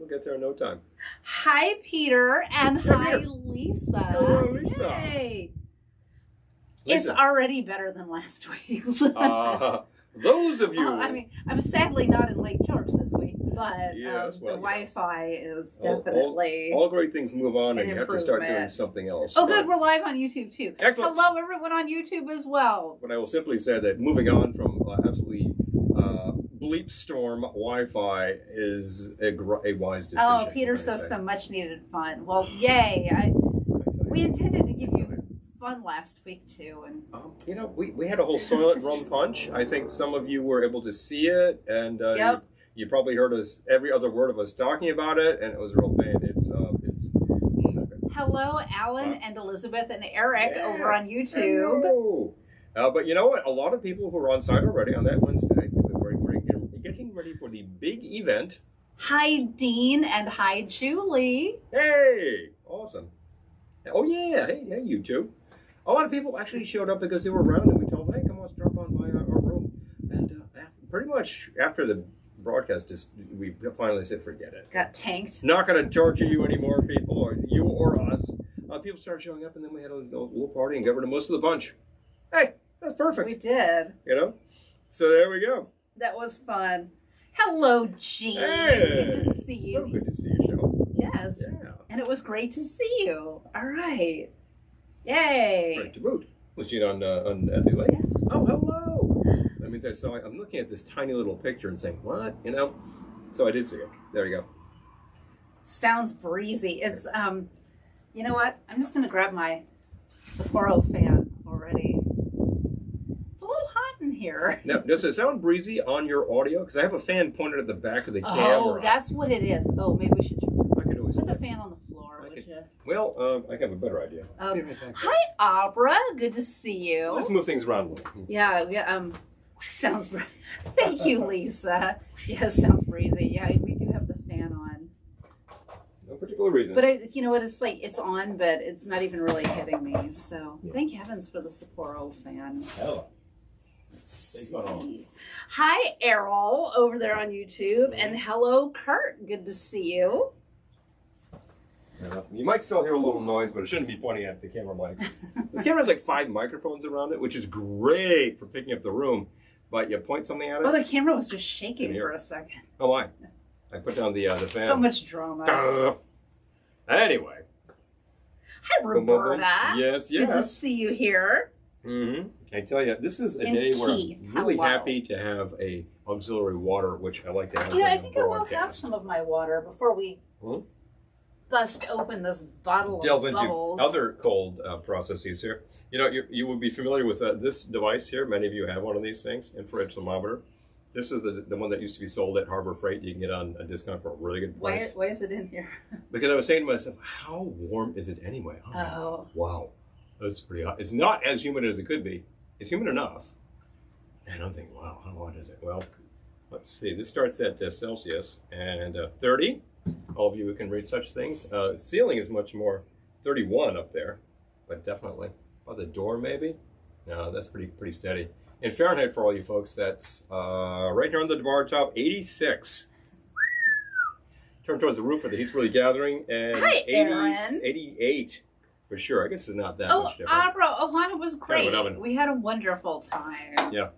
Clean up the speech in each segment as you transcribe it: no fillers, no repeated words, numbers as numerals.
We'll get there in no time. Hi, Peter, and hi, Peter. Lisa. Hello, Lisa. Yay. Lisa. It's already better than last week's. Those of you. I mean, I'm sadly not in Lake George this week, but Yes, well, the Wi-Fi is definitely all great things move on, and you have to start doing improvement. something else. Oh, good. We're live on YouTube, too. Excellent. Hello, everyone on YouTube as well. But I will simply say that moving on from absolutely bleep storm Wi-Fi is a wise decision. Oh, Peter says some much-needed fun. Well, yay. We intended to give you fun last week, too. And you know, we had a whole Soylent rum punch. I think some of you were able to see it, and Yep. you probably heard us every other word of us talking about it, and it was a real pain. It's hello, Alan and Elizabeth and Eric over on YouTube. Hello. But you know what? A lot of people who are on site already on that Wednesday, we're getting ready for the big event. Hi, Dean, and hi, Julie. Hey, awesome. Oh yeah, hey, you two. A lot of people actually showed up because they were around, and we told them, hey, come on, drop on by our room. And pretty much after the broadcast, we finally said, forget it. Got tanked. Not going to torture you anymore, people, or you or us. People started showing up, and then we had a little party and got rid of most of the bunch. Hey, that's perfect. We did. You know? So there we go. That was fun. Hello, Jean. Hey, good to see you. So good to see you, Cheryl. Yes. Yeah. And it was great to see you. All right. Yay. Great to boot. Was she on at the lake? Yes. Oh, hello. That means I'm looking at this tiny little picture and saying, what? You know? So I did see it. There you go. Sounds breezy. It's, you know what? I'm just going to grab my Sapporo fan already. It's a little hot in here. Now, does it sound breezy on your audio? Because I have a fan pointed at the back of the camera. Oh, that's what it is. Oh, maybe we should I could always put the fan on the floor, would you? Well, I have a better idea. Hi, Abra. Good to see you. Let's move things around a little. Yeah, sounds. Thank you, Lisa. Yes, sounds breezy. Yeah, we do have the fan on. No particular reason. But you know what? It's like it's on, but it's not even really hitting me. So thank heavens for the Sapporo fan. Hello. Let's see. Hi, Errol, over there on YouTube, and hello, Kurt. Good to see you. You might still hear a little noise, but it shouldn't be pointing at the camera mics. This camera has like 5 microphones around it, which is great for picking up the room. But you point something at it. Oh, the camera was just shaking for a second. Oh, why? I put down the fan. So much drama. Anyway. Hi, Roberta. Yes. Good to see you here. Mm-hmm. I tell you, this is a And day where Keith, I'm really hello. happy to have a auxiliary water, which I like to have. You know, I think I will have some of my water before we bust open this bottle Delve of into bubbles. other cold processes here. You know, you would be familiar with this device here. Many of you have one of these things, infrared thermometer. This is the one that used to be sold at Harbor Freight. You can get on a discount for a really good price. Why is it in here? Because I was saying to myself, how warm is it anyway? Oh. Wow. That's pretty hot. It's not as humid as it could be. It's humid enough. And I'm thinking, wow, how hot is it? Well, let's see. This starts at Celsius and 30. All of you who can read such things. Ceiling is much more 31 up there, but definitely. By the door, maybe? No, that's pretty steady. In Fahrenheit, for all you folks, that's right here on the bar top, 86. Turn towards the roof where the heat's really gathering, and Hi, Aaron. 88 for sure. I guess it's not that much different. Abra, Ohana was great. Kind of an oven. We had a wonderful time. Yeah.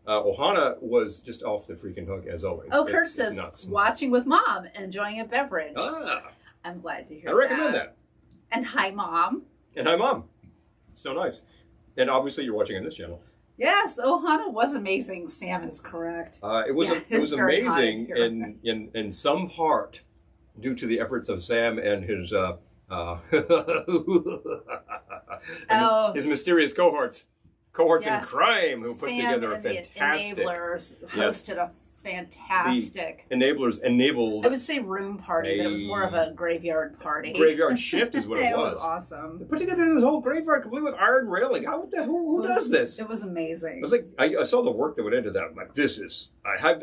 Ohana was just off the freaking hook, as always. Oh, Kurt It's says, nuts. watching with Mom, enjoying a beverage. Ah, I'm glad to hear I recommend that. And hi, Mom. And hi, Mom. So nice. And obviously, you're watching on this channel. Yes, Ohana was amazing. Sam is correct. It was it's very hot amazing here. in some part due to the efforts of Sam and his his mysterious cohorts in crime who put together a fantastic. The Enablers hosted a fantastic. The Enablers enabled. I would say room party, but it was more of a graveyard party. Graveyard shift is what it was. It was awesome. They put together this whole graveyard complete with iron railing. Who does this? It was amazing. I was like, I saw the work that went into that. I'm like,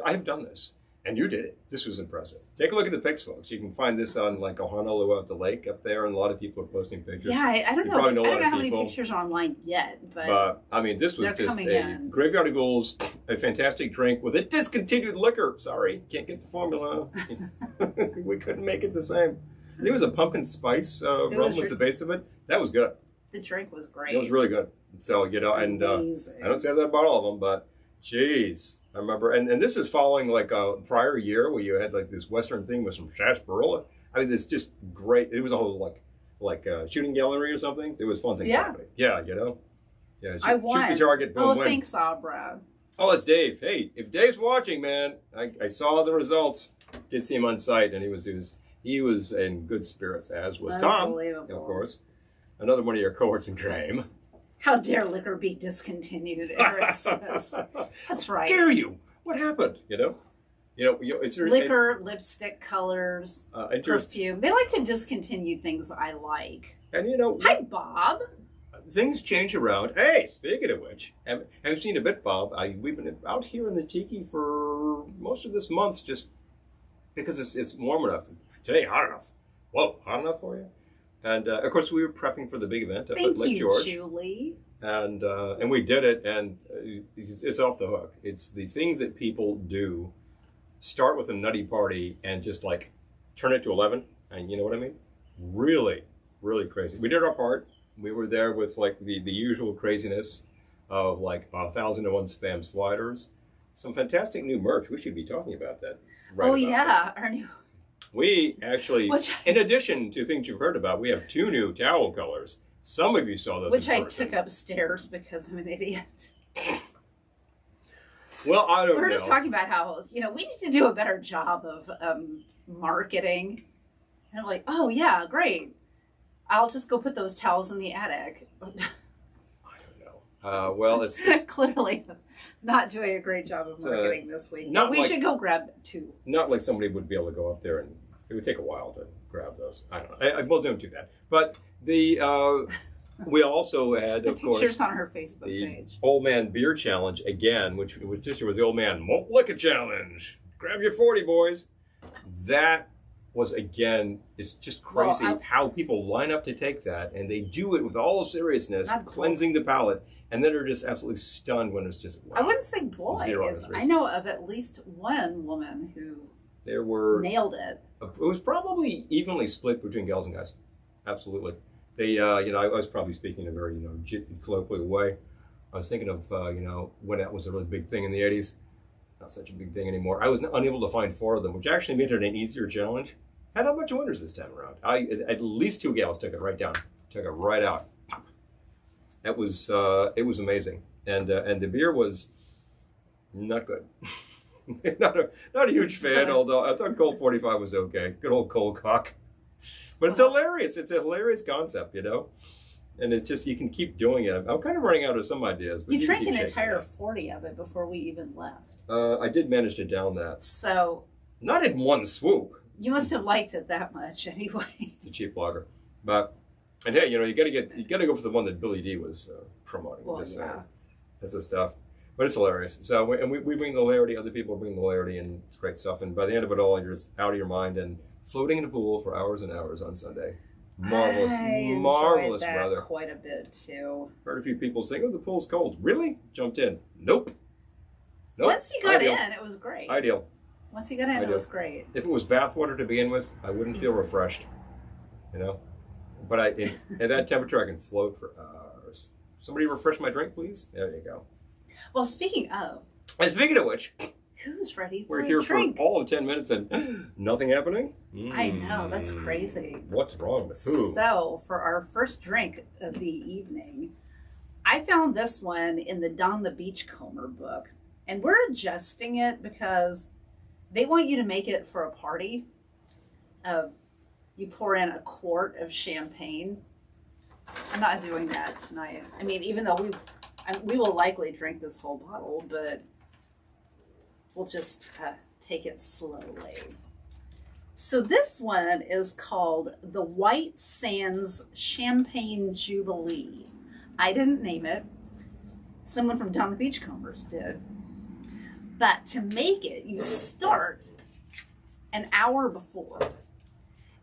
I have done this. And you did it. This was impressive. Take a look at the pics, folks. You can find this on like Honolulu out the lake up there, and a lot of people are posting pictures. Yeah, I don't You know. probably know I a don't lot know of how many people. pictures are online yet, but I mean, this was they're just coming a in. graveyard of ghouls, a fantastic drink with a discontinued liquor. Sorry, can't get the formula. We couldn't make it the same. I think it was a pumpkin spice rum was the base of it. That was good. The drink was great. It was really good. So, you know, and I don't say that about all of them, but geez, I remember. And this is following like a prior year where you had like this Western thing with some sarsaparilla. I mean, it's just great. It was a whole like shooting gallery or something. There was fun things happening. Yeah, you know. Yeah, I won. Shoot the target, boom, win. Thanks, Abra. Oh, it's Dave. Hey, if Dave's watching, man, I saw the results. Did see him on site, and he was in good spirits, as was Tom, of course. Another one of your cohorts in crime. How dare liquor be discontinued, Eric says. That's right. Dare you? What happened? You know, it's liquor, lipstick colors, perfume. They like to discontinue things I like. And you know, hi, Bob. Things change around. Hey, speaking of which, haven't seen a bit, Bob. We've been out here in the tiki for most of this month, just because it's warm enough. Today, hot enough. Whoa, hot enough for you? And of course, we were prepping for the big event up at Lake George. Julie. And we did it, and it's off the hook. It's the things that people do. Start with a nutty party and just like turn it to 11, and you know what I mean? Really, really crazy. We did our part. We were there with like the usual craziness of like 1,001 spam sliders, some fantastic new merch. We should be talking about that. Our new. We actually, in addition to things you've heard about, we have 2 new towel colors. Some of you saw those. Which I took upstairs because I'm an idiot. Well, I don't know. We're just talking about how, we need to do a better job of marketing. And I'm like, oh, yeah, great. I'll just go put those towels in the attic. I don't know. Well, it's clearly not doing a great job of marketing this week. We should go grab 2. Not like somebody would be able to go up there and it would take a while to grab those. I don't know. We'll don't do that. But we also had, of course, pictures on her Facebook page. Old Man Beer Challenge again, which was the Old Man Won't Liquor Challenge. Grab your 40, boys. That was, again, it's just crazy how people line up to take that, and they do it with all seriousness, cleansing the palate, and then are just absolutely stunned when it's just, wow. I wouldn't say boys. I know of at least one woman who nailed it. It was probably evenly split between girls and guys. Absolutely. They, I was probably speaking in a very, colloquial way. I was thinking of, when that was a really big thing in the 80s. Not such a big thing anymore. I was unable to find 4 of them, which actually made it an easier challenge. Had not much of winners this time around. At least 2 gals took it right down, took it right out. Pop. That was it was amazing, and the beer was not good. not a huge fan, although I thought Cold 45 was okay. Good old cold cock, but it's hilarious. It's a hilarious concept, and it's just you can keep doing it. I'm kind of running out of some ideas. But you drank an entire 40 of it before we even left. I did manage to down that. So not in one swoop. You must have liked it that much, anyway. It's a cheap lager, and hey, you gotta go for the one that Billy D was promoting. Well, yeah. That's the stuff, but it's hilarious. So we bring the hilarity, other people bring the hilarity, and it's great stuff. And by the end of it all, you're just out of your mind and floating in a pool for hours and hours on Sunday. Marvelous that weather. Quite a bit too. Heard a few people saying, "Oh, the pool's cold." Really? Jumped in? Nope. Once you got in, it was great. Ideal. Once you got in, it was great. If it was bathwater to begin with, I wouldn't feel refreshed, But at that temperature, I can float for hours. Somebody refresh my drink, please. There you go. Well, speaking of which, who's ready for we're here drink? for all of 10 minutes and nothing happening. I know, that's crazy. What's wrong with who? So, for our first drink of the evening, I found this one in the Don the Beachcomber book. And we're adjusting it because they want you to make it for a party. You pour in a quart of champagne. I'm not doing that tonight. I mean, even though we will likely drink this whole bottle, but we'll just take it slowly. So this one is called the White Sands Champagne Jubilee. I didn't name it. Someone from Down the Beachcombers did. But to make it, you start an hour before.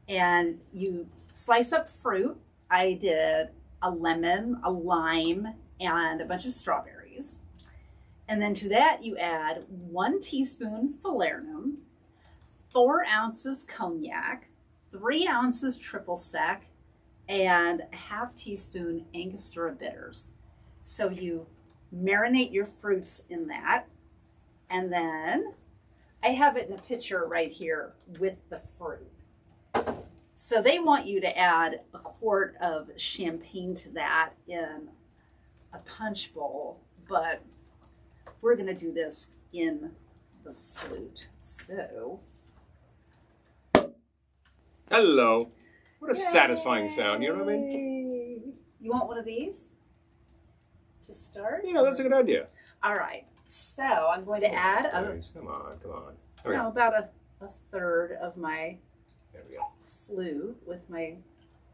And you slice up fruit. I did a lemon, a lime, and a bunch of strawberries. And then to that you add 1 teaspoon falernum, 4 ounces cognac, 3 ounces triple sec, and a half teaspoon Angostura bitters. So you marinate your fruits in that. And then I have it in a pitcher right here with the fruit. So they want you to add a quart of champagne to that in a punch bowl, but we're going to do this in the flute. So. Hello. What a Yay. satisfying sound, you know what I mean? You want one of these to start? Yeah, that's a good idea. All right. So I'm going to add Come on. Okay. about a third of my There we go. flute with my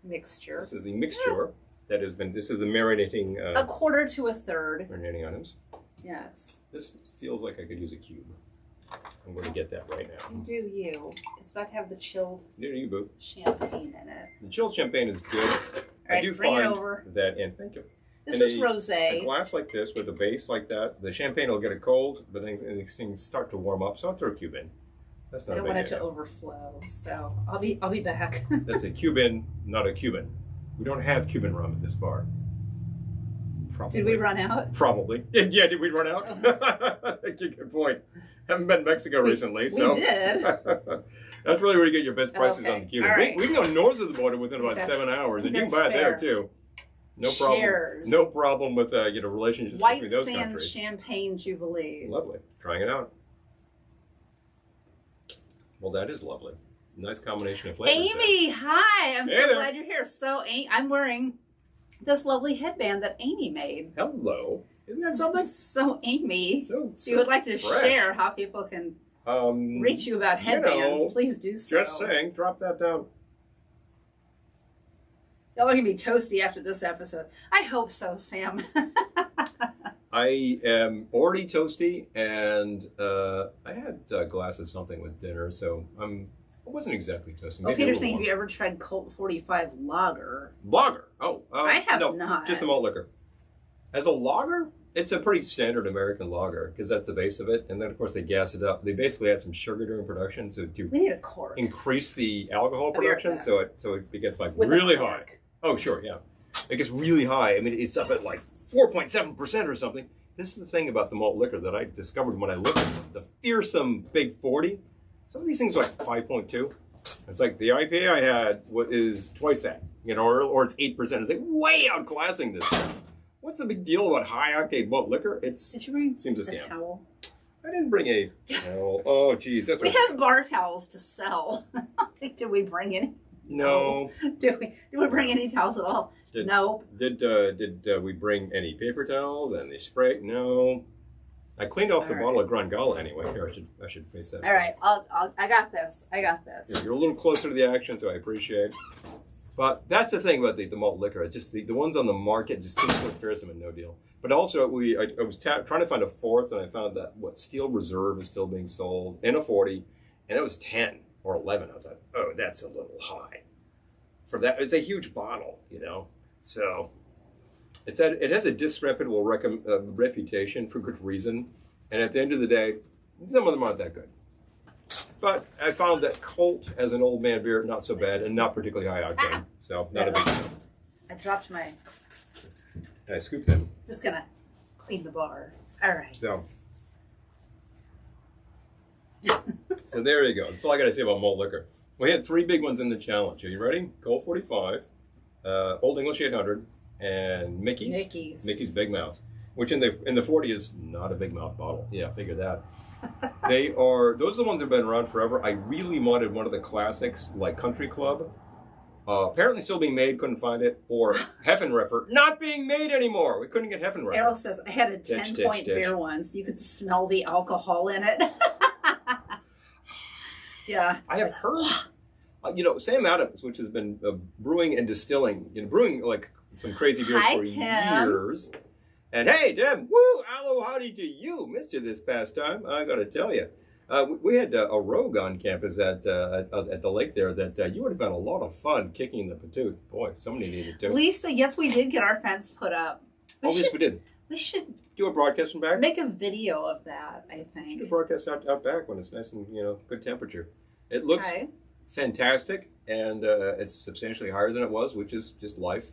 mixture. This is the mixture that has been, this is the marinating, A quarter to a third. marinating items. Yes. This feels like I could use a cube. I'm going to get that right now. Do you? It's about to have the chilled Near you, boo. champagne in it. The chilled champagne is good. I right, do bring it find over. that, and thank you. This in is a rosé. glass like this with a base like that, the champagne will get it cold, but then these things start to warm up. So I'll throw a cube in. That's I not a don't big want it idea. to overflow, so I'll be back. That's a Cuban, not a Cuban. We don't have Cuban rum at this bar. Probably. Did we run out? Probably. Yeah, did we run out? That's a good point. Haven't been to Mexico recently, so. We did. That's really where you get your best prices Okay, on the Cuban. all right. We can go north of the border within about 7 hours, and you can that's buy it there fair. too. No problem. Cheers. No problem with relationships White between those Sands countries. Champagne Jubilee. Lovely. Trying it out. Well, that is lovely. Nice combination of flavors. Amy, hi! I'm Hey so there. glad you're here. So, I'm wearing this lovely headband that Amy made. Hello. Isn't that something? So, Amy, So if you would like to fresh. share how people can reach you about headbands, please do so. Just saying, drop that down. Y'all are going to be toasty after this episode. I hope so, Sam. I am already toasty, and I had a glass of something with dinner, so I wasn't exactly toasty. Well, Maybe a Peter's little saying, have more. you ever tried Colt 45 Lager? Lager. Oh, I have no, not. Just the malt liquor. As a lager, it's a pretty standard American lager because that's the base of it, and then of course they gas it up. They basically add some sugar during production to We need a cork. increase the alcohol I'll be right production, back. so it gets like With a really cork. high. Oh, sure, yeah. It gets really high. I mean, it's up at like 4.7% or something. This is the thing about the malt liquor that I discovered when I looked at the fearsome Big 40. Some of these things are like 5.2. It's like the IPA I had is twice that, or it's 8%. It's like way outclassing this stuff. What's the big deal about high octane malt liquor? Did you bring seems a the scam. towel? I didn't bring a towel. Oh, geez, that's We right. have bar towels to sell. I don't think, did we bring any? No. Did we bring any towels at all? No. Did we bring any paper towels and the spray? No. I cleaned off the All bottle of Grand Gala anyway. Here, I should face that. All right. I got this. You're a little closer to the action, so I appreciate. But that's the thing about the malt liquor. It's just the ones on the market just seem so fearsome and no deal. But also, I was trying to find a fourth, and I found that Steel Reserve is still being sold in a 40, and it was 10 or 11. I was like, oh, that's a little high for that. It's a huge bottle, So it has a disreputable reputation for good reason, and at the end of the day, some of them aren't that good. But I found that Colt as an old man beer, not so bad, and not particularly high octane. So not a big deal. I dropped my. I scooped them. Just gonna clean the bar. All right. So there you go. That's all I got to say about malt liquor. We had 3 big ones in the challenge. Are you ready? Colt 45, Old English 800, and Mickey's. Mickey's Big Mouth, which in the 40 is not a big mouth bottle. Yeah, figure that. Those are the ones that have been around forever. I really wanted one of the classics, like Country Club. Apparently still being made, couldn't find it. Or Heffenreffer, not being made anymore. We couldn't get Heffenreffer. Errol says, I had a 10-point beer once. You could smell the alcohol in it. Yeah. I have heard, Sam Adams, which has been brewing and distilling, brewing like some crazy beers Hi, for Tim. years. And hey, Tim, woo, aloe howdy to you. Missed you this past time, I got to tell you. We had a rogue on campus at the lake there that you would have had a lot of fun kicking the patoot. Boy, somebody needed to. Lisa, yes, we did get our fence put up. Yes, we did. We should do a broadcast from back. Make a video of that, I think. Should do a broadcast out back when it's nice and good temperature. It looks fantastic, and it's substantially higher than it was, which is just life.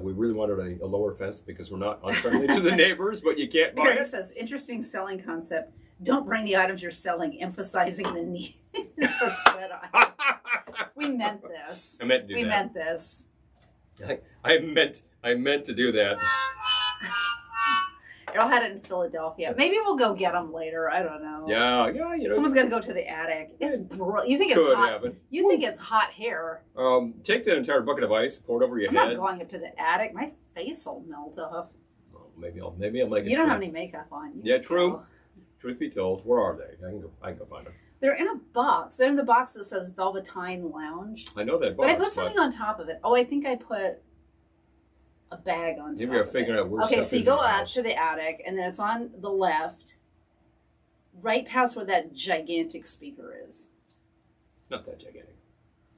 We really wanted a lower fence because we're not unfriendly to the neighbors, but you can't buy it. It says, interesting selling concept. Don't bring the items you're selling, emphasizing the need for said items. We meant this. I meant to do that. We meant this. I meant to do that. Errol had it in Philadelphia. Maybe we'll go get them later. I don't know. Yeah. Someone's got to go to the attic. It's you think it's hot? Happen. You think it's hot here? Take that entire bucket of ice, pour it over your head. I'm not going up to the attic. My face will melt off. Well, maybe I'll make it. You don't have any makeup on. True. Go. Truth be told, where are they? I can go find them. They're in a box. They're in the box that says Velveteen Lounge. I know that box. But I put something on top of it. Oh, I think I put a bag on top Maybe I'm figuring out where stuff is so you go in the up house. to the attic, and then it's on the left, right past where that gigantic speaker is. Not that gigantic.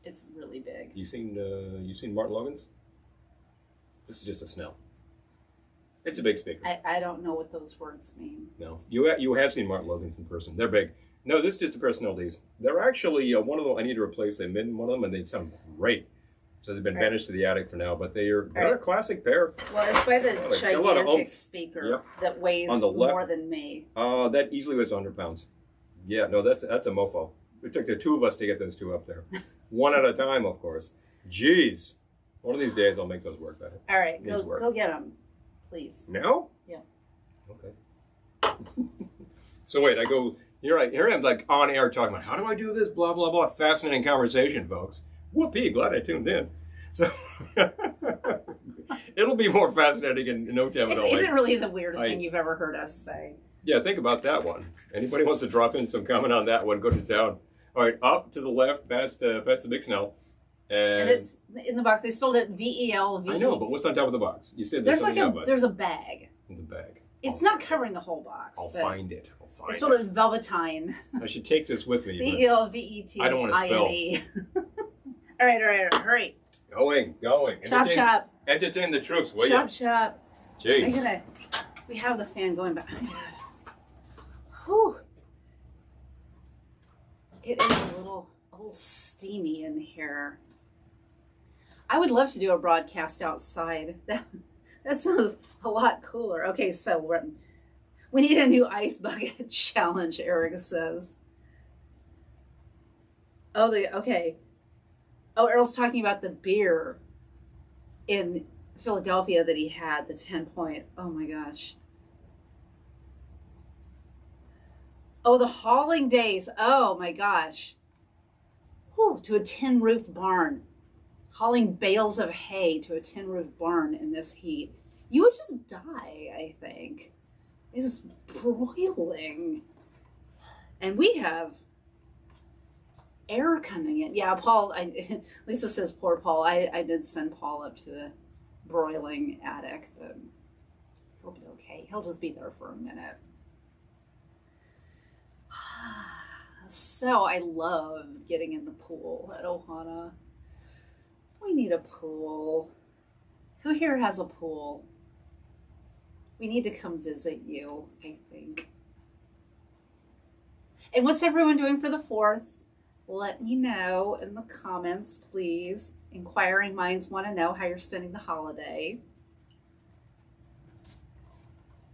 It's really big. You've seen Martin Logan's? This is just a Snell. It's a big speaker. I don't know what those words mean. No, you have seen Martin Logan's in person. They're big. No, this is just a pair of Snell Ds. They're actually one of them. I need to replace the mid one of them, and they sound great. So they've been banished to the attic for now, but they're a classic pair. Well, it's by the gigantic speaker that weighs on the left, more than me. That easily weighs 100 pounds. Yeah, no, that's a mofo. It took the two of us to get those two up there. One at a time, of course. Jeez. One of these days I'll make those work better. All right, go get them, please. Now? Yeah. Okay. So wait, here I am like on air talking about how do I do this, blah, blah, blah. Fascinating conversation, folks. Whoopee, glad I tuned in. So it'll be more fascinating in no time at all. Isn't really the weirdest thing you've ever heard us say. Yeah, think about that one. Anybody wants to drop in some comment on that one, go to town. All right, up to the left, past the big Snell. And it's in the box. They spelled it VELV. I know, but what's on top of the box? You said there's a bag. It's a bag. It's not covering the whole box. I'll find it. They spelled it Velveteen. I should take this with me. VELVETINE. I don't want to spell. All right, hurry. Going. Chop. Entertain the troops, will you? Chop. Jeez. We have the fan going back. Whew. It is a little steamy in here. I would love to do a broadcast outside. That sounds a lot cooler. Okay, so we need a new ice bucket challenge, Eric says. Okay. Oh, Errol's talking about the beer in Philadelphia that he had, the 10-point. Oh my gosh. Oh, the hauling days. Oh my gosh. Whew, to a tin roof barn. Hauling bales of hay to a tin roof barn in this heat. You would just die, I think. It is broiling. And we have air coming in. Yeah, Paul, Lisa says, poor Paul. I did send Paul up to the broiling attic, but he'll be okay. He'll just be there for a minute. So I love getting in the pool at Ohana. We need a pool. Who here has a pool? We need to come visit you, I think. And what's everyone doing for the 4th? Let me know in the comments, please. Inquiring minds want to know how you're spending the holiday.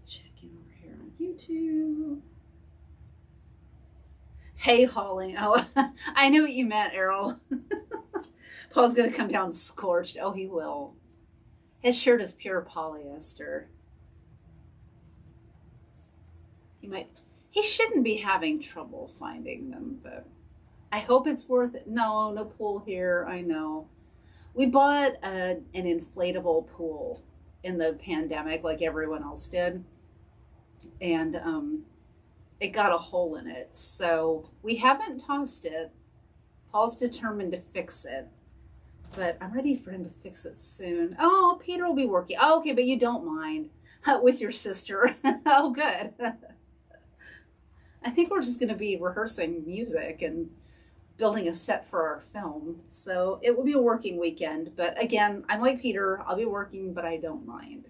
Checking over here on YouTube. Hay hauling. Oh, I knew what you meant, Errol. Paul's going to come down scorched. Oh, he will. His shirt is pure polyester. He shouldn't be having trouble finding them, but I hope it's worth it. No pool here. I know. We bought an inflatable pool in the pandemic like everyone else did. And it got a hole in it. So we haven't tossed it. Paul's determined to fix it. But I'm ready for him to fix it soon. Oh, Peter will be working. Oh, okay, but you don't mind with your sister. Oh, good. I think we're just going to be rehearsing music and building a set for our film. So it will be a working weekend. But again, I'm like Peter. I'll be working, but I don't mind.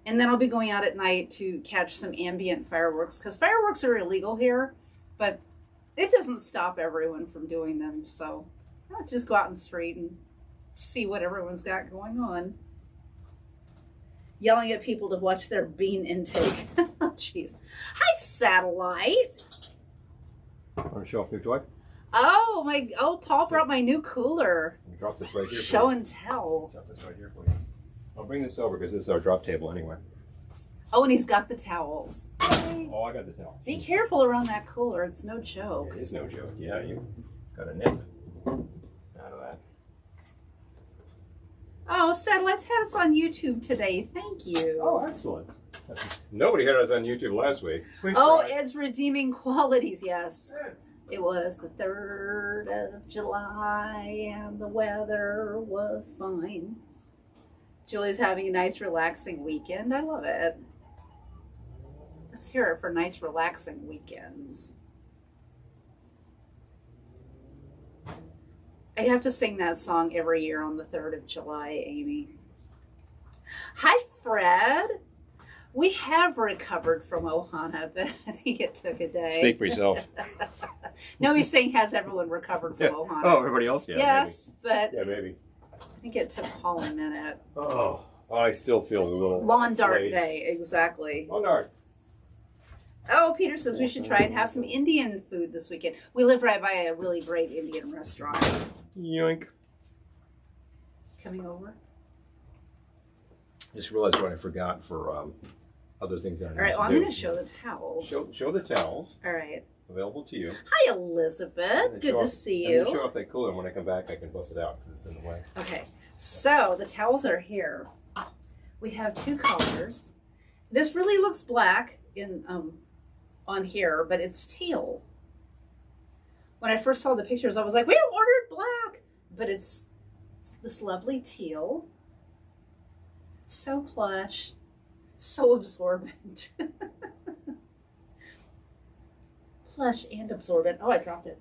And then I'll be going out at night to catch some ambient fireworks, because fireworks are illegal here, but it doesn't stop everyone from doing them. So I'll just go out in the street and see what everyone's got going on. Yelling at people to watch their bean intake. Oh, jeez. Hi, Satellite. Want to show off your toy? Oh, Paul brought my new cooler. Let me drop this right here. Show and tell. Drop this right here for you. I'll bring this over because this is our drop table anyway. Oh, and he's got the towels. Oh, I got the towels. Be careful around that cooler. It's no joke. It is no joke. Yeah, you got a nip out of that. Oh, Satellites had us on YouTube today. Thank you. Oh, excellent. Nobody had us on YouTube last week. It's redeeming qualities. Yes. It was the 3rd of July and the weather was fine. Julie's having a nice, relaxing weekend. I love it. Let's hear it for nice, relaxing weekends. I have to sing that song every year on the 3rd of July, Amy. Hi, Fred. We have recovered from Ohana, but I think it took a day. Speak for yourself. No, he's saying, has everyone recovered from Ohana? Oh, everybody else? Yeah. Yes, maybe. but Yeah, maybe. I think it took Paul a minute. Oh, I still feel a little Lawn dart afraid. day, exactly. Lawn dart. Oh, Peter says we should try and have some Indian food this weekend. We live right by a really great Indian restaurant. Yoink. Coming over. Just realized what I forgot for other things that I need All right, to well, I'm do. going to show the towels. Show the towels. All right. Available to you. Hi, Elizabeth. Good to see you. And then show off that cooler, and when I come back, I can bust it out because it's in the way. Okay, so the towels are here. We have 2 colors. This really looks black in on here, but it's teal. When I first saw the pictures, I was like, we ordered black, but it's this lovely teal. So plush, so absorbent. Plush and absorbent. Oh, I dropped it.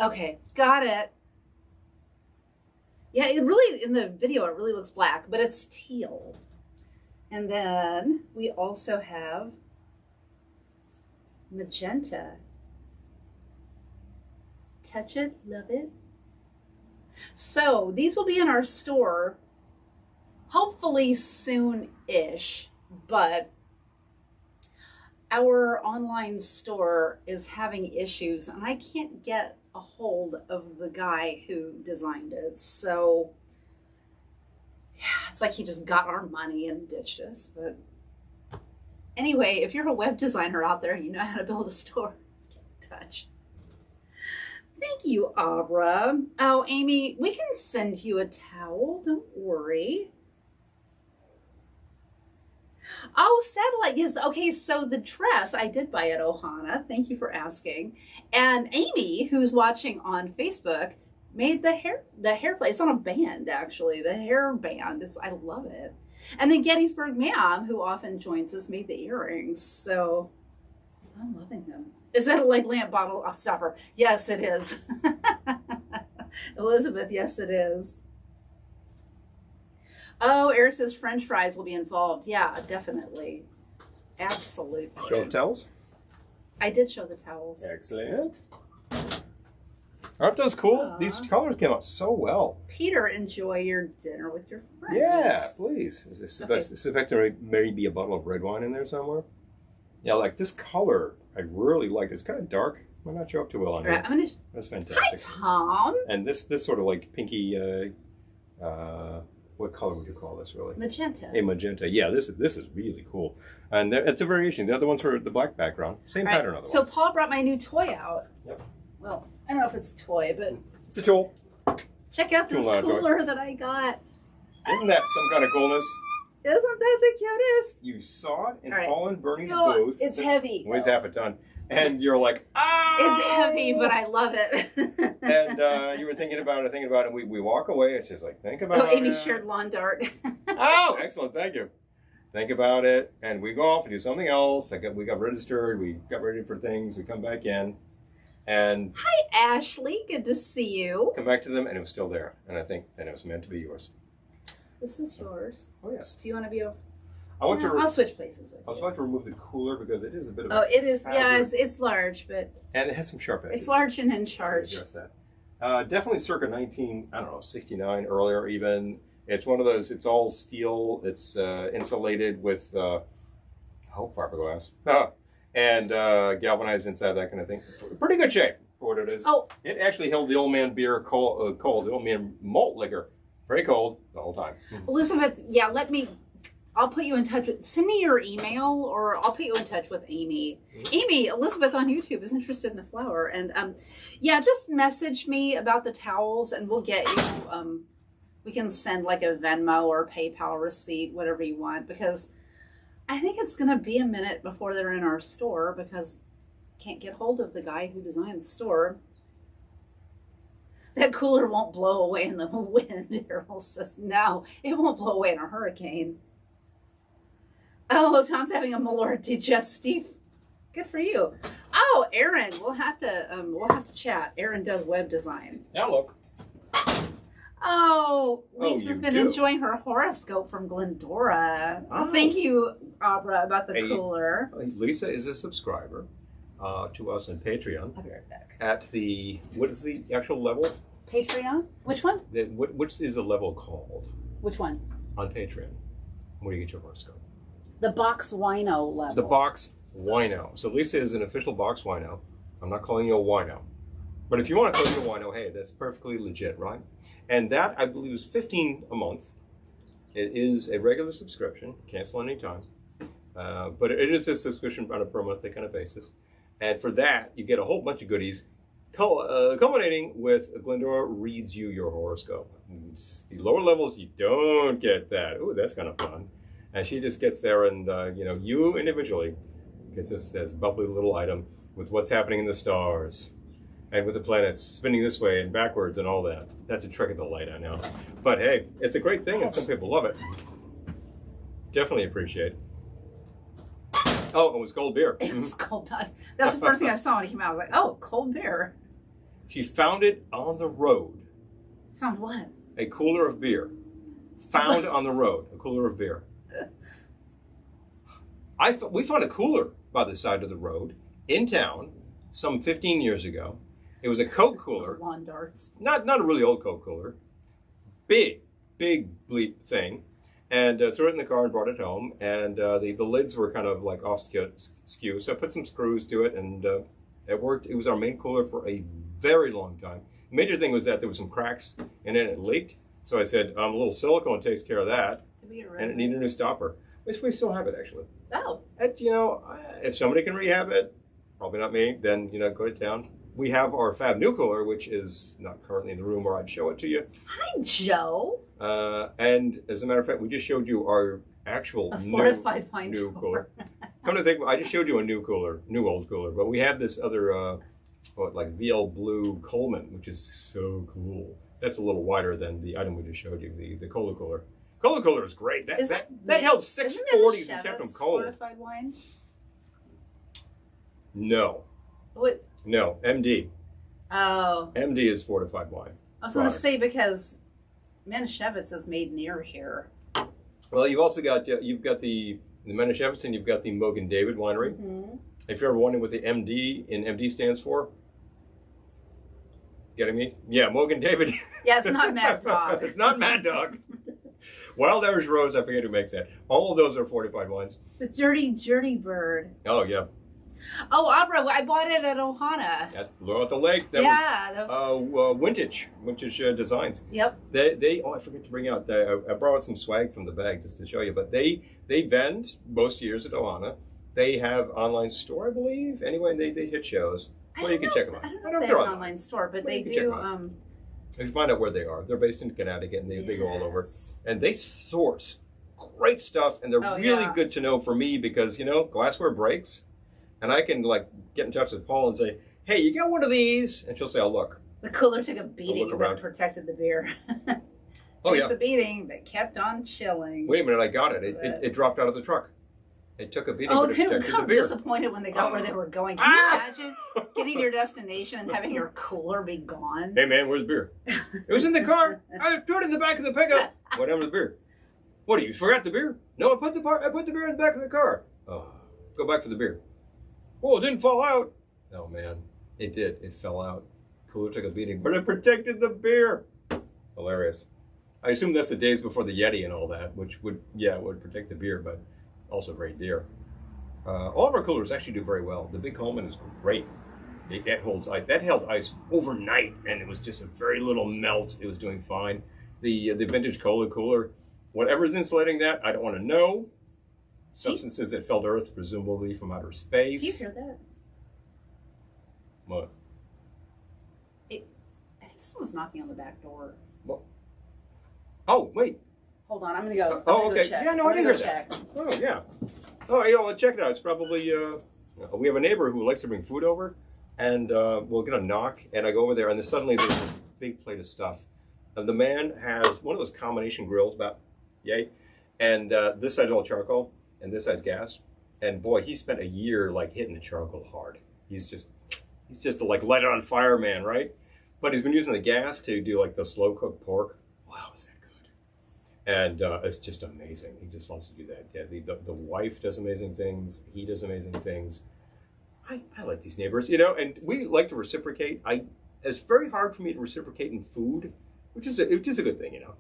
Okay, got it. Yeah, it really, in the video, it really looks black, but it's teal. And then we also have magenta. Touch it, love it. So these will be in our store hopefully soon-ish, but our online store is having issues and I can't get a hold of the guy who designed it. So yeah, it's like he just got our money and ditched us. But anyway, if you're a web designer out there, you know how to build a store, get in touch. Thank you, Abra. Oh, Amy, we can send you a towel. Don't worry. Oh, satellite. Yes. Okay. So the dress I did buy at Ohana. Thank you for asking. And Amy, who's watching on Facebook, made the hair plate. It's on a band, actually. The hair band is, I love it. And then Gettysburg Ma'am, who often joins us, made the earrings. So I'm loving them. Is that a leg lamp bottle stopper? Yes, it is. Elizabeth, yes, it is. Oh, Eric says French fries will be involved. Yeah, definitely. Absolutely. Show the towels. I did show the towels. Excellent. Aren't those cool? These colors came out so well. Peter, enjoy your dinner with your friends. Yeah, please. Is this Okay. suspect there may be a bottle of red wine in there somewhere? Yeah, like this color, I really like it. It's kind of dark. Might not show up too well on All right, here. I'm gonna. That's Hi, fantastic. Tom. And this sort of like pinky, what color would you call this really? Magenta. A magenta. Yeah, this is really cool. And it's a variation. The other ones were the black background. Same All right, pattern otherwise. so Paul brought my new toy out. Yep. Well, I don't know if it's a toy, but It's a tool. check out this Tool, toy. cooler that I got. Isn't that some kind of coolness? Isn't that the cutest? You saw it in All right. Paul and Bernie's No, booth. it's heavy. Weighs half a ton. And you're like, ah! It's heavy, but I love it. And you were thinking about it, and we walk away. It's just like, think about Oh, it. Amy shared lawn dart. Oh, excellent. Thank you. think about it, and we go off and do something else. We got registered, we got ready for things, we come back in, and Hi, Ashley. Good to see you. come back to them, and it was still there. And I think then it was meant to be yours. This is yours. Oh, yes. Do you want to be a... I'll switch places with I was you. about to remove the cooler because it is a bit of Oh, it is. hazard. Yeah, it's large, but... And it has some sharp edges. It's large and in charge. Address that. Definitely circa 69 earlier even. It's one of those, it's all steel, it's insulated with fiberglass, and galvanized inside, that kind of thing. Pretty good shape for what it is. Oh. It actually held the old man beer cold, the old man malt liquor, very cold the whole time. Elizabeth, yeah, I'll put you in touch with, send me your email, or I'll put you in touch with Amy. Amy, Elizabeth on YouTube is interested in the flower. And yeah, just message me about the towels and we'll get you, we can send like a Venmo or PayPal receipt, whatever you want, because I think it's going to be a minute before they're in our store because I can't get hold of the guy who designed the store. That cooler won't blow away in the wind. Errol says, no, it won't blow away in a hurricane. Oh, Tom's having a Malort digestif. Good for you. Oh, Aaron, we'll have to chat. Aaron does web design. Now look. Oh, Lisa's been do. enjoying her horoscope from Glendora. Oh. Well, thank you, Abra, about the cooler. Lisa is a subscriber to us on Patreon. I'll be right back. At the, what is the actual level? Patreon? Which one? Which is the level called Which one? on Patreon? Where do you get your horoscope? The box wino level. The box wino. So Lisa is an official box wino. I'm not calling you a wino. But if you want to call you a wino, hey, that's perfectly legit, right? And that, I believe, is $15 a month. It is a regular subscription. Cancel anytime. But it is a subscription on a per monthly kind of basis. And for that, you get a whole bunch of goodies, culminating with Glendora reads you your horoscope. The lower levels, you don't get that. Ooh, that's kind of fun. And she just gets there and, you individually gets this bubbly little item with what's happening in the stars and with the planets spinning this way and backwards and all that. That's a trick of the light, I know. But hey, it's a great thing and some people love it. Definitely appreciate it. Oh, it was cold beer. It was cold. That was the first thing I saw when it came out. I was like, oh, cold beer. She found it on the road. Found what? A cooler of beer. Found on the road, a cooler of beer. We found a cooler by the side of the road in town some 15 years ago. It was a Coke cooler. Lawn darts. Not a really old Coke cooler. Big bleep thing. And threw it in the car and brought it home. And the lids were kind of like off skew. So I put some screws to it and it worked. It was our main cooler for a very long time. The major thing was that there was some cracks and then it leaked. So I said, a little silicone takes care of that. Did we get rid And of it needed a new stopper. Which we still have it, actually. Oh. And, if somebody can rehab it, probably not me, then, go to town. We have our fab new cooler, which is not currently in the room, or I'd show it to you. Hi, Joe. And as a matter of fact, we just showed you our actual fortified wine new tour. cooler. Come to think, I just showed you a new old cooler, but we have this other, VL Blue Coleman, which is so cool. That's a little wider than the item we just showed you, the Cola Cooler. Cola Cooler is great. That held 640s and kept them cold. Fortified wine? No. What? No, MD. Oh. MD is fortified wine. I was going to say because Manischewitz is made near here. Well, you've also got the Manischewitz and you've got the Mogan David winery. Mm-hmm. If you're ever wondering what the MD stands for, getting me? Yeah, Mogan David. Yeah, it's not Mad Dog. It's not Mad Dog. Wild Irish Rose, I forget who makes that. All of those are fortified wines. The Dirty Bird. Oh, yeah. Oh, Abra, I bought it at Ohana. That blew out the lake. That was vintage designs. Yep. I forget to bring out, I brought some swag from the bag just to show you, but they vend most years at Ohana. They have online store, I believe. Anyway, they hit shows. Well, you can check them out. I don't know if they have an online store, but they do. You can find out where they are. They're based in Connecticut, and they go all over. And they source great stuff, and they're really good to know for me because, glassware breaks. And I can, get in touch with Paul and say, hey, you got one of these? And she'll say, oh, look. The cooler took a beating, but protected the beer. Oh, takes yeah. a beating, but kept on chilling. Wait a minute, I got it. It dropped out of the truck. It took a beating, Oh, but it they were protected the so beer. disappointed when they got where they were going. Can you imagine getting to your destination and having your cooler be gone? Hey, man, where's the beer? It was in the car. I threw it in the back of the pickup. What happened to the beer? What, you forgot the beer? No, I put the beer in the back of the car. Oh, go back for the beer. Oh, it didn't fall out. Oh, man. It did. It fell out. Cooler took a beating, but it protected the beer. Hilarious. I assume that's the days before the Yeti and all that, which would protect the beer, but also very dear. All of our coolers actually do very well. The Big Coleman is great. That holds ice. That held ice overnight, and it was just a very little melt. It was doing fine. The vintage cola cooler, whatever's insulating that, I don't want to know. Substances that fell to Earth, presumably from outer space. Do you hear that? What? I think someone's knocking on the back door. What? Oh, wait. Hold on, I'm gonna go. Oh, okay. Go check. Yeah, no, I didn't hear check. that. Oh, yeah. Oh, yeah, well, check it out. It's probably, we have a neighbor who likes to bring food over, and we'll get a knock, and I go over there, and then suddenly there's a big plate of stuff. And the man has one of those combination grills, about yay, and this side's all charcoal, and this side's gas. And boy, he spent a year, like, hitting the charcoal hard. He's just like, light it on fire man, right? But he's been using the gas to do, like, the slow-cooked pork. Wow, is that good? And it's just amazing. He just loves to do that. Yeah, the wife does amazing things. He does amazing things. I like these neighbors, you know, and we like to reciprocate. It's very hard for me to reciprocate in food, which is a good thing, you know.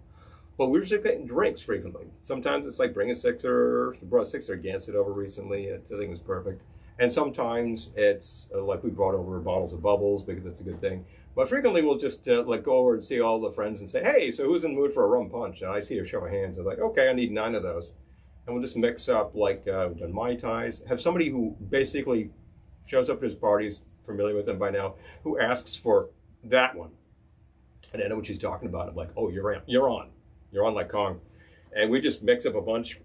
But we reciprocate in drinks frequently. Sometimes it's like bring a sixer. We brought a sixer against it over recently. I think it was perfect. And sometimes it's like we brought over bottles of bubbles because it's a good thing. But frequently we'll just go over and see all the friends and say, hey, so who's in the mood for a rum punch? And I see a show of hands. I'm like, okay, I need 9 of those. And we'll just mix up, like, we've done Mai Tais. Have somebody who basically shows up to his parties, familiar with them by now, who asks for that one. And I know what she's talking about. I'm like, oh, you're on like Kong. And we just mix up a bunch.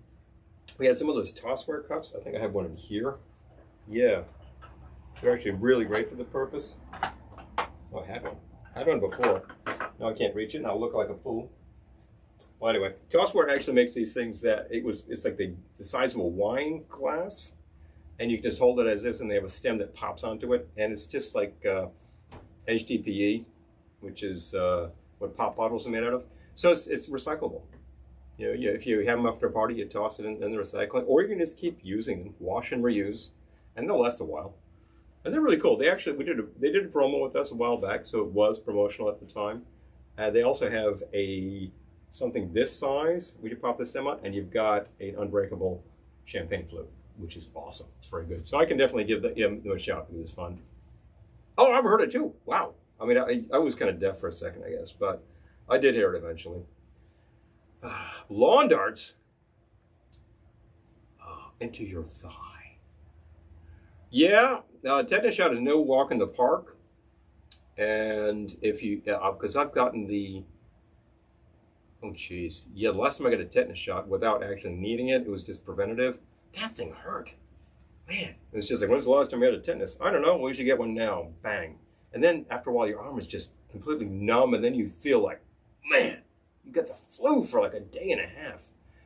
We had some of those tossware cups. I think I have one in here. Yeah. They're actually really great for the purpose. Oh, I had one. I had one before. Now I can't reach it, and I'll look like a fool. Well, anyway, Tossware actually makes these things that it's like the size of a wine glass, and you can just hold it as this, and they have a stem that pops onto it, and it's just like HDPE, which is what pop bottles are made out of. So it's recyclable. You know, if you have them after a party, you toss it in the recycling, or you can just keep using them, wash and reuse, and they'll last a while. And they're really cool. They did a promo with us a while back, so it was promotional at the time. They also have something this size where you pop the stem out, and you've got an unbreakable champagne flute, which is awesome. It's very good. So I can definitely give them a shot because it's fun. Oh, I've heard it too. Wow. I mean, I was kind of deaf for a second, I guess, but I did hear it eventually. Lawn darts into your thigh. Yeah, tetanus shot is no walk in the park. And if you, because I've gotten the last time I got a tetanus shot without actually needing it, it was just preventative. That thing hurt. Man, it was just like, when's the last time you had a tetanus? I don't know, well, you should get one now. Bang. And then after a while, your arm is just completely numb, and then you feel like, man, you got the flu for like a day and a half.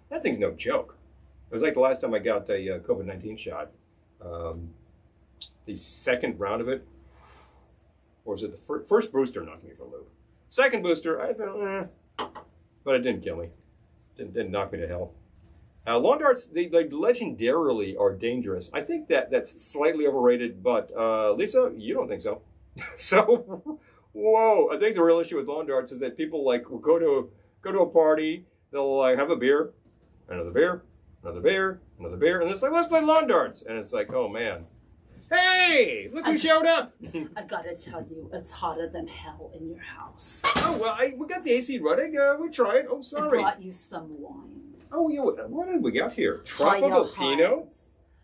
That thing's no joke. It was like the last time I got a COVID-19 shot. The second round of it, or was it the first booster knocked me for a loop? Second booster, I felt, but it didn't kill me. Didn't knock me to hell. Lawn darts, they legendarily are dangerous. I think that's slightly overrated, but Lisa, you don't think so. So, whoa! I think the real issue with lawn darts is that people will go to a party, they'll have a beer, another beer, another beer, another beer, and it's like, let's play lawn darts, and it's like, oh man. Hey, look who showed up! I gotta tell you, it's hotter than hell in your house. Oh, well, we got the AC running. We tried. Oh, sorry. I brought you some wine. Oh, yeah. What did we got here? Tropical Pinot?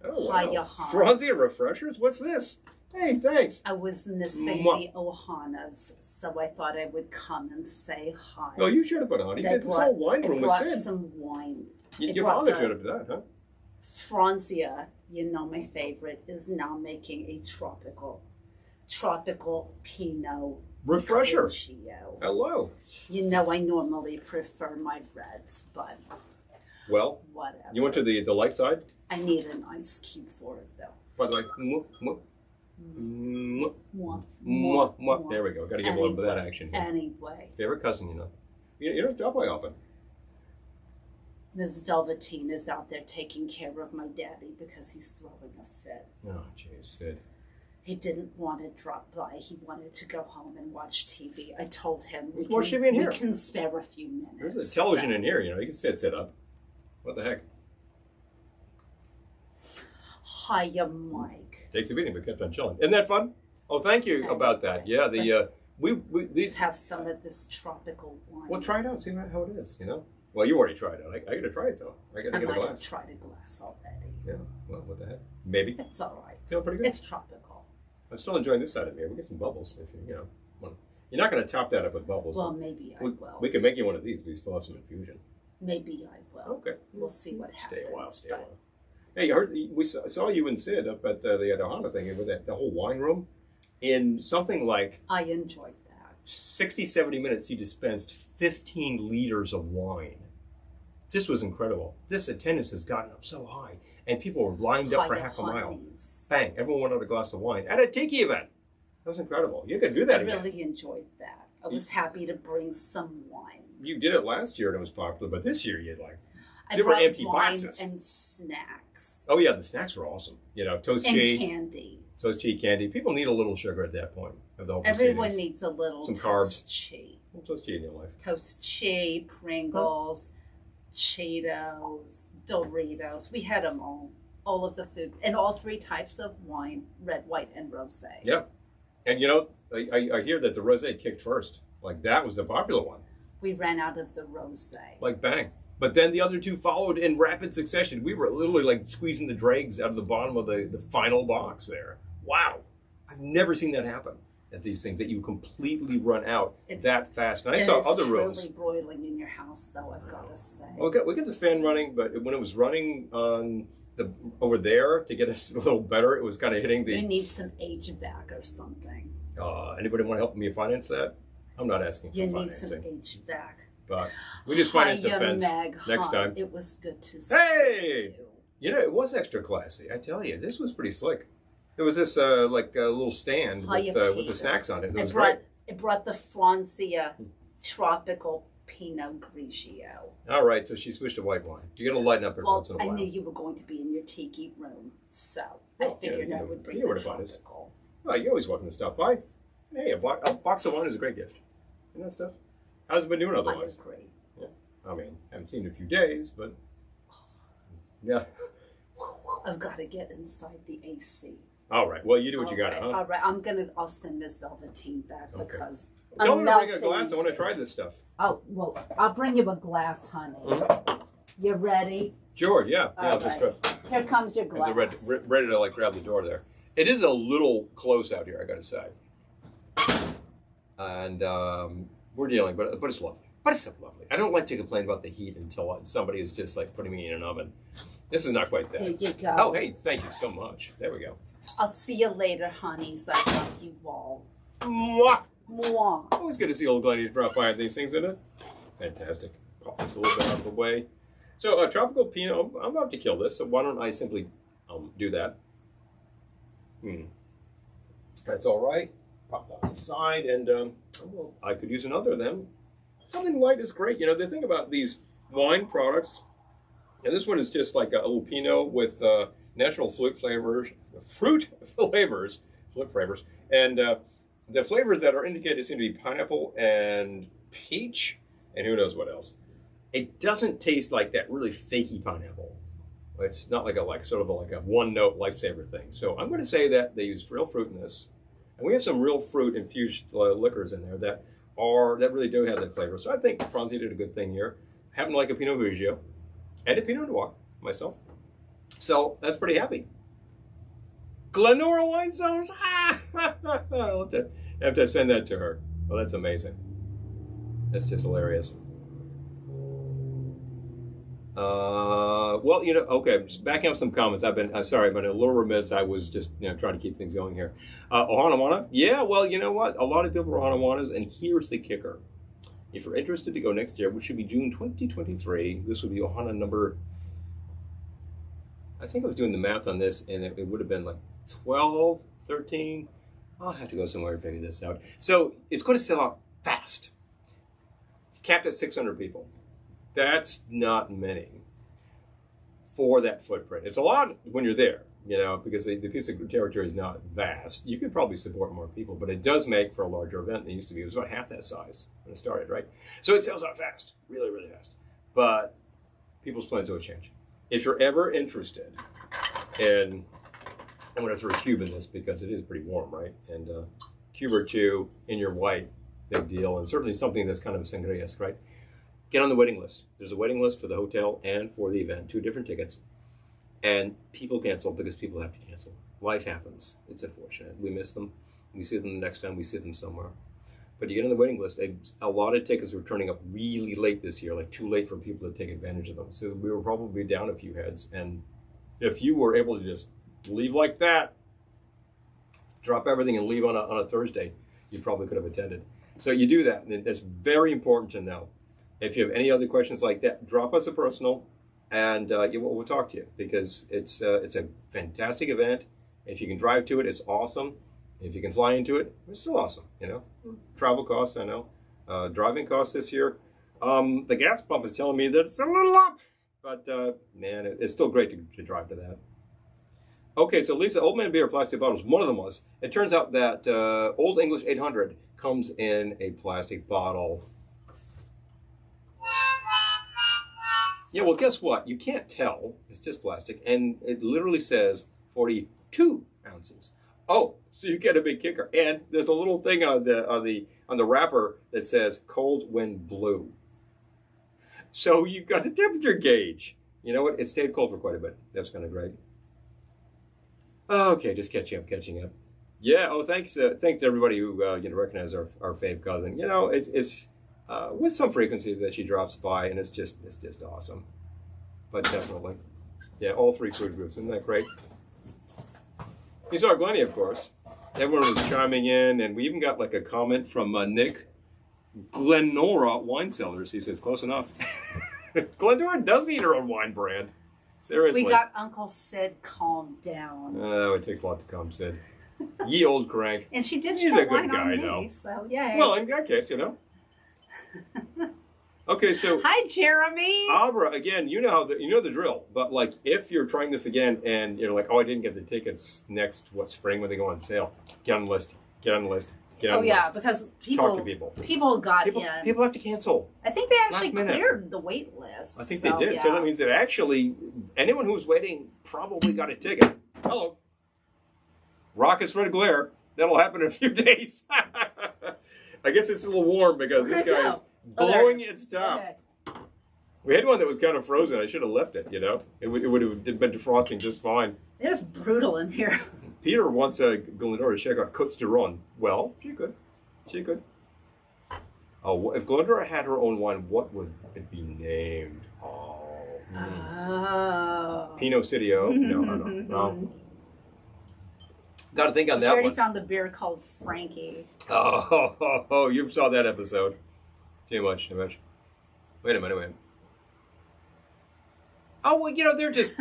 Oh, wow. Franzi refreshers? What's this? Hey, thanks. I was missing the Ohanas, so I thought I would come and say hi. Oh, you should have put on. You did this whole wine room with Sid. I brought some wine. Your father should have done that, huh? Franzia, you know my favorite, is now making a tropical tropical Pinot Refresher. Grigio. Hello. You know, I normally prefer my reds, but Well, whatever. you went to the light side? I need an ice cube for it, though. By the way, there we go. Got to give a little bit of that action here. Anyway. Favorite cousin, you know. You don't drop by often. Ms. Velveteen is out there taking care of my daddy because he's throwing a fit. Oh, jeez, Sid. He didn't want to drop by. He wanted to go home and watch TV. I told him we can spare a few minutes. There's a television in here, you know. You can sit up. What the heck? Hiya, Mike. Takes a beating, but kept on chilling. Isn't that fun? Oh, thank you about that. Yeah, let's have some of this tropical wine. Well, try it out. See how it is. You know. Well, you already tried it. I got to try it though. I got to get a glass. I might have tried a glass already. Yeah. Well, what the heck? Maybe. It's all right. Feel pretty good. It's tropical. I'm still enjoying this side of me. We get some bubbles. If you know, you're not going to top that up with bubbles. Well, maybe I will. We can make you one of these. We still have some infusion. Maybe I will. Okay. We'll see what happens. Stay a while. Hey, you heard? We saw you and Sid up at the Ohana thing with the whole wine room. In something like I enjoyed that. 60, 70 minutes, you dispensed 15 liters of wine. This was incredible. This attendance has gotten up so high, and people were lined up for half a mile. Bang! Everyone wanted a glass of wine at a tiki event. That was incredible. You could do that again. I really enjoyed that. I was happy to bring some wine. You did it last year and it was popular, but this year you had I brought empty wine boxes and snacks. Oh yeah, the snacks were awesome. You know, toast cheese, candy. Toast cheese candy. People need a little sugar at that point of the whole Everyone needs a little some toast carbs. cheese. Toast cheese in your life. Toast cheese, Pringles, Cheetos, Doritos. We had them all of the food, and all three types of wine: red, white, and rosé. Yep. And you know, I hear that the rosé kicked first. Like that was the popular one. We ran out of the rosé. Like bang. But then the other two followed in rapid succession. We were literally like squeezing the dregs out of the bottom of the final box there. Wow. I've never seen that happen at these things, that you completely run out that fast. And I saw other rooms. It's really broiling in your house, though, I've got to say. Well, we got the fan running, but when it was running on over there to get us a little better, it was kind of hitting the... You need some HVAC or something. Anybody want to help me finance that? I'm not asking for financing. You need some HVAC. But we just financed a fence next time. It was good to see you. You know, it was extra classy. I tell you, this was pretty slick. There was this like a little stand with the snacks on it. It was great. It brought the Francia tropical Pinot Grigio. All right, so she switched to white wine. You're going to lighten up every once in a while. I knew you were going to be in your tiki room, so I figured I would bring the tropical. Well, you're always welcome to stop by. Hey, a box of wine is a great gift. Isn't that stuff? How's it been doing otherwise? I agree. Yeah. I mean, haven't seen it in a few days, but yeah. I've got to get inside the AC. All right. Well, you do what you got, huh? All right. I'll send Ms. Velveteen back because tell her to bring a glass. I want to try this stuff. Oh, well, I'll bring you a glass, honey. Mm-hmm. You ready? Sure, yeah. All right. Just go. Here comes your glass. Ready to like grab the door there. It is a little close out here, I got to say. And we're dealing, but it's lovely. But it's so lovely. I don't like to complain about the heat until somebody is just like putting me in an oven. This is not quite that. Here you go. Oh, hey, thank you so much. There we go. I'll see you later, honeys. I love you all. Mwah! Mwah. Always good to see old ladies drop by at these things, isn't it? Fantastic. Pop this a little bit out of the way. So, tropical Pinot, I'm about to kill this, so why don't I simply do that? That's all right. Pop that on the side, and I could use another of them. Something light is great. You know, the thing about these wine products, and this one is just like a little Pinot with natural fruit flavors, and the flavors that are indicated seem to be pineapple and peach, and who knows what else. It doesn't taste like that really fakey pineapple. It's not like a one-note lifesaver thing. So I'm going to say that they use real fruit in this, and we have some real fruit infused liquors in there that really do have that flavor. So I think Franzi did a good thing here. Happen to like a Pinot Grigio and a Pinot Noir myself. So that's pretty happy. Glenora Wine Cellars. I'll have to send that to her. Well, that's amazing. That's just hilarious. Well, okay, just backing up some comments. I'm sorry, I've been a little remiss. I was just, trying to keep things going here. Ohana. Yeah, well, you know what? A lot of people are Ohanawanas, and here's the kicker. If you're interested to go next year, which should be June 2023, this would be Ohana number, I think I was doing the math on this, and it would have been like 12, 13. I'll have to go somewhere and figure this out. So it's going to sell out fast. It's capped at 600 people. That's not many for that footprint. It's a lot when you're there, because the piece of territory is not vast. You could probably support more people, but it does make for a larger event than it used to be. It was about half that size when it started, right? So it sells out fast, really, really fast. But people's plans always change. If you're ever interested in, I'm going to throw a cube in this because it is pretty warm, right? And cube or two in your white, big deal. And certainly something that's kind of a sangria-esque, right? Get on the waiting list. There's a waiting list for the hotel and for the event, 2 different tickets. And people cancel because people have to cancel. Life happens. It's unfortunate. We miss them. We see them the next time we see them somewhere. But you get on the waiting list. A lot of tickets were turning up really late this year, like too late for people to take advantage of them. So we were probably down a few heads. And if you were able to just leave like that, drop everything and leave on a Thursday, you probably could have attended. So you do that. And it's very important to know. If you have any other questions like that, drop us a personal, and we'll talk to you, because it's a fantastic event. If you can drive to it, it's awesome. If you can fly into it, it's still awesome. Travel costs, I know. Driving costs this year. The gas pump is telling me that it's a little up, but man, it's still great to drive to that. Okay, so Lisa, Old Man Beer plastic bottles. One of them was. It turns out that Old English 800 comes in a plastic bottle. Yeah, well, guess what? You can't tell. It's just plastic, and it literally says 42 ounces. Oh, so you get a big kicker. And there's a little thing on the wrapper that says cold when blue. So you've got the temperature gauge. You know what? It stayed cold for quite a bit. That's kind of great. Okay, just catching up. Yeah. Oh, thanks to everybody who recognize our fave cousin. It's with some frequency that she drops by, and it's just awesome. But definitely, yeah, all 3 food groups. Isn't that great? You saw Glennie, of course. Everyone was chiming in, and we even got like a comment from Nick Glenora Wine Cellars. He says, close enough. Glendora does eat her own wine brand. Seriously. We got Uncle Sid calmed down. Oh, it takes a lot to calm Sid. Ye old crank. And she did She's spill a good wine guy, on me, though. so yay. Well, in that case, Okay, so hi, Jeremy. Abra, again, you know the drill. But like, if you're trying this again and you're like, oh, I didn't get the tickets next spring when they go on sale, get on the list. Get on the list. Get on the list. Because talk to people. People got in. People have to cancel. I think they actually cleared the wait list. I think they did. Yeah. So that means that actually anyone who was waiting probably got a ticket. Hello. Rockets red glare. That'll happen in a few days. I guess it's a little warm because this guy is blowing its top. Okay. We had one that was kind of frozen. I should have left it, It would have been defrosting just fine. It is brutal in here. Peter wants Glendora to check out Côtes du Rhône. Well, she could. Oh, if Glendora had her own wine, what would it be named? Pinot Cidio. No. Got to think on that one. She already found the beer called Frankie. Oh, you saw that episode. Too much. Wait a minute. Oh, well, they're just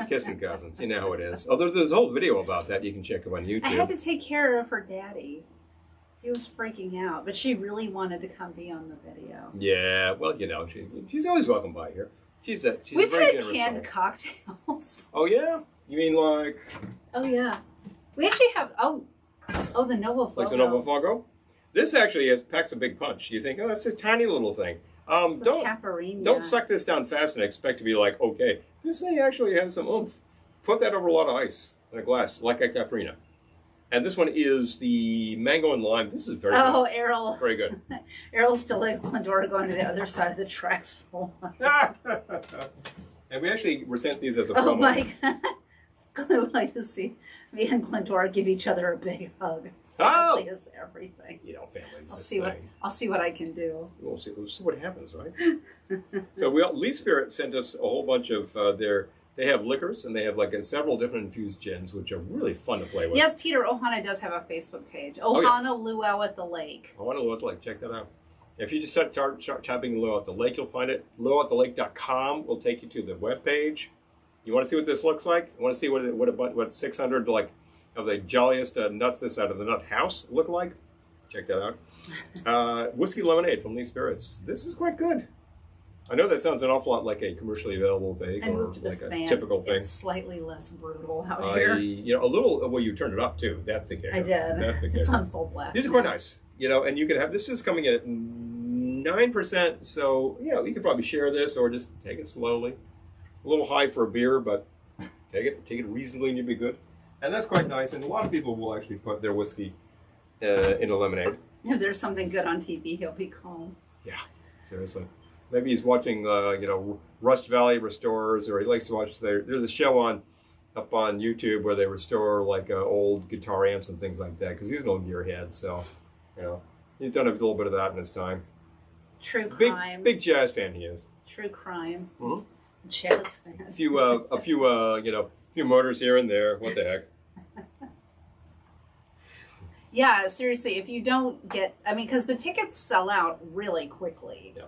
kissing cousins. You know how it is. Although there's a whole video about that. You can check it on YouTube. I had to take care of her daddy. He was freaking out, but she really wanted to come be on the video. Yeah, well, she's always welcome by here. She's a We've very had generous canned soul. cocktails. Oh, yeah? You mean like... Oh, yeah. We actually have, the Nova Fogo. Like the Nova Fogo? This actually packs a big punch. You think, oh, that's a tiny little thing. Don't suck this down fast and expect to be like, okay, this thing actually has some oomph. Put that over a lot of ice in a glass, like a Caprina. And this one is the mango and lime. This is very good. Oh, Errol. Very good. Errol still likes Glendora going to the other side of the tracks for one. And we actually resent these as a promo. Oh, my God. I would like to see me and Glendora give each other a big hug Oh! Family is everything. You know, family's I'll see what I can do. We'll see what happens, right? So Lee Spirit sent us a whole bunch of they have liquors and they have like several different infused gins, which are really fun to play with. Yes, Peter, Ohana does have a Facebook page. Ohana Oh, yeah. Luau at the Lake. Ohana Luau at the Lake, check that out. If you just start typing Luau at the Lake, you'll find it. luauatthelake.com will take you to the webpage. You want to see what this looks like? You want to see what 600 like of the jolliest nuts this out of the nut house look like? Check that out. Whiskey lemonade from Lee Spirits. This is quite good. I know that sounds an awful lot like a commercially available thing I or moved the like fan. a typical thing. It's slightly less brutal out here. A little. Well, you turned it up too. That's the kicker. I did. That's the kicker. It's on full blast. These are quite nice. And you can have this is coming in at 9%. So you could probably share this or just take it slowly. A little high for a beer, but take it reasonably and you'll be good. And that's quite nice. And a lot of people will actually put their whiskey in a lemonade. If there's something good on TV, he'll be calm. Yeah, seriously. Maybe he's watching, Rust Valley Restorers, or he likes to watch there's a show up on YouTube where they restore like old guitar amps and things like that, because he's an old gearhead, so he's done a little bit of that in his time. True crime. Big jazz fan he is. True crime. Mm-hmm. Jazz fan. A few motors here and there. What the heck? Yeah, seriously, if you don't get, because the tickets sell out really quickly. Yeah.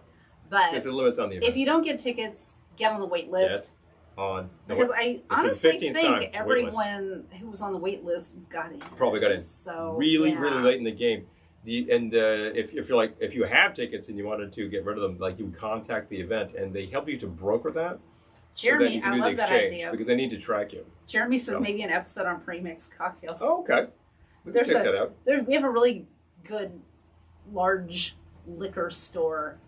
But there's limits on the event. if you don't get tickets, get on the wait list. Because I honestly think everyone who was on the wait list got in. Probably got in. So really late in the game. If you have tickets and you wanted to get rid of them, like you would contact the event and they help you to broker that. Jeremy, so that you can I do love the that exchange idea. Because they need to track you. Jeremy says maybe an episode on Premixed Cocktails. Oh, okay. We can check that out. We have a really good, large liquor store.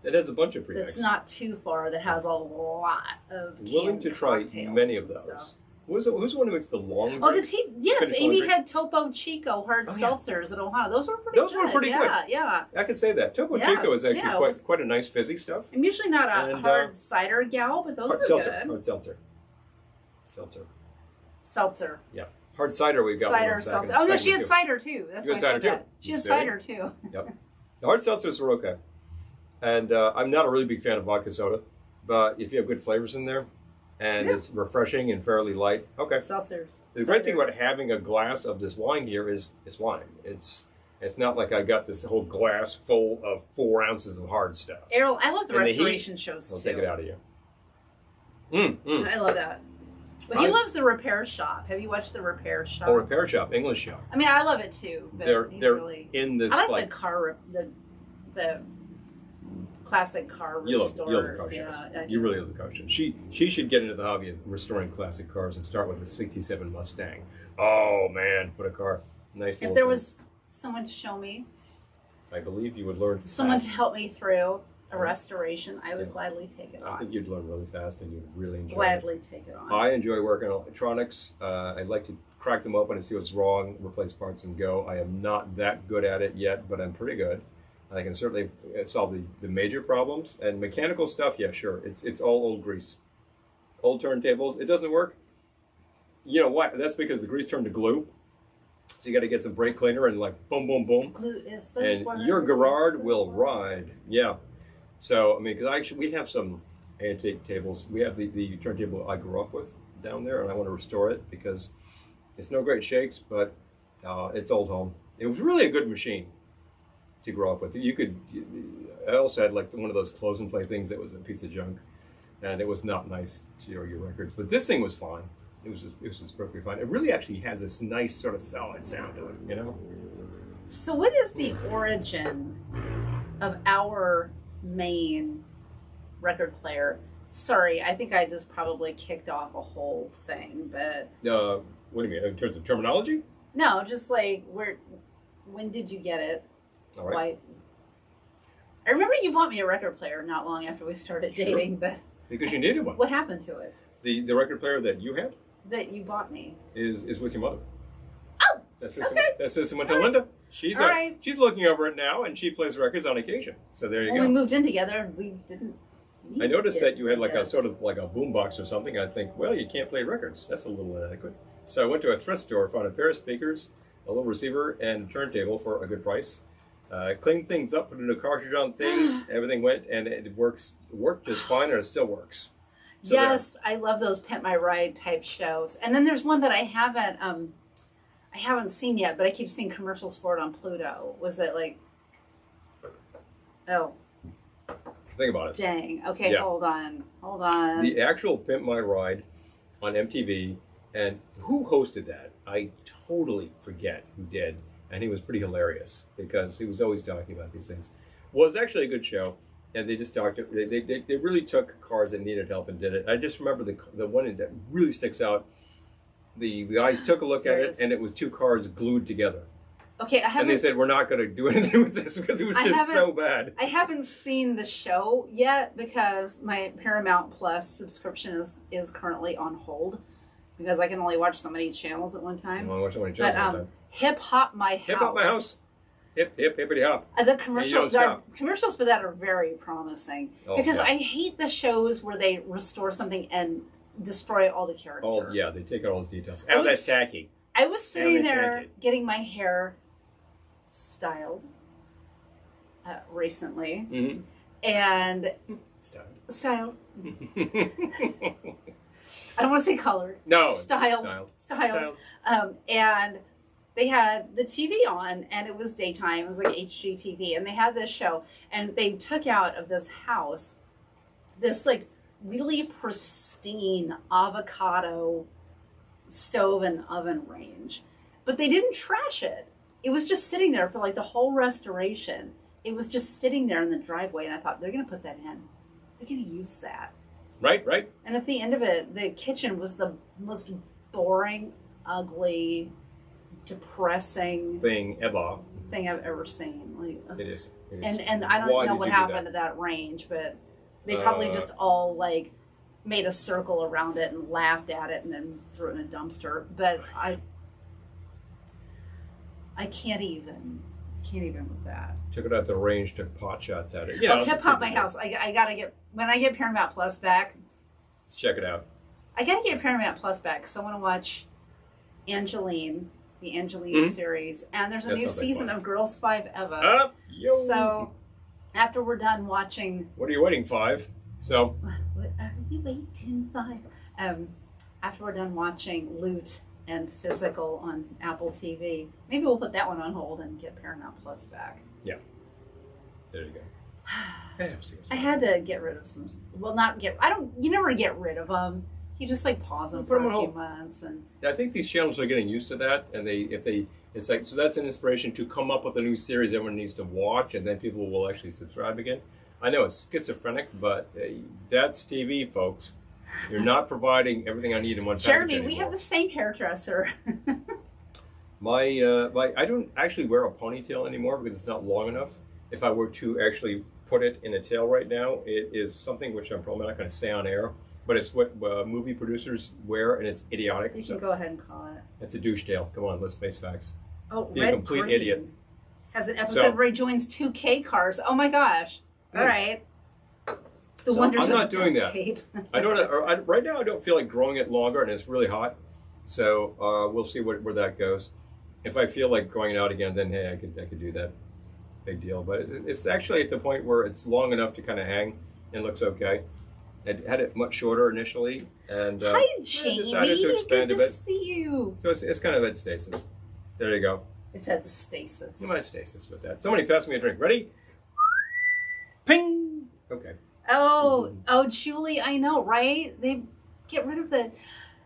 It has a bunch of premix. That's not too far. That has a lot of willing to try many of those. Stuff. Who's the one who makes the long? Oh, yes, Amy had Topo Chico hard yeah. seltzers at Ohana. Those were pretty. Those were pretty good. Yeah. I can say that Topo Chico is actually quite a nice fizzy stuff. I'm usually not a hard cider gal, but those were good. Hard seltzer. Seltzer. Yeah. Hard cider we've got. Cider seltzer. Oh no, she had cider too. That's why I said that. She had cider too. Yep. The hard seltzers were okay. And I'm not a really big fan of vodka soda, but if you have good flavors in there, and it's refreshing and fairly light, okay. Seltzers. The great thing about having a glass of this wine here is it's wine. It's not like I got this whole glass full of 4 ounces of hard stuff. Errol, I love the restoration shows too. I'll take it out of you. I love that. But he loves the Repair Shop. Have you watched the Repair Shop? Oh, Repair Shop, English Shop. I love it too. But they're really, in this. I like the classic car restorers. You love the car shows. You really love the car shows. She should get into the hobby of restoring classic cars and start with the '67 Mustang. Oh man, what a car! Nice. If there was someone to show me, I believe you would learn. Someone to help me through a restoration, I would gladly take it on. I think you'd learn really fast and you'd really enjoy Gladly take it on. I enjoy working on electronics. I like to crack them open and see what's wrong, replace parts and go. I am not that good at it yet, but I'm pretty good. I can certainly solve the major problems. And mechanical stuff, yeah, sure. It's all old grease. Old turntables, it doesn't work. You know what? That's because the grease turned to glue. So you got to get some brake cleaner and like boom, boom, boom. Glue is the and word. your Garrard will ride. Yeah. So, because we have some antique tables. We have the turntable I grew up with down there, and I want to restore it because it's no great shakes, but it's old home. It was really a good machine to grow up with. I also had like one of those close and play things that was a piece of junk, and it was not nice to your records. But this thing was fine. It was just perfectly fine. It really actually has this nice sort of solid sound to it, So what is the origin of our main record player? Sorry, I think I just probably kicked off a whole thing, but... what do you mean, in terms of terminology? No, just like, when did you get it? All right. I remember you bought me a record player not long after we started dating, but... Because you needed one. What happened to it? The record player that you had? That you bought me. Is with your mother. Oh, That system went to Linda. She's looking over it now, and she plays records on occasion. So there you go. When we moved in together, we didn't. I noticed that you had like a sort of like a boombox or something. I think, well, you can't play records. That's a little inadequate. So I went to a thrift store, found a pair of speakers, a little receiver and a turntable for a good price. Cleaned things up, put a new cartridge on things. Everything went, and it worked just fine, and it still works. So yes, I love those Pimp My Ride type shows. And then there's one that I haven't seen yet, but I keep seeing commercials for it on Pluto. Was it like? Oh. Think about it. Dang. Okay, Yeah. hold on. The actual Pimp My Ride on MTV, and who hosted that? I totally forget who did, and he was pretty hilarious because he was always talking about these things. Well, it's actually a good show, and they just talked. They really took cars that needed help and did it. I just remember the one that really sticks out. The guys took a look at it, and it was two cars glued together. Okay, I haven't. And they said, we're not going to do anything with this because it was just so bad. I haven't seen the show yet because my Paramount Plus subscription is currently on hold because I can only watch so many channels at one time. You want to watch so many channels at one time. Hip Hop My House. Hip Hop My House. Hip, hip, hippity hop. The commercials for that are very promising because I hate the shows where they restore something and destroy all the character. Oh, yeah, they take out all those details. Oh, that's tacky. I was sitting there getting my hair styled recently, and styled. I don't want to say colored. No, styled. And they had the TV on, and it was daytime. It was like HGTV, and they had this show, and they took out of this house this like really pristine avocado stove and oven range, but they didn't trash it. It was just sitting there for like the whole restoration. It was just sitting there in the driveway, and I thought, they're going to put that in. They're going to use that. Right. And at the end of it, the kitchen was the most boring, ugly, depressing thing I've ever seen. Like, it is. And I don't know what happened to that range, but they probably just all like made a circle around it and laughed at it and then threw it in a dumpster. But I can't even with that. Took it out the range, took pot shots at it. Hip Hop My House. I gotta get, when I get Paramount Plus back. Let's check it out. I gotta get Paramount Plus back because I want to watch Angeline, the Angeline series, and there's a new season of Girls 5 Eva. So after we're done watching, what are you waiting, 5? So what are you waiting, 5? After we're done watching Loot and Physical on Apple TV, maybe we'll put that one on hold and get Paramount Plus back. Yeah, there you go. I had to get rid of some. Well, not get. I don't. You never get rid of them. You just like pause them for a few months, and I think these channels are getting used to that. And it's like, so that's an inspiration to come up with a new series everyone needs to watch, and then people will actually subscribe again. I know it's schizophrenic, but that's TV, folks. You're not providing everything I need in one package Jeremy, anymore. we have the same hairdresser. I don't actually wear a ponytail anymore because it's not long enough. If I were to actually put it in a tail right now, it is something which I'm probably not going to say on air, but it's what movie producers wear, and it's idiotic. You can go ahead and call it. It's a douche tail. Come on, let's face facts. Oh, Be a complete idiot. Has an episode where he joins 2K cars. Oh my gosh. All right. The wonders I'm not of doing that. tape. I don't. Right now, I don't feel like growing it longer, and it's really hot. So we'll see where that goes. If I feel like growing it out again, then hey, I could do that. Big deal. But it's actually at the point where it's long enough to kind of hang and looks okay. I had it much shorter initially, and Hi, Jamie. decided to expand Good a bit. to see you. So it's kind of at stasis. There you go. It's at the stasis. I'm at stasis with that. Somebody pass me a drink. Ready? Ping. Okay. Oh, Julie, I know, right? They get rid of the.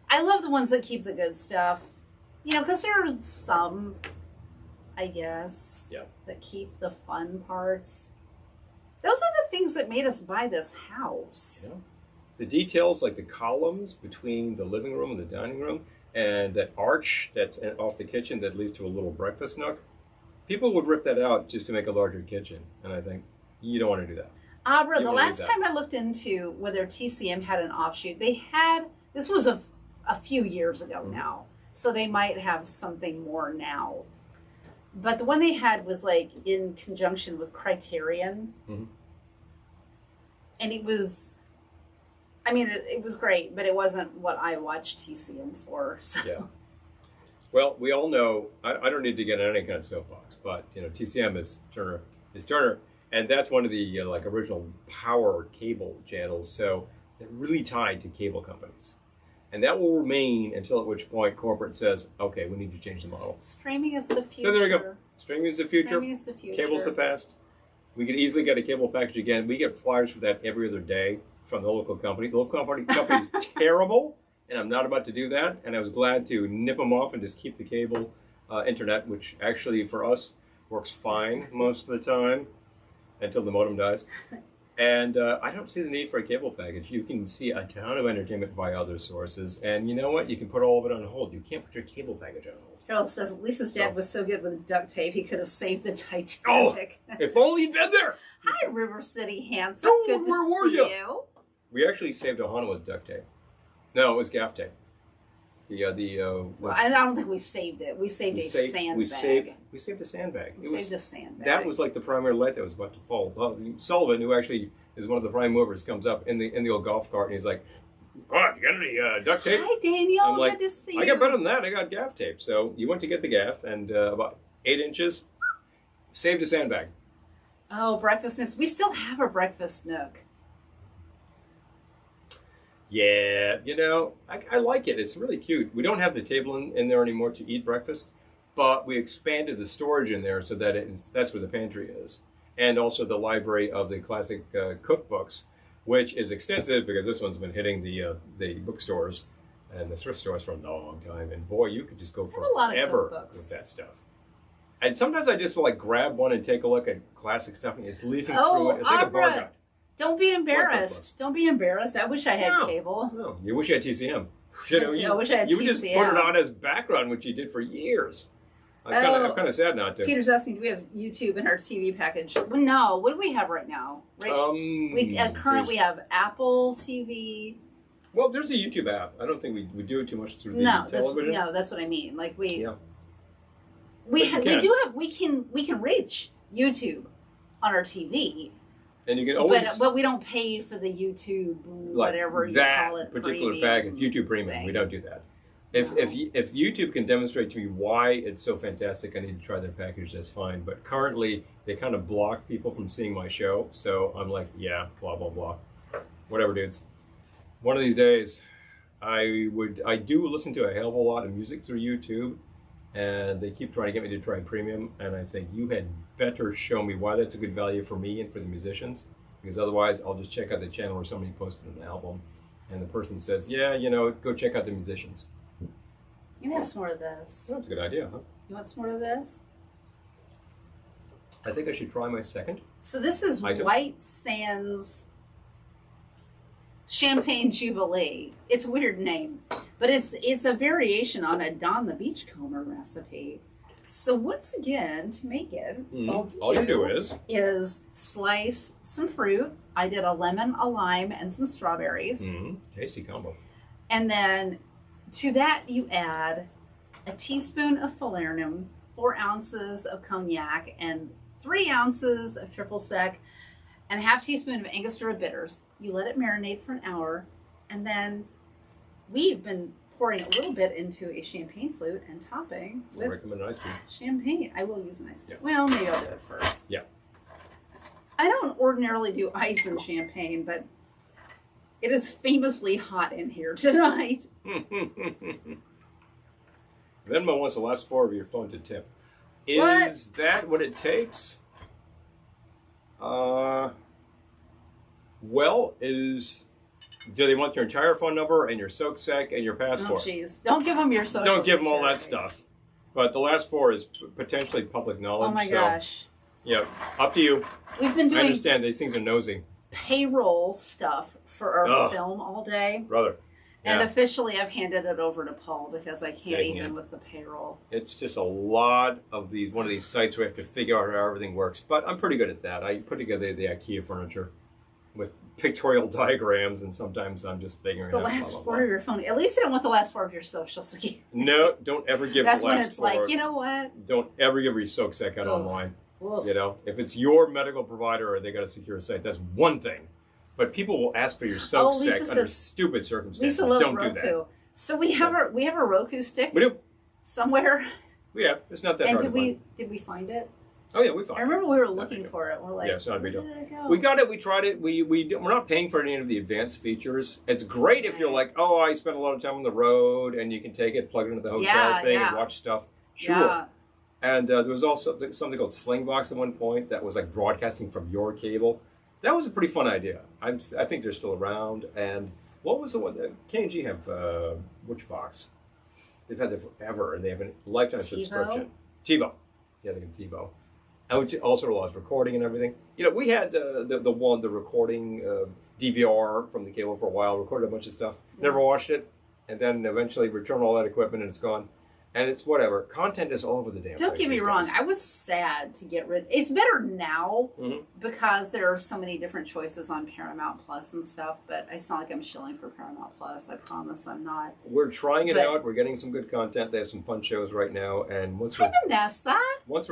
I love the ones that keep the good stuff. You know, because there are some, I guess, that keep the fun parts. Those are the things that made us buy this house. Yeah. The details, like the columns between the living room and the dining room, and that arch that's off the kitchen that leads to a little breakfast nook. People would rip that out just to make a larger kitchen, and I think you don't want to do that. Abra, the last time I looked into whether TCM had an offshoot, they had, this was a few years ago now, so they might have something more now. But the one they had was like in conjunction with Criterion. And it was, I mean, it was great, but it wasn't what I watched TCM for. So. Yeah. Well, we all know, I don't need to get on any kind of soapbox, but, you know, TCM is Turner, and that's one of the, like, original power cable channels, so they're really tied to cable companies. And that will remain until at which point corporate says, okay, we need to change the model. Streaming is the future. So there we go. Streaming is the future. Streaming is the future. Cable's the past. We could easily get a cable package again. We get flyers for that every other day from the local company. The local company is terrible, and I'm not about to do that. And I was glad to nip them off and just keep the cable internet, which actually for us works fine most of the time until the modem dies. And I don't see the need for a cable package. You can see a ton of entertainment via other sources. And you know what? You can put all of it on hold. You can't put your cable package on hold. Harold says Lisa's dad was so good with duct tape, he could have saved the Titanic. Oh, if only he'd been there. Hi, River City Handsome. Dude, Good to where were see you. We actually saved Ohana with duct tape. No, it was gaff tape. Well, I don't think we saved it. We saved a sandbag. We saved a sandbag. We saved a sandbag. That was like the primary light that was about to fall. Well, Sullivan, who actually is one of the prime movers, comes up in the old golf cart and he's like, "God, you got any duct tape?" Hi, Daniel. I'm like, good to see you. I got better than that. I got gaff tape. So you went to get the gaff, and about 8 inches, saved a sandbag. Oh, breakfast nook. We still have a breakfast nook. Yeah, you know, I like it. It's really cute. We don't have the table in there anymore to eat breakfast, but we expanded the storage in there so that that's where the pantry is. And also the library of the classic cookbooks, which is extensive because this one's been hitting the bookstores and the thrift stores for a long time. And boy, you could just go forever with that stuff. And sometimes I just like grab one and take a look at classic stuff and it's leafing through it. It's like a bar guide. Don't be embarrassed. Don't be embarrassed. I wish I had cable. No, you wish you had TCM. You know, I wish I had TCM. You would just put it on as background, which you did for years. I'm kind of sad not to. Peter's asking, do we have YouTube in our TV package? Well, no. What do we have right now? We have Apple TV. Well, there's a YouTube app. I don't think we do it too much through the television. That's what I mean. Like we can reach YouTube on our TV. And you can always, but we don't pay for the YouTube, whatever you call it, that particular package, YouTube Premium. We don't do that. If YouTube can demonstrate to me why it's so fantastic, I need to try their package. That's fine. But currently, they kind of block people from seeing my show. So I'm like, yeah, blah blah blah, whatever, dudes. One of these days, I do listen to a hell of a lot of music through YouTube, and they keep trying to get me to try Premium. And I think you had better show me why that's a good value for me and for the musicians, because otherwise I'll just check out the channel where somebody posted an album and the person says, yeah, you know, go check out the musicians. You can have some more of this. That's a good idea, huh? You want some more of this? I think I should try my second. So this is White Sands Champagne Jubilee. It's a weird name, but it's a variation on a Don the Beachcomber recipe. So once again, to make it, all you do is slice some fruit. I did a lemon, a lime, and some strawberries. Tasty combo. And then to that you add a teaspoon of falernum, 4 ounces of cognac, and 3 ounces of triple sec, and a half teaspoon of Angostura bitters. You let it marinate for an hour, and then we've been pouring a little bit into a champagne flute and topping with champagne. I will use an iced tea. Yeah. Well, maybe I'll do it first. Yeah. I don't ordinarily do ice and champagne, but it is famously hot in here tonight. Venmo wants the last 4 of your phone to tip. Is that what it takes? Do they want your entire phone number and your soak sec and your passport? Oh, jeez. Don't give them your social Don't give them all security. that stuff. But the last 4 is potentially public knowledge. Oh, my gosh. Yeah, up to you. We've been doing I understand these things are nosy. Payroll stuff for our film all day. Brother. And officially I've handed it over to Paul because I can't even with the payroll. It's just a lot of one of these sites where we have to figure out how everything works. But I'm pretty good at that. I put together the IKEA furniture with pictorial diagrams, and sometimes I'm just figuring out. The last 4 of your phone. At least I don't want the last 4 of your social security. No, don't ever give That's the last when it's 4. like, you know what? Don't ever give your soak sec out online. You know, if it's your medical provider or they got a secure site, that's one thing. But people will ask for your soak sec under stupid circumstances. Lisa loves don't Roku. do that. So we have a Roku stick. We do. somewhere. Yeah, it's not that And hard. did we find it? Oh yeah, we found I it. remember we were looking for it. We're like, Yeah, it's not a big deal. where did it go? We got it. We tried it. We're not paying for any of the advanced features. It's great if you're like, oh, I spent a lot of time on the road, and you can take it, plug it into the hotel thing, and watch stuff. Sure. Yeah. And there was also something called Slingbox at one point that was like broadcasting from your cable. That was a pretty fun idea. I think they're still around. And what was the one that K&G have? Which box? They've had that forever, and they have a lifetime subscription. TiVo. Yeah, they can TiVo. And which also allows recording and everything. You know, we had the recording DVR from the cable for a while, recorded a bunch of stuff, never watched it, and then eventually returned all that equipment and it's gone. And it's whatever. Content is all over the damn place. Don't get me wrong. I was sad to get rid. It's better now because there are so many different choices on Paramount Plus and stuff. But I sound like I'm shilling for Paramount Plus. I promise I'm not. We're trying it out. We're getting some good content. They have some fun shows right now. And once we're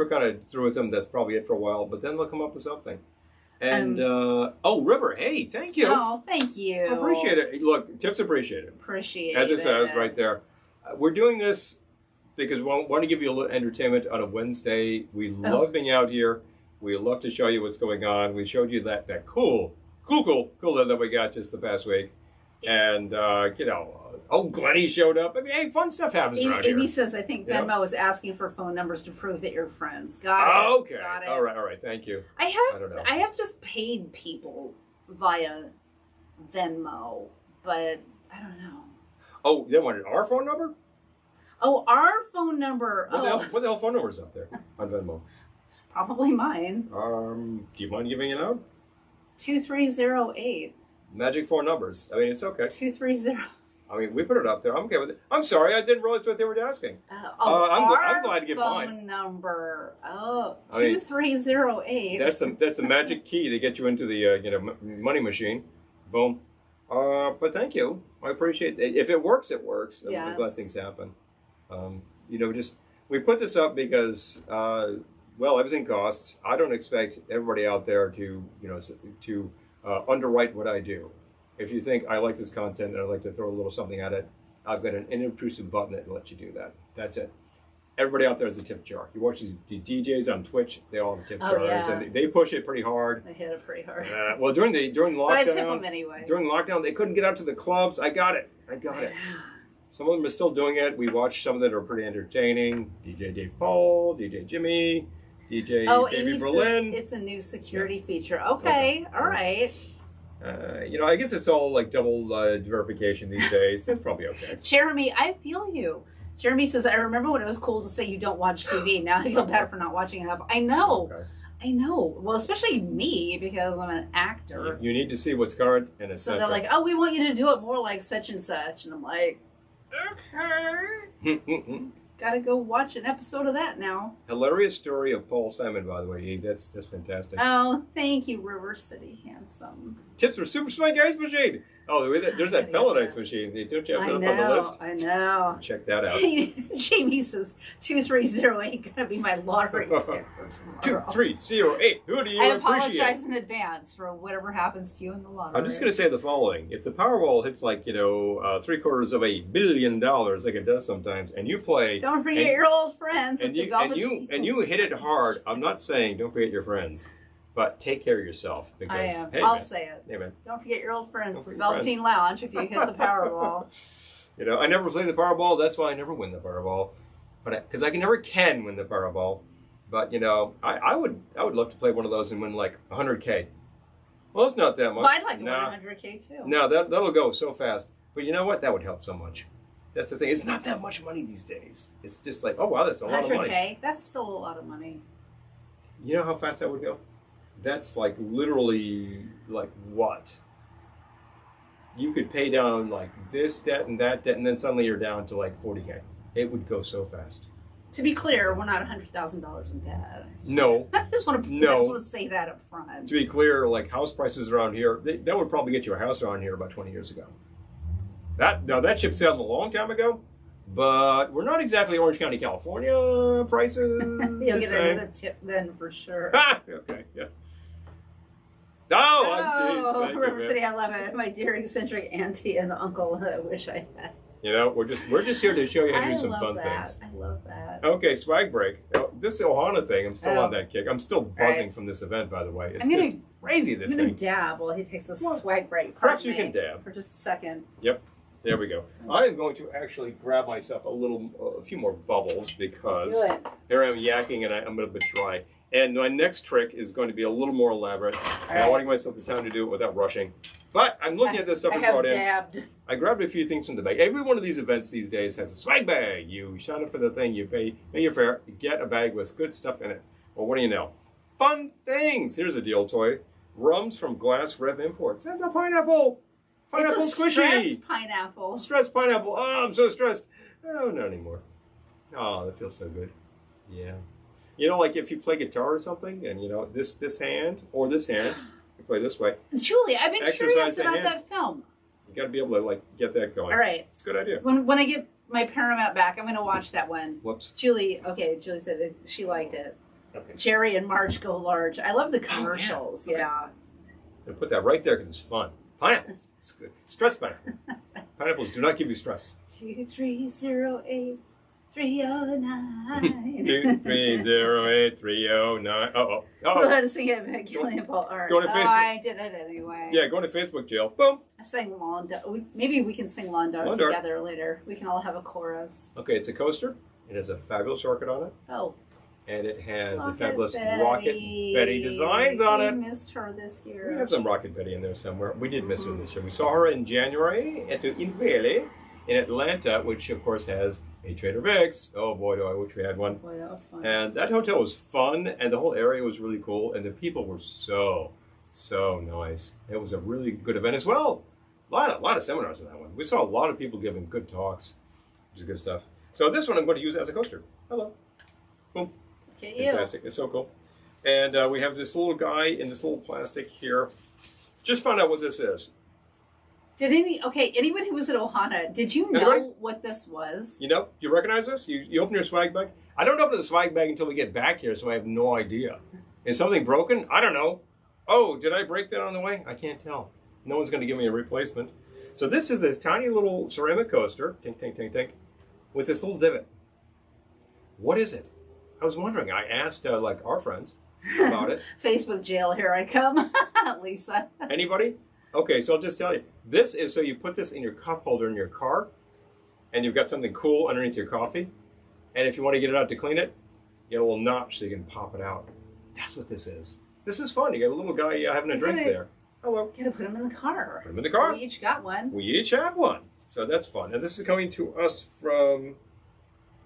kind of through with them, that's probably it for a while. But then they'll come up with something. And River, hey, thank you. Oh, thank you. I appreciate it. Look, tips appreciated. Appreciate it. As it says right there. We're doing this because we want to give you a little entertainment on a Wednesday. We love being out here. We love to show you what's going on. We showed you that cool that we got just the past week. And, Glennie showed up. I mean, hey, fun stuff happens around here. Amy says, I think Venmo is asking for phone numbers to prove that you're friends. Got it. Okay. Got it. All right. Thank you. I have just paid people via Venmo, but I don't know. Oh, they wanted our phone number? Oh, our phone number. What the hell phone number is up there on Venmo? Probably mine. Do you mind giving it out? 2308. Magic 4 numbers. I mean, it's okay. 230. I mean, we put it up there. I'm okay with it. I'm sorry, I didn't realize what they were asking. I'm glad to get mine. Phone number. 2308. That's the magic key to get you into the money machine. Boom. But thank you. I appreciate it. If it works, it works. Yes. I'm glad things happen. We put this up because everything costs. I don't expect everybody out there to underwrite what I do. If you think I like this content and I'd like to throw a little something at it, I've got an inobtrusive button that lets you do that. That's it. Everybody out there has a tip jar. You watch these DJs on Twitch; they all have tip jars, and they push it pretty hard. They hit it pretty hard. During lockdown, but I tip them anyway. During lockdown, they couldn't get out to the clubs. I got it. Some of them are still doing it. We watch some that are pretty entertaining. DJ Dave Paul, DJ Jimmy, DJ Davey Berlin. It's a new security feature. Okay. All right. I guess it's all like double verification these days. That's probably okay. Jeremy, I feel you. Jeremy says, I remember when it was cool to say you don't watch TV. Now I feel bad for not watching enough. I know. Okay. I know. Well, especially me, because I'm an actor. You need to see what's current and essential. So they're like, oh, we want you to do it more like such and such. And I'm like, okay. Gotta go watch an episode of that now. Hilarious story of Paul Simon, by the way. That's fantastic. Oh, thank you, River City Handsome. Tips for Super Swank Ice Machine. Oh, there's that pellet ice machine. Don't you have that up on the list? I know. Check that out. Jamie says 2308 gonna be my lottery pick for tomorrow. 2308. Who do you appreciate? I apologize in advance for whatever happens to you in the lottery. I'm just going to say the following: if the Powerball hits $750 million, like it does sometimes, and you play, don't forget your old friends and you hit it hard. I'm not saying don't forget your friends. But take care of yourself. Because, I am. Hey, I'll say it. Hey, man. Don't forget your old friends, the Velveteen Lounge, if you hit the Powerball. I never play the Powerball. That's why I never win the Powerball. Because I never can win the Powerball. But, I would love to play one of those and win like 100K. Well, it's not that much. Well, I'd like to win 100K too. No, that'll go so fast. But you know what? That would help so much. That's the thing. It's not that much money these days. It's just like, oh, wow, that's a lot of money. 100K? That's still a lot of money. You know how fast that would go? That's like literally like what? You could pay down like this debt and that debt, and then suddenly you're down to like 40K. It would go so fast. To be clear, we're not $100,000 in debt. No. I just want to say that up front. To be clear, like house prices around here, that would probably get you a house around here about 20 years ago. That ship sailed a long time ago, but we're not exactly Orange County, California prices. You'll get another tip then for sure. Okay, yeah. Oh, River City, I love it. My dear eccentric auntie and uncle that I wish I had. You know, we're just here to show you how to do some fun things. I love that. Okay, swag break. Oh, this Ohana thing, I'm still on that kick. I'm still buzzing from this event, by the way. It's just crazy, this thing. I'm going to dab while he takes a swag break. Perhaps you can dab. For just a second. Yep. There we go. I am going to actually grab myself a few more bubbles because here I'm yakking and I'm a bit dry. And my next trick is going to be a little more elaborate. And I want to give myself the time to do it without rushing. But I'm looking at this stuff I brought in. I grabbed a few things from the bag. Every one of these events these days has a swag bag. You sign up for the thing, you pay your fare, you get a bag with good stuff in it. Well, what do you know? Fun things. Here's a deal toy. Rums from Glass Rev Imports. That's a pineapple. Pineapple it's a squishy. Stressed pineapple. Stressed pineapple. Oh, I'm so stressed. Oh, not anymore. Oh, that feels so good. Yeah. You know, like if you play guitar or something, and you know this hand or this hand, you play this way. Julie, I've been curious about that film. You got to be able to like get that going. All right, it's a good idea. When I get my Paramount back, I'm going to watch that one. Whoops. Julie said she liked it. Okay. Jerry and Marge Go Large. I love the commercials. Yeah. And put that right there because it's fun. Pineapples. It's good. Stress pineapple. Pineapples do not give you stress. 2308. 309. 2308 309. Oh. We'll have to sing it by Gillian Paul Art. Go to Facebook. I did it anyway. Yeah, go to Facebook jail. Boom. I sang Lawn Dart. Maybe we can sing Lawn Dart together later. We can all have a chorus. Okay, it's a coaster. It has a fabulous rocket on it. Oh. And it has a fabulous Rocket Betty designs on it. We missed her this year. We have some Rocket Betty in there somewhere. We did miss her this year. We saw her in January at the Jubilee in Atlanta, which of course has a Trader Vic's. Oh boy, do I wish we had one. Boy, that was fun. And that hotel was fun, and the whole area was really cool, and the people were so nice. It was a really good event as well. A lot of seminars in that one. We saw a lot of people giving good talks, which is good stuff. So this one I'm going to use as a coaster. Hello. Boom. Fantastic. It's so cool. And we have this little guy in this little plastic here. Just found out what this is. Did anyone who was at Ohana, did you know what this was? You know? You recognize this? You open your swag bag? I don't open the swag bag until we get back here, so I have no idea. Is something broken? I don't know. Oh, did I break that on the way? I can't tell. No one's going to give me a replacement. So this is this tiny little ceramic coaster, tink, tink, tink, tink, with this little divot. What is it? I was wondering. I asked like our friends about it. Facebook jail, here I come. Lisa. Anybody? Okay, so I'll just tell you. This is so you put this in your cup holder in your car, and you've got something cool underneath your coffee. And if you want to get it out to clean it, you get a little notch so you can pop it out. That's what this is. This is fun. You got a little guy having a drink there. Hello. Gotta put him in the car. Put him in the car. We each got one. We each have one. So that's fun. And this is coming to us from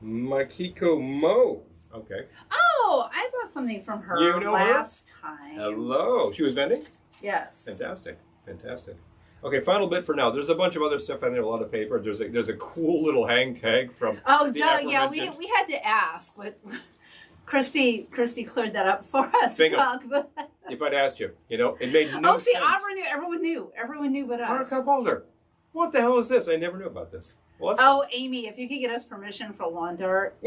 Makiko Mo. Okay. Oh, I bought something from her last time. Hello. She was vending? Yes. Fantastic. Fantastic. Okay, final bit for now. There's a bunch of other stuff in there, a lot of paper. There's a cool little hang tag from yeah, we had to ask, but Christy cleared that up for us. Doug. If I'd asked you, it made no sense. Everyone knew but us. For a cup holder. What the hell is this? I never knew about this. Well, Amy, if you could get us permission for Lawn Dart.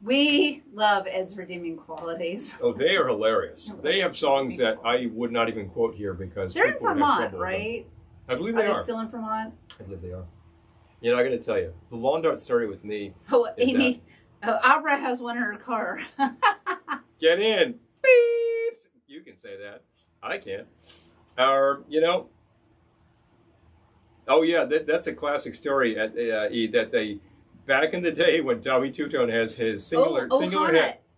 We love Ed's redeeming qualities. Oh, they are hilarious. They have songs that I would not even quote here because they're in Vermont, right? I believe they are. Are they still in Vermont? I believe they are. I got to tell you, the Lawn Dart story with me. Oh, Amy, Abra has one in her car. Get in. Beep. You can say that. I can't. Oh yeah, that's a classic story at that they. Back in the day when Tommy Two-Tone has his singular hit.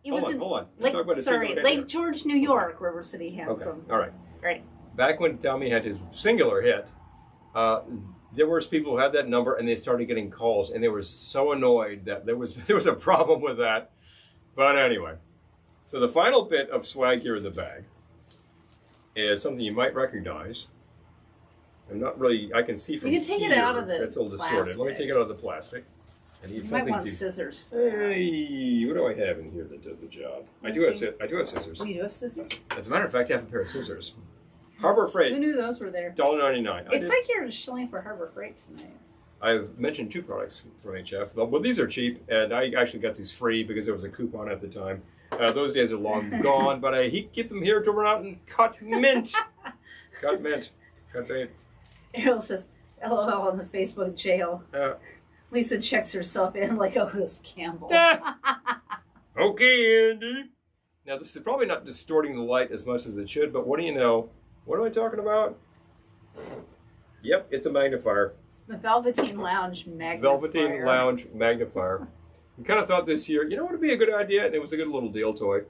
Hold on. Lake George, New York, River City Handsome. Okay. All right. Right. Back when Tommy had his singular hit, there was people who had that number and they started getting calls and they were so annoyed that there was a problem with that. But anyway, so the final bit of swag here in the bag is something you might recognize. I'm not really. I can see from here. You can take it out of the. It's a little distorted. Let me take it out of the plastic. You might want scissors. Hey, what do I have in here that does the job? I do have scissors. Oh, you do have scissors? As a matter of fact, I have a pair of scissors. Harbor Freight. Who knew those were there? $1.99. It's like you're shilling for Harbor Freight tonight. I've mentioned 2 products from HF. Well, these are cheap, and I actually got these free because there was a coupon at the time. Those days are long gone, but I keep them here to run out and cut mint. Cut mint. Cut bait. Errol says, LOL on the Facebook jail. Lisa checks herself in like, oh, this Campbell. Okay, Andy. Now, this is probably not distorting the light as much as it should, but what do you know? What am I talking about? Yep, it's a magnifier. The Velveteen Lounge magnifier. Velveteen Lounge magnifier. We kind of thought this year, you know what would be a good idea? And it was a good little deal toy.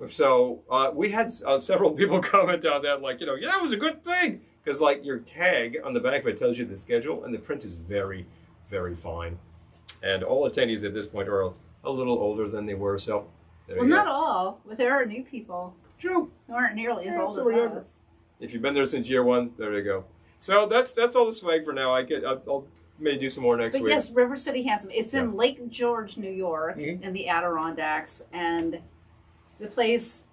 So we had several people comment on that, like, yeah, that was a good thing. Because, like, your tag on the back of it tells you the schedule, and the print is very, very fine. And all attendees at this point are a little older than they were, so there you go. Not all. But there are new people. True. Who aren't nearly as old as us. If you've been there since year one, there you go. So that's all the swag for now. I'll maybe do some more next week. But yes, River City Handsome. It's in Lake George, New York, in the Adirondacks, and the place.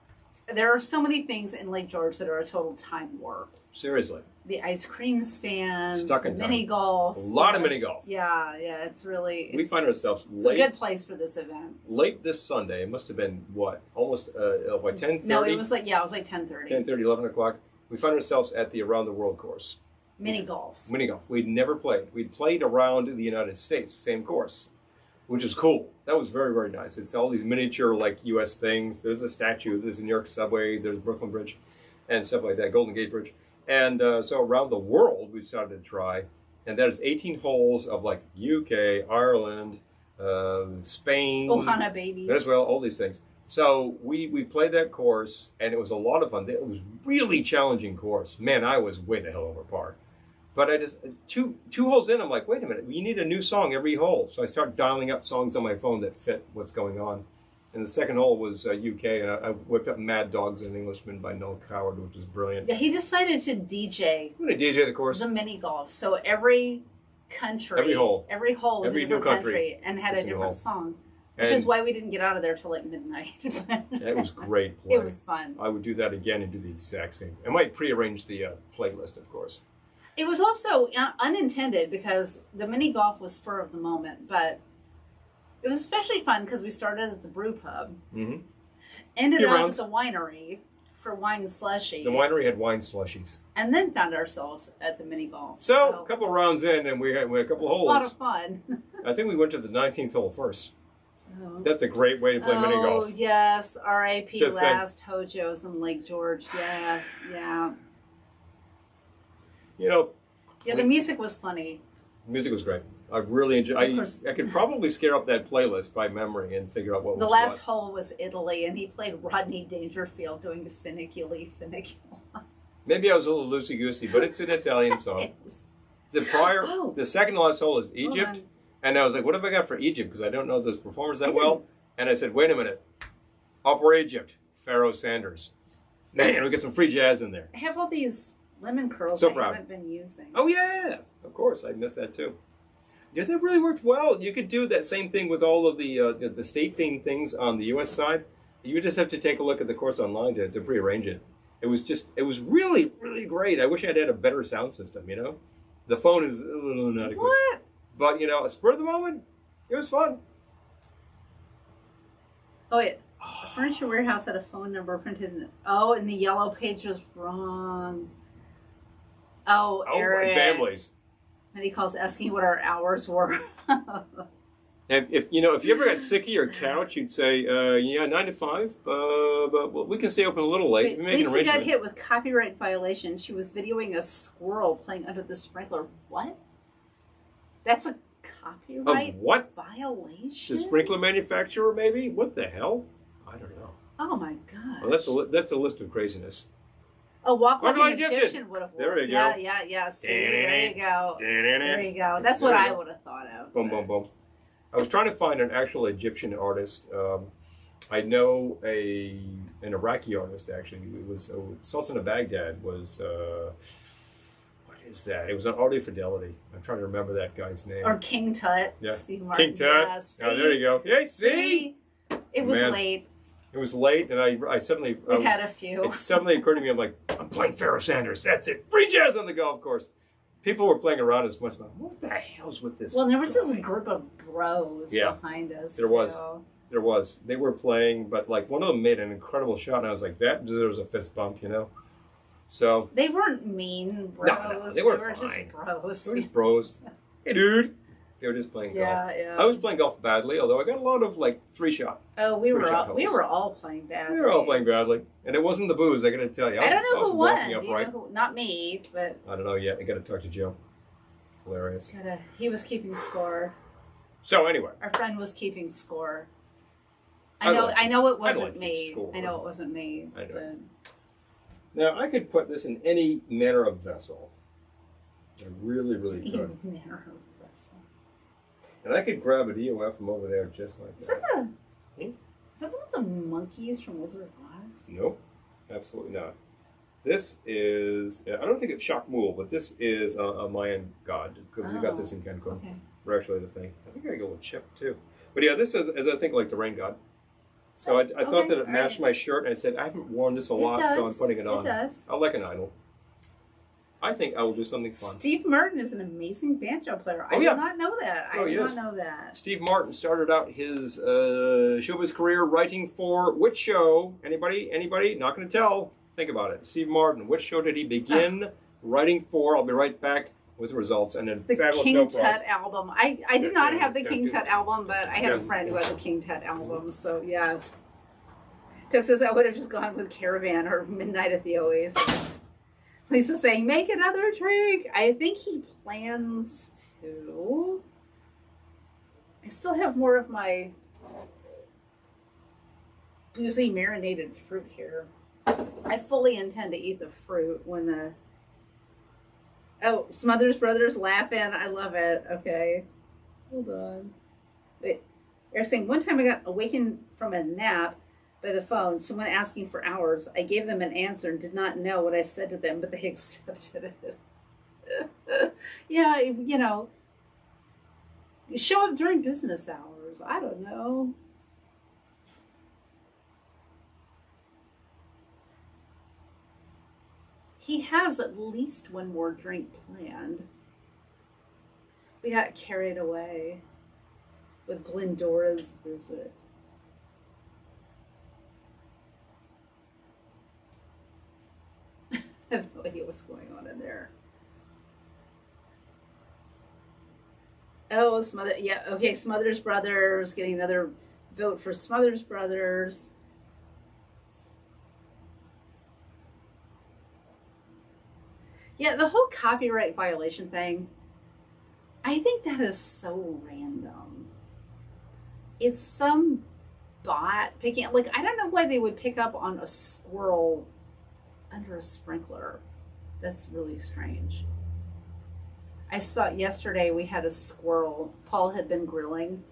There are so many things in Lake George that are a total time warp. Seriously. The ice cream stands, Stuck in mini golf. A lot of mini golf. Yeah, it's really. We find ourselves late. It's a good place for this event. Late this Sunday. It must have been what? Almost 10:30. No, it was like 10:30. 10:30, 11 o'clock. We find ourselves at the Around the World course. Mini golf. Mini golf. We'd never played. We'd played around the United States, same course, which is cool. That was very, very nice. It's all these miniature, like, U.S. things. There's a statue. There's the New York subway. There's Brooklyn Bridge and stuff like that, Golden Gate Bridge. And so around the world, we decided to try. And that is 18 holes of, like, UK, Ireland, Spain. Ohana babies. As well, all these things. So we played that course, and it was a lot of fun. It was really challenging course. Man, I was way the hell over par. But I just, two holes in, I'm like, wait a minute, you need a new song every hole. So I start dialing up songs on my phone that fit what's going on. And the second hole was UK, and I whipped up Mad Dogs and Englishman by Noel Coward, which was brilliant. Yeah, he decided to DJ. I'm going to DJ the course. The mini golf. So every country. Every hole. Every hole was every a different new country and had a different song. Which is why we didn't get out of there till like midnight. It was great play. It was fun. I would do that again and do the exact same. I might prearrange the playlist, of course. It was also unintended because the mini golf was spur of the moment, but it was especially fun because we started at the brew pub, ended up at the winery for wine slushies. The winery had wine slushies. And then found ourselves at the mini golf. So a couple of rounds in, and we had a couple of holes. A lot of fun. I think we went to the 19th hole first. Oh. That's a great way to play mini golf. Oh, yes. R.I.P. last Hojo's in Lake George. Yes, yeah. Yeah, the music was funny. The music was great. I really enjoyed. I could probably scare up that playlist by memory and figure out what was the last hole was Italy, and he played Rodney Dangerfield doing Finiculi Finicula. Maybe I was a little loosey goosey, but it's an Italian song. The second to last hole is Egypt, and I was like, "What have I got for Egypt?" Because I don't know those performers that well. And I said, "Wait a minute, Upper Egypt, Pharaoh Sanders. Man, we get some free jazz in there." I have all these lemon curls I haven't been using. Oh yeah, of course, I missed that too. Yeah, that really worked well. You could do that same thing with all of the state themed things on the U.S. side. You just have to take a look at the course online to prearrange it. It was really, really great. I wish I'd had a better sound system, The phone is a little inadequate. What? But, a spur of the moment, it was fun. Oh, wait. The Furniture Warehouse had a phone number printed in and the yellow page was wrong. Oh, Eric. Families. And he calls asking what our hours were. And if you ever got sick of your couch, you'd say, 9 to 5, but we can stay open a little late. Wait, Lisa got hit with copyright violation. She was videoing a squirrel playing under the sprinkler. What? That's a copyright violation? The sprinkler manufacturer, maybe? What the hell? I don't know. Oh my god. Well, that's a list of craziness. A walk like an Egyptian would have worked. There you go. Yeah. See, there you go. There you go. That's what I would have thought of. Boom, boom, boom. I was trying to find an actual Egyptian artist. I know an Iraqi artist, actually. It was Sultan of Baghdad was, what is that? It was on Audio Fidelity. I'm trying to remember that guy's name. Or King Tut. Yeah. Steve Martin. King Tut. Yeah, oh, there you go. Yeah, see? It was late. It was late, and I suddenly... We had a few. It suddenly occurred to me, I'm like, I'm playing Pharaoh Sanders. That's it. Free jazz on the golf course. People were playing around us once. What the hell's with this? Well, there was this group of bros behind us. There was. They were playing, but like one of them made an incredible shot, and I was like, that deserves a fist bump, So they weren't mean bros. No, they were fine. Just bros. They were just bros. Hey, dude. They were just playing golf. Yeah. I was playing golf badly, although I got a lot of like 3-shot. Oh, we were holes. all playing badly. We were all playing badly, and it wasn't the booze. I got to tell you. I don't know who won. Do you know who? Not me, but I don't know yet. I got to talk to Joe. Hilarious. He was keeping score. So anyway, our friend was keeping score. I know it wasn't me. I know it wasn't me. I know. Now I could put this in any manner of vessel. I really, really could. Any manner of vessel. And I could grab an EOF from over there just like that. Is that one of the monkeys from Wizard of Oz? Nope, absolutely not. This is, I don't think it's Shakmul, but this is a Mayan god. Because we got this in Cancun. Okay. We're actually the thing. I think I go with Chip too. But yeah, this is I think like the rain god. So I thought that it matched my shirt, and I said I haven't worn this a lot, so I'm putting it on. It does. I like an idol. I think I will do something fun. Steve Martin is an amazing banjo player. I did not know that. I did not know that. Steve Martin started out his showbiz career writing for which show? Anybody? Not going to tell. Think about it. Steve Martin. Which show did he begin writing for? I'll be right back with results. And then the Fabulous King Snow Tut album. I did not have the King Tut album, but I had a friend who had the King Tut album. So yes. Tuck says I would have just gone with Caravan or Midnight at the Oasis. Lisa's saying, make another drink. I think he plans to. I still have more of my boozy marinated fruit here. I fully intend to eat the fruit when the... Oh, Smothers Brothers laughing. I love it. Okay. Hold on. Wait. They're saying, one time I got awakened from a nap by the phone, someone asking for hours. I gave them an answer and did not know what I said to them, but they accepted it. Yeah, you know, show up during business hours. I don't know. He has at least one more drink planned. We got carried away with Glendora's visit. I have no idea what's going on in there. Oh, okay, Smothers Brothers, getting another vote for Smothers Brothers. Yeah, the whole copyright violation thing, I think that is so random. It's some bot picking, like, I don't know why they would pick up on a squirrel under a sprinkler. That's really strange. I saw yesterday we had a squirrel. Paul had been grilling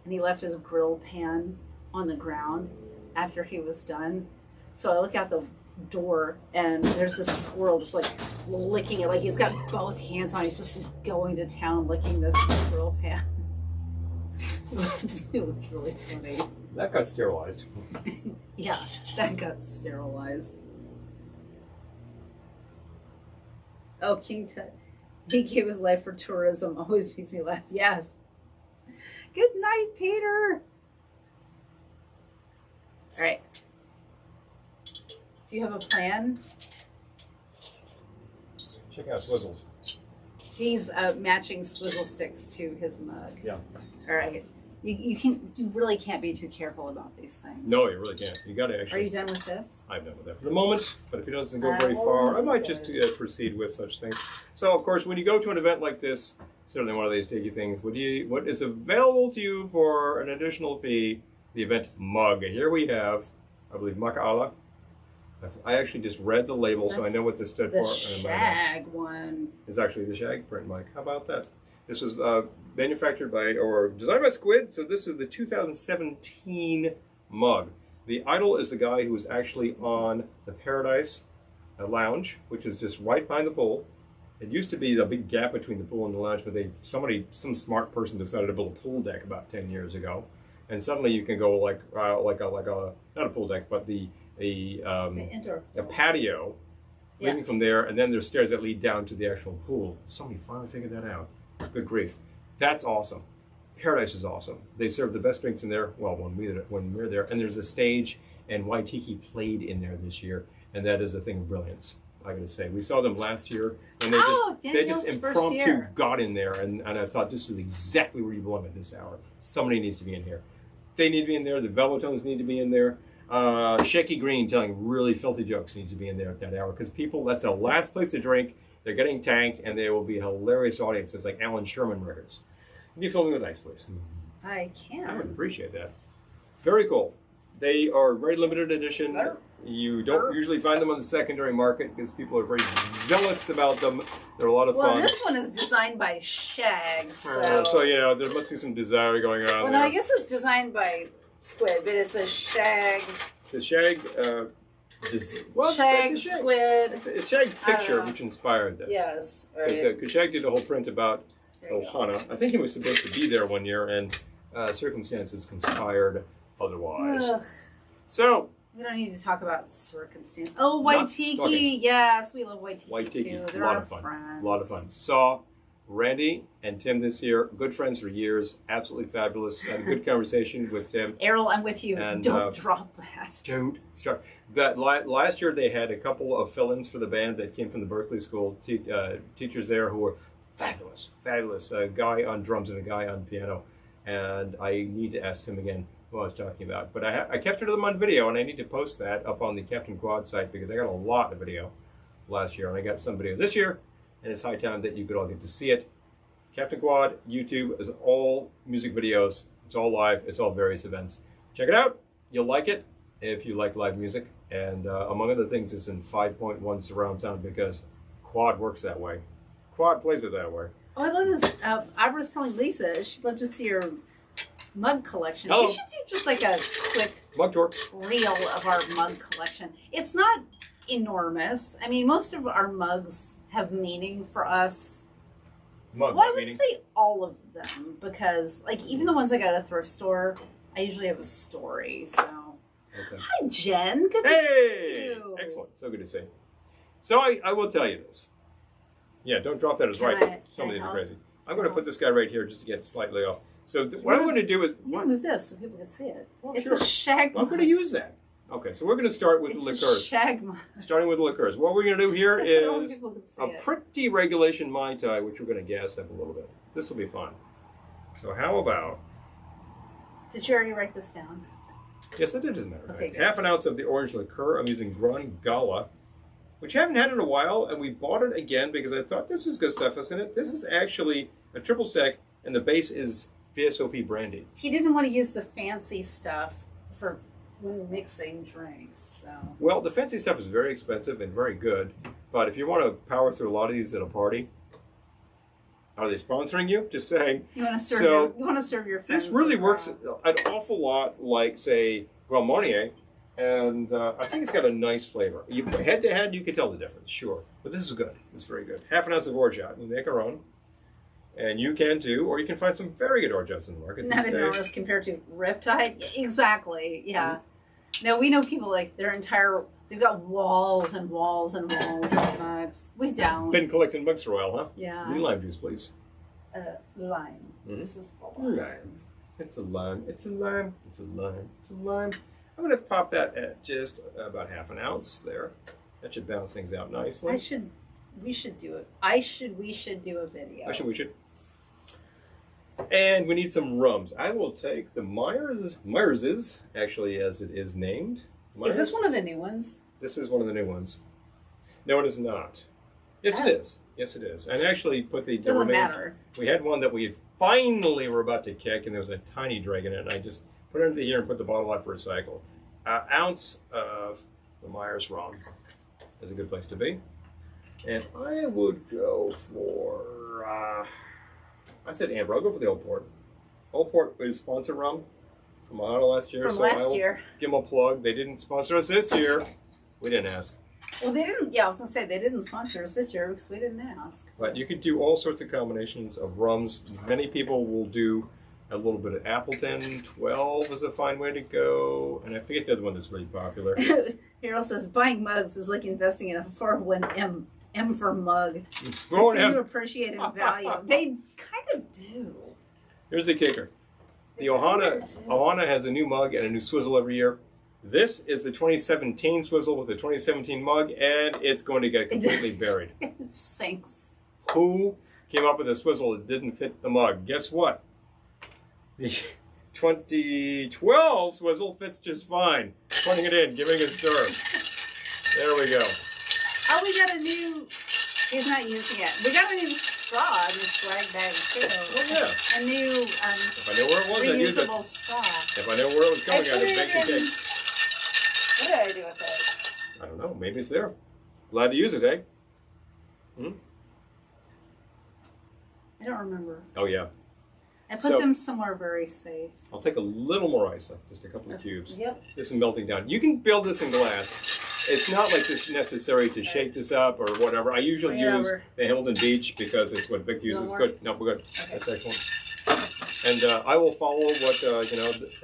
and he left his grill pan on the ground after he was done. So I look out the door and there's this squirrel just like licking it, like he's got both hands on. He's just going to town licking this grill pan. It was really funny. That got sterilized. Yeah, that got sterilized. Oh, King Tut. He gave his life for tourism. Always makes me laugh. Yes. Good night, Peter. All right. Do you have a plan? Check out Swizzles. He's matching swizzle sticks to his mug. Yeah. All right. You really can't be too careful about these things. No, you really can't. You got to actually. Are you done with this? I'm done with that for the moment. But if it doesn't go very far, I might just proceed with such things. So, of course, when you go to an event like this, certainly one of these sticky things, what is available to you for an additional fee? The event mug. Here we have, I believe, Maka'ala. I actually just read the label, so I know what this stood for. The shag one. It's actually the shag print mic. How about that? This was manufactured by, or designed by Squid, so this is the 2017 mug. The idol is the guy who was actually on the Paradise Lounge, which is just right behind the pool. It used to be the big gap between the pool and the lounge, but some smart person decided to build a pool deck about 10 years ago. And suddenly you can go like a not a pool deck, but the patio, leading from there, and then there's stairs that lead down to the actual pool. Somebody finally figured that out. Good grief. That's awesome. Paradise is awesome. They serve the best drinks in there, well, when we're there. And there's a stage, and Waitiki played in there this year, and that is a thing of brilliance. I gotta say. We saw them last year, and they Danielle's just first impromptu year. got in there, and I thought this is exactly where you belong at this hour. Somebody needs to be in here. They need to be in there. The Velvetones need to be in there. Shaky Green telling really filthy jokes needs to be in there at that hour because people, that's the last place to drink. They're getting tanked, and they will be hilarious audiences like Alan Sherman records. Can you fill me with ice, please? I can. I would appreciate that. Very cool. They are very limited edition. You don't usually find them on the secondary market because people are very jealous about them. They're a lot of fun. Well, this one is designed by Shag, so... So, you know, there must be some desire going on Well, there. no, I guess it's designed by Squid, but it's a Shag... The Shag... Shag, Squid... It's a Shag picture which inspired this. Yes. Because Shag did a whole print about Ohana. I think he was supposed to be there one year, and circumstances conspired otherwise. Ugh. So... We don't need to talk about circumstance. Oh, Waitiki. Yes, we love Waitiki too. They're a lot our of fun. friends. A lot of fun. Saw Randy and Tim this year. Good friends for years. Absolutely fabulous. Had a good conversation with Tim. Errol, I'm with you. And, don't drop that. Don't start. That last year they had a couple of fill-ins for the band that came from the Berkeley School. Teachers there who were fabulous. Fabulous. A guy on drums and a guy on piano. And I need to ask him again who I was talking about. But I captured them on video, and I need to post that up on the Captain Quad site because I got a lot of video last year, and I got some video this year, and it's high time that you could all get to see it. Captain Quad, YouTube is all music videos. It's all live. It's all various events. Check it out. You'll like it if you like live music. And among other things, it's in 5.1 surround sound because Quad works that way. Quad plays it that way. Oh, I love this. I was telling Lisa she'd love to see your mug collection. Hello. We should do just like a quick Mug tour. reel of our mug collection. It's not enormous. I mean, most of our mugs have meaning for us. Mug, Well, I would meaning? say all of them because, like, even the ones I got at a thrift store, I usually have a story. So, Okay. hi Jen, good to see Hey! you. Excellent. So good to see you. So I will tell you this. Yeah, don't drop that as Can right. I- Some of can I these are help? crazy. I'm going to put this guy right here just to get slightly off. So what I'm going to do is... You can move this so people can see it. Well, It's sure. a shag I'm mug. going to use that. Okay, so we're going to start with It's the a liqueurs. shag mug. Starting with the liqueurs. What we're going to do here Only is people can see a it. pretty regulation Mai Tai, which we're going to gas up a little bit. This will be fun. So how about... Did you already write this down? Yes, I did, as a matter of Okay, fact. good. Half an ounce of the orange liqueur. I'm using Grand Gala, which I haven't had in a while, and we bought it again because I thought this is good stuff, isn't it? This is actually a triple sec, and the base is VSOP brandy. He didn't want to use the fancy stuff for when mixing drinks. So Well, the fancy stuff is very expensive and very good, but if you want to power through a lot of these at a party, are they sponsoring you? Just saying. you want to serve your friends. This really the works crowd. an awful lot like, say, Grand Marnier, and I think it's got a nice flavor. Head to head, you can tell the difference, sure. But this is good. It's very good. Half an ounce of orgeat. We make our own. And you can too, or you can find some very good orgeats in the market Not these enormous days. compared to Riptide. Exactly. Yeah. Mm-hmm. No, we know people like they've got walls and walls and walls of mugs. We don't. Been collecting mugs for a while, huh? Yeah. Need lime juice, please. Lime. Mhm. This is the lime. Lime. It's a lime. It's a lime. It's a lime. It's a lime. I'm going to pop that at just about half an ounce there. That should balance things out nicely. We should do it. We should do a video. We should. And we need some rums. I will take the Myers's, actually, as it is named. Is this Myers? one of the new ones? This is one of the new ones. No, it is not. Yes, Oh. it is. Yes, it is. And I actually put the Doesn't remains. matter. We had one that we finally were about to kick, and there was a tiny drag in it, and I just put it into here and put the bottle out for a cycle. An ounce of the Myers rum is a good place to be. And I would go for, I said Amber. I'll go for the Old Port. Old Port was sponsor rum from Ohana last year. From so last I will year. give them a plug. They didn't sponsor us this year. We didn't ask. Well, they didn't. Yeah, I was gonna say they didn't sponsor us this year because we didn't ask. But you could do all sorts of combinations of rums. Many people will do a little bit of Appleton. 12 is a fine way to go. And I forget the other one that's really popular. Harold says buying mugs is like investing in a 401 M for mug. They Go seem on, to Em. appreciate in value. They kind of do. Here's the kicker. The Ohana has a new mug and a new swizzle every year. This is the 2017 swizzle with the 2017 mug, and it's going to get completely buried. It sinks. Who came up with a swizzle that didn't fit the mug? Guess what? The 2012 swizzle fits just fine. Putting it in, giving it a stir. There we go. Oh, we got a new... He's not using it. We got a new straw in the swag bag, too. Oh, yeah. A new If I knew where it was, I'd use it. reusable straw. If I knew where it was going, I'd have baked the cake. What did I do with it? I don't know. Maybe it's there. Glad to use it, eh? Hmm? I don't remember. Oh, yeah. I put them somewhere very safe. I'll take a little more ice, like just a couple of cubes. Yep. This is melting down. You can build this in glass. It's not like this necessary to shake this up or whatever. I usually use the Hamilton Beach because it's what Vic uses. Good. No, we're good. Okay. That's excellent. And I will follow what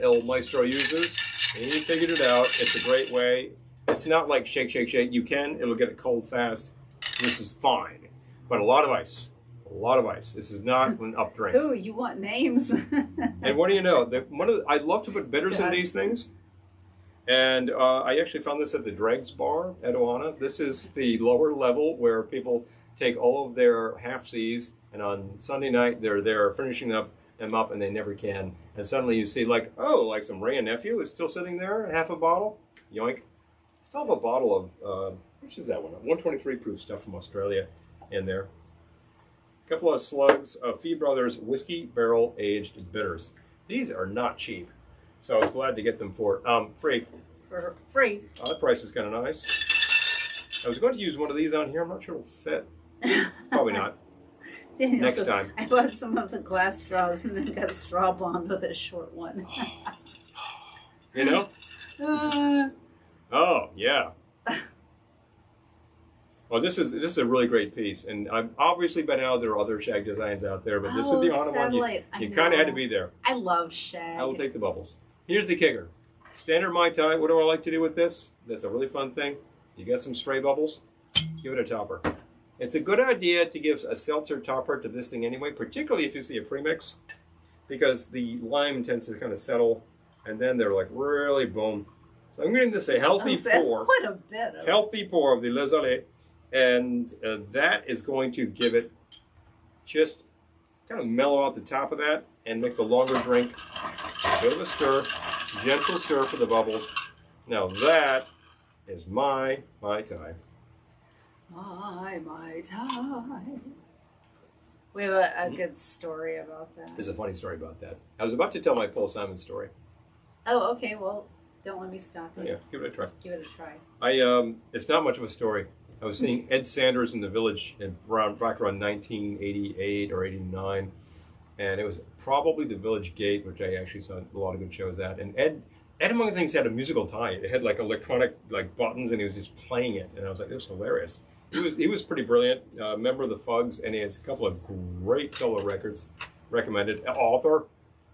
El Maestro uses. And he figured it out. It's a great way. It's not like shake, shake, shake. You can. It'll get it cold fast. This is fine. But a lot of ice. A lot of ice. This is not an up drink. Ooh, you want names? And what do you know? I love to put bitters in these things. And I actually found this at the Dregs Bar at Ohana. This is the lower level where people take all of their half-Cs, and on Sunday night they're there finishing them up, and they never can. And suddenly you see, like some Ray and Nephew is still sitting there, half a bottle. Yoink. Still have a bottle of, which is that one? 123 proof stuff from Australia in there. A couple of slugs of Fee Brothers Whiskey Barrel Aged Bitters. These are not cheap. So I was glad to get them for free. For free. That price is kind of nice. I was going to use one of these on here. I'm not sure it'll fit. Probably not. Daniel Next says, time. I bought some of the glass straws and then got straw bombed with a short one. You know? Oh, yeah. Well, this is a really great piece, and I've obviously been out. There are other shag designs out there, but this is the Ohana one. You kind of had to be there. I love shag. I will take the bubbles. Here's the kicker. Standard Mai Tai. What do I like to do with this? That's a really fun thing. You got some stray bubbles? Give it a topper. It's a good idea to give a seltzer topper to this thing anyway, particularly if you see a premix, because the lime tends to kind of settle, and then they're like really boom. So I'm going to say healthy pour. That's quite a bit of healthy pour of the Les Allées. And that is going to give it just kind of mellow out the top of that and makes a longer drink. A bit of a stir, gentle stir for the bubbles. Now that is my Mai Tai. My Tai. We have a good story about that. There's a funny story about that. I was about to tell my Paul Simon story. Oh, okay. Well, don't let me stop you. Oh, yeah, give it a try. Give it a try. It's not much of a story. I was seeing Ed Sanders in the Village back around 1988 or 89, and it was probably the Village Gate, which I actually saw a lot of good shows at. And Ed among the things, had a musical tie. It had like electronic buttons, and he was just playing it, and I was like, it was hilarious. He was pretty brilliant, member of the Fugs, and he has a couple of great solo records. Recommended. Author.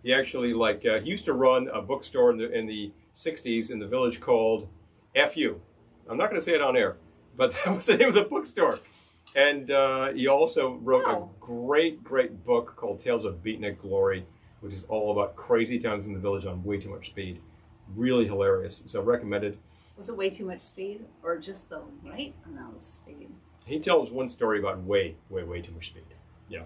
He actually he used to run a bookstore in the 60s in the Village called FU. I'm not going to say it on air. But that was the name of the bookstore. And he also wrote a great, great book called Tales of Beatnik Glory, which is all about crazy times in the Village on way too much speed. Really hilarious. So recommended. Was it way too much speed or just the right amount of speed? He tells one story about way, way, way too much speed. Yeah.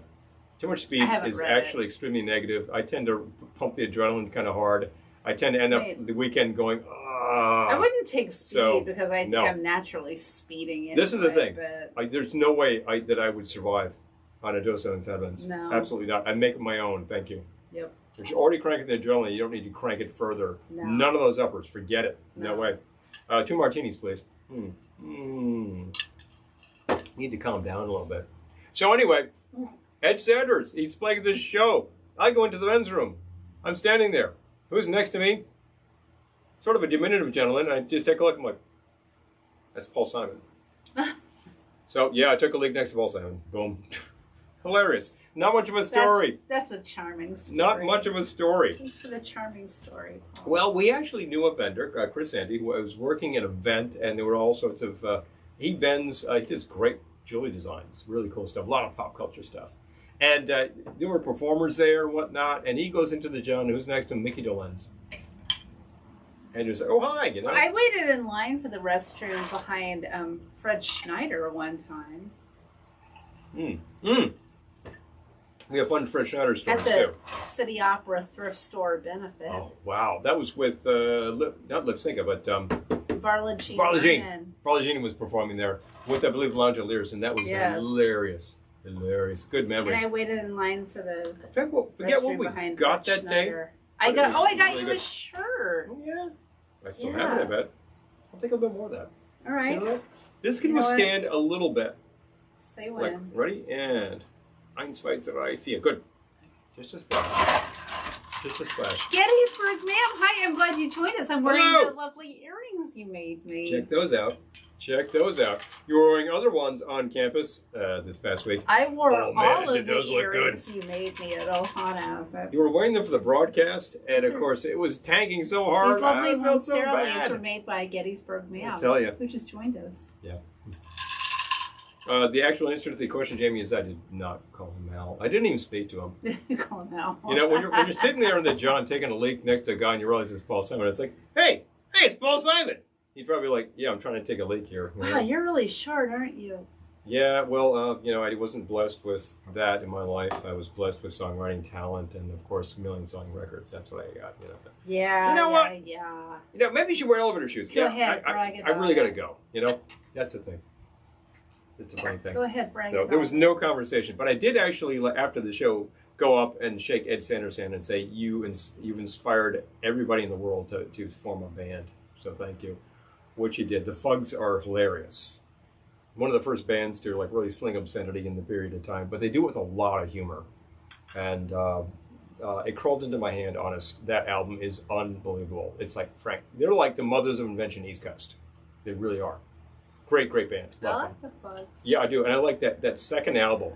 Too much speed is actually extremely negative. I tend to pump the adrenaline kind of hard. I tend to end up the weekend going, I wouldn't take speed because I think I'm naturally speeding anyway. This is the thing. There's no way that I would survive on a dose of amphetamines. No. Absolutely not. I make my own. Thank you. Yep. If you're already cranking the adrenaline, you don't need to crank it further. No. None of those uppers. Forget it. No way. 2 martinis, please. Need to calm down a little bit. So anyway, Ed Sanders, he's playing this show. I go into the men's room. I'm standing there. Who's next to me? Sort of a diminutive gentleman. I just take a look. I'm like, that's Paul Simon. So, yeah, I took a leak next to Paul Simon. Boom. Hilarious. Not much of a story. That's a charming story. Not much of a story. Thanks for the charming story, Paul. Well, we actually knew a vendor, Chris Andy, who was working at an event, and there were all sorts of, he does great jewelry designs, really cool stuff, a lot of pop culture stuff. And there were performers there and whatnot, and he goes into the John, who's next to him, Mickey Dolenz. And you're like, oh, hi, you know. I waited in line for the restroom behind Fred Schneider one time. We have fun Fred Schneider stories, at the too. City Opera thrift store benefit. Oh, wow. That was with, not Lip Synca, but Varla Jean. Varla Jean was performing there with, I believe, Langeliers, and that was hilarious. Hilarious. Good memories. And I waited in line for the forget what we got Fred that Schneider. day. I got really you good. a shirt. Oh, yeah. I still have it, I bet. I'll take a bit more of that. All right. You know, this can withstand a little bit. Say when. Like, ready? And 1, 2, 3, 4. Good. Just a splash. Just a splash. Gettysburg, ma'am. Hi, I'm glad you joined us. I'm wearing Hello. the lovely earrings you made me. Check those out. Check those out. You were wearing other ones on campus this past week. I wore all of did those the look earrings you made me at Ohana. But You were wearing them for the broadcast, and of course, it was tanking so hard. these lovely I felt so Monstera leaves bad. were made by Gettysburg, ma'am. I'll tell you. Who just joined us. Yeah. The actual answer to the question, Jamie, is I did not call him Al. I didn't even speak to him. You call him Al. You know, when you're sitting there in the John taking a leak next to a guy and you realize it's Paul Simon, it's like, hey, it's Paul Simon. He'd probably be like, yeah, I'm trying to take a leak here. You know? Wow, you're really short, aren't you? Yeah, well, you know, I wasn't blessed with that in my life. I was blessed with songwriting talent and, of course, million song records. That's what I got. You know. Yeah. You know what? Yeah. You know, maybe you should wear elevator shoes. Go ahead, brag I really about got to go. You know, that's the thing. It's a funny thing. Go ahead, brag So about there was it. no conversation, but I did actually, after the show, go up and shake Ed Sanders' hand and say, you've inspired everybody in the world to form a band. So thank you. What you did. The Fugs are hilarious. One of the first bands to like really sling obscenity in the period of time, but they do it with a lot of humor. And it crawled into my hand, honest. That album is unbelievable. It's like Frank. They're like the mothers of invention East Coast. They really are. Great band. I Love like them. the Bugs. Yeah, I do. And I like that second album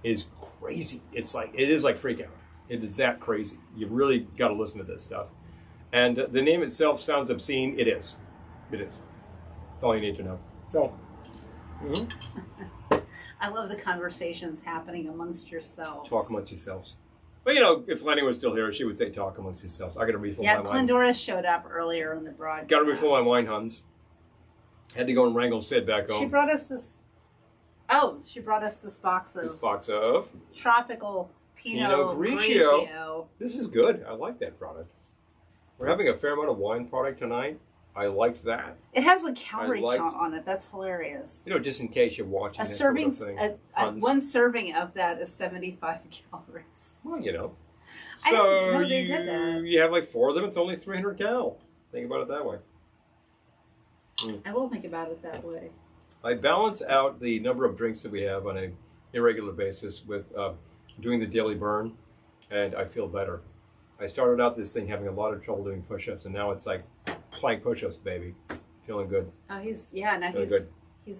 is crazy. It is like Freak Out. It is that crazy. You really got to listen to this stuff. And the name itself sounds obscene. It is. It is. That's all you need to know. So, I love the conversations happening amongst yourselves. talk amongst yourselves. But, you know, if Lenny was still here, she would say talk amongst yourselves. I got to refill my wine. Glendora showed up earlier in the broadcast. Got to refill my wine, Huns. Had to go and wrangle Sid back home. She brought us this. Oh, she brought us this box of tropical Pinot Grigio. This is good. I like that product. We're having a fair amount of wine product tonight. I liked that. It has a calorie count on it. That's hilarious. You know, just in case you're watching A that serving, sort of thing. one serving of that is 75 calories. Well, you know. I So didn't know they did that. you have like 4 of them. It's only 300 cal. Think about it that way. I will think about it that way. I balance out the number of drinks that we have on a irregular basis with doing the daily burn, and I feel better. I started out this thing having a lot of trouble doing push-ups, and now it's like plank push-ups, baby. Feeling good. Oh, he's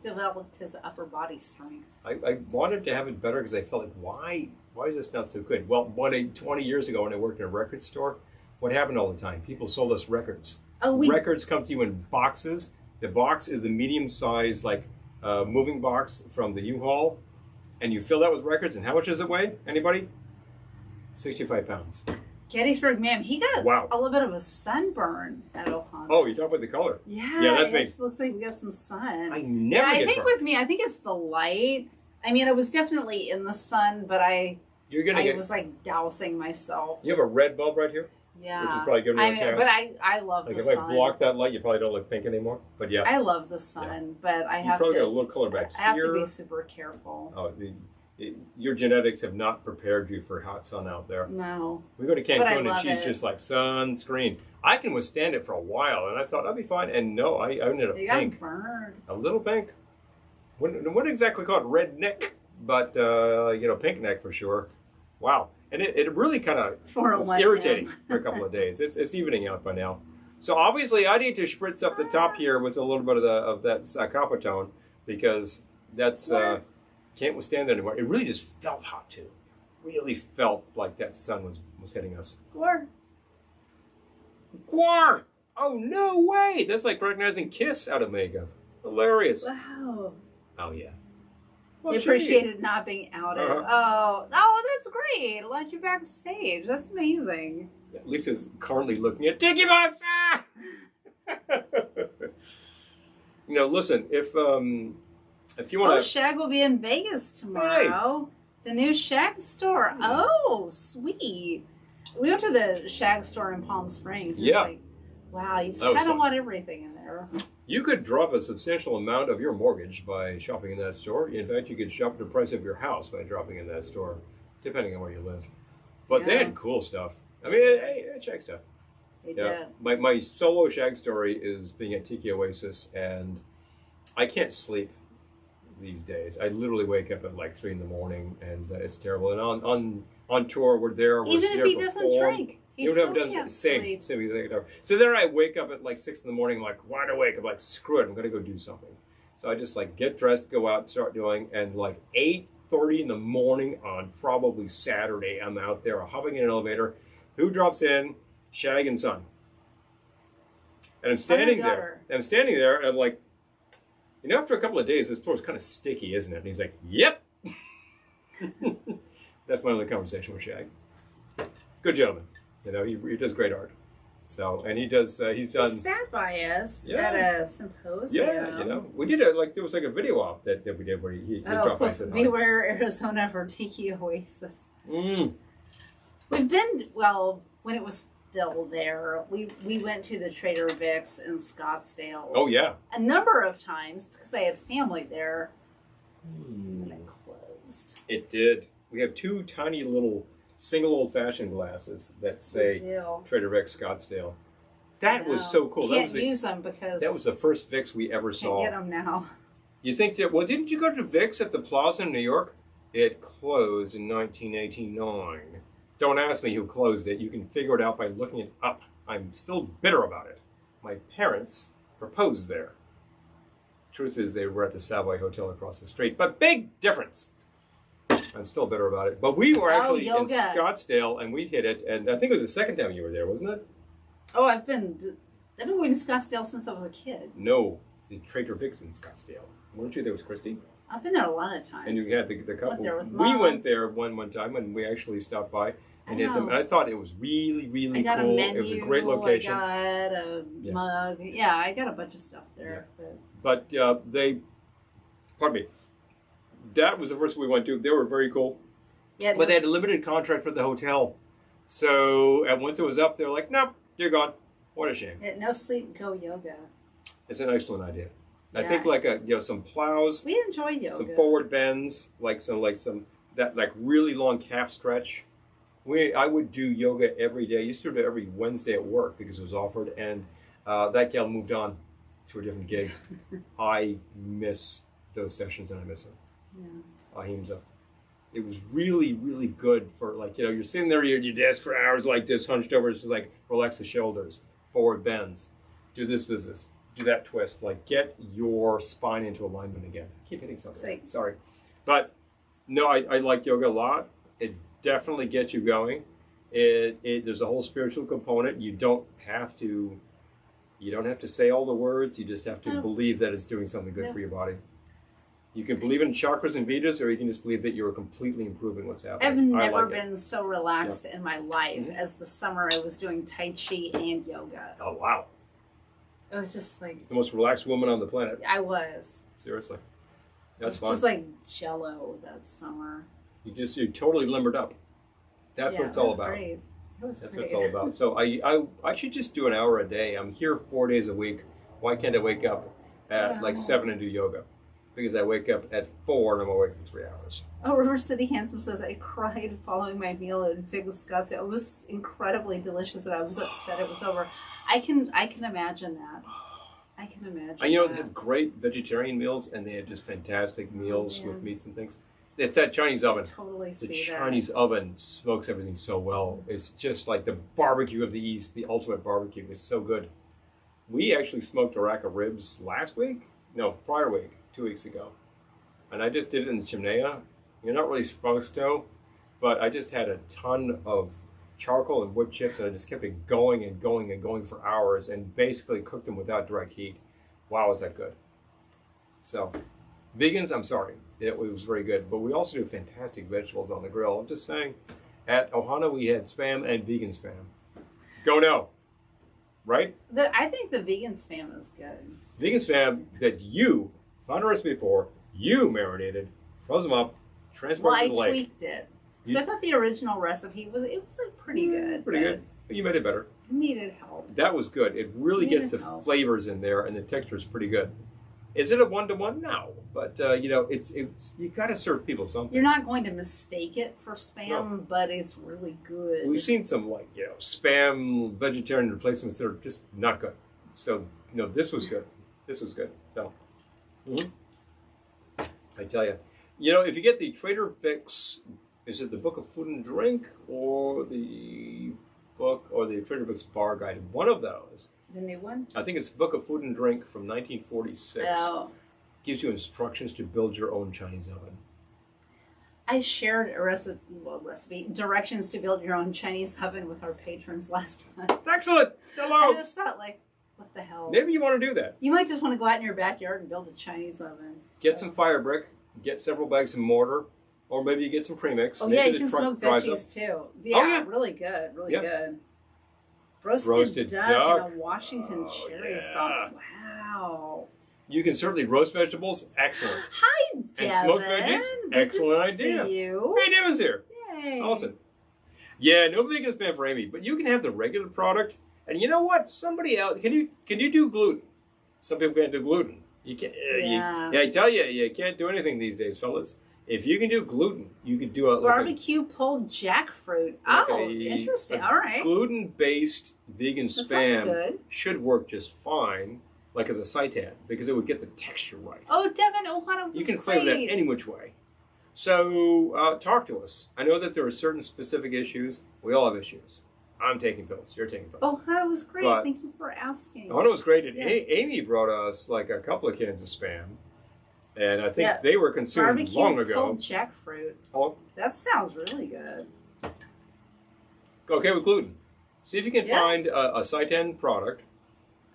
developed his upper body strength. I wanted to have it better because I felt like, why is this not so good? Well, 20 years ago when I worked in a record store, what happened all the time? People sold us records. Records come to you in boxes. The box is the medium-sized, like, moving box from the U-Haul, and you fill that with records. And how much does it weigh? Anybody? 65 pounds. Gettysburg, ma'am, he got a little bit of a sunburn at Ohana. Oh, you're talking about the color? Yeah, that's me. It looks like we got some sun. I never get think burned. with me, I think it's the light. I mean, I was definitely in the sun, but I was like dousing myself. You have a red bulb right here? Yeah. Which is probably good I mean, but I love the sun. Like if I block that light, you probably don't look pink anymore. But yeah. I love the sun, but I have probably to. got a little color back I have here. to be super careful. Oh, your genetics have not prepared you for hot sun out there. No. We go to Cancun and she's just like sunscreen. I can withstand it for a while, and I thought I'd be fine. And no, I ended up pink. Got burned. A little pink. Wouldn't exactly call it red neck, but pink neck for sure. Wow. And it really kind of was irritating for a couple of days. It's evening out by now. So obviously I need to spritz up the top here with a little bit of that Coppertone because that's can't withstand that anymore. It really just felt hot too. It really felt like that sun was hitting us. Gwar! Oh no way! That's like recognizing Kiss out of makeup. Hilarious. Wow. Oh yeah. Well, they appreciated not being outed. Oh, that's great. Let you backstage. That's amazing. Lisa's currently looking at Tiki Box. Ah! Listen, if you want to... Shag will be in Vegas tomorrow. Hey. The new Shag store. Oh, sweet. We went to the Shag store in Palm Springs. And it's like, wow, you just kind of want everything in there. You could drop a substantial amount of your mortgage by shopping in that store. In fact, you could shop the price of your house by dropping in that store, depending on where you live. But they had cool stuff. I mean, hey, Shag stuff. They did. My solo Shag story is being at Tiki Oasis, and I can't sleep these days. I literally wake up at like 3 in the morning, and it's terrible. And on tour, we're there. Even if he doesn't drink, he still can't sleep. Same. So then I wake up at like 6 in the morning. I'm like wide awake. I'm like, screw it. I'm gonna go do something. So I just like get dressed, go out, start doing, and like 8:30 in the morning on probably Saturday, I'm out there hopping in an elevator. Who drops in? Shag and Son. And I'm standing there. And I'm like, after a couple of days, this floor's kind of sticky, isn't it? And he's like, yep. That's my only conversation with Shag. Good gentleman. He does great art. So, and he's sat by us at a symposium. Yeah, we did there was like a video op that we did where he dropped by. Beware Arizona for Tiki Oasis. Mm. We've been, when it was still there, we went to the Trader Vic's in Scottsdale. Oh, yeah. A number of times because I had family there. And it closed. It did. We have 2 tiny little single old-fashioned glasses that say Trader Vic's Scottsdale. That was so cool. Can't use them because... That was the first Vic's we ever saw. Can't get them now. You think that... Well, didn't you go to Vic's at the Plaza in New York? It closed in 1989. Don't ask me who closed it. You can figure it out by looking it up. I'm still bitter about it. My parents proposed there. Truth is, they were at the Savoy Hotel across the street. But big difference. I'm still bitter about it. But we were actually in Scottsdale, and we hit it. And I think it was the second time you were there, wasn't it? Oh, I've been going to Scottsdale since I was a kid. No, the Trader Vic's in Scottsdale. Weren't you there with Christy? I've been there a lot of times. And you had the couple. Went there with Mom. We went there one time, and we actually stopped by and hit them. And I thought it was really, really cool. I got a menu. It was a great location. I got a mug. Yeah, I got a bunch of stuff there. Yeah. But pardon me, that was the first we went to. They were very cool. Yeah, but they had a limited contract for the hotel. So and once it was up, they were like, nope, you're gone. What a shame. No sleep, go yoga. It's an excellent idea. I think like some plows. We enjoy yoga. Some forward bends, like some really long calf stretch. I would do yoga every day. I used to do it every Wednesday at work because it was offered, and that gal moved on to a different gig. I miss those sessions, and I miss her. Yeah. Ahimsa. It was really, really good for you're sitting there at your desk for hours like this, hunched over, just like relax the shoulders, forward bends, do this business. Do that twist, get your spine into alignment again. I keep hitting something. Sorry. But no, I like yoga a lot. It definitely gets you going. There's a whole spiritual component. You don't have to say all the words. You just have to believe that it's doing something good for your body. You can believe in chakras and Vedas, or you can just believe that you're completely improving what's happening. I've never been so relaxed in my life as the summer I was doing Tai Chi and yoga. Oh, wow. It was just like... The most relaxed woman on the planet. I was. Seriously. That's fun. Just like Jell-O that summer. You totally limbered up. That's what it's all about. Great. That's what it's all about. So I should just do an hour a day. I'm here 4 days a week. Why can't I wake up at 7 and do yoga? Because I wake up at 4 and I'm awake for 3 hours. Oh, River City Handsome says, I cried following my meal at Vic's Scottsdale. It was incredibly delicious and I was upset it was over. I can imagine that. I can imagine they have great vegetarian meals and they have just fantastic meals with meats and things. It's that Chinese oven. Totally see the Chinese oven smokes everything so well. It's just like the barbecue of the East, the ultimate barbecue. It's so good. We actually smoked a rack of ribs prior week. 2 weeks ago. And I just did it in the chimenea. You're not really supposed to, but I just had a ton of charcoal and wood chips and I just kept it going and going and going for hours and basically cooked them without direct heat. Wow, is that good. So, vegans, I'm sorry. It was very good. But we also do fantastic vegetables on the grill. I'm just saying, at Ohana we had Spam and vegan Spam. Go no. Right? I think the vegan Spam is good. Vegan Spam that you found a recipe for, you marinated, froze them up, transported to the lake. I tweaked it. Because I thought the original recipe was like pretty good. Pretty good. But you made it better. Needed help. That was good. It really gets the flavors in there, and the texture is pretty good. Is it a 1-to-1? No, but it's you got to serve people something. You're not going to mistake it for Spam, but it's really good. We've seen some Spam vegetarian replacements that are just not good. So this was good. This was good. So I tell you, if you get the Trader Vic's, is it the Book of Food and Drink or the Trader Vic's Bar Guide? One of those. The new one? I think it's the Book of Food and Drink from 1946. Oh. Gives you instructions to build your own Chinese oven. I shared a recipe, directions to build your own Chinese oven with our patrons last month. Excellent! Hello! I just thought, what the hell? Maybe you want to do that. You might just want to go out in your backyard and build a Chinese oven. Get some fire brick, get several bags of mortar, or maybe you get some premix. Oh, yeah, you can smoke veggies too. Yeah, really good, really good. Roasted duck and a Washington cherry sauce. Wow. You can certainly roast vegetables. Excellent. Hi, Devin. And smoked veggies. Excellent idea. See you. Hey, Devin's here. Yay. Awesome. Yeah, no vegan Spam for Amy, but you can have the regular product. And you know what? Somebody else can you do gluten? Some people can't do gluten. You can't. I tell you, you can't do anything these days, fellas. If you can do gluten, you can do barbecue pulled jackfruit. Interesting. All right. Gluten-based vegan Spam should work just fine, like as a seitan, because it would get the texture right. Oh, Devin, Ohana was You can flavor that any which way. So talk to us. I know that there are certain specific issues. We all have issues. I'm taking pills. You're taking pills. Ohana was great. Thank you for asking. Ohana was great. And Amy brought us like a couple of cans of Spam. And I think they were consumed long ago. Barbecue pulled jackfruit. Oh. That sounds really good. Okay with gluten. See if you can find a seitan product.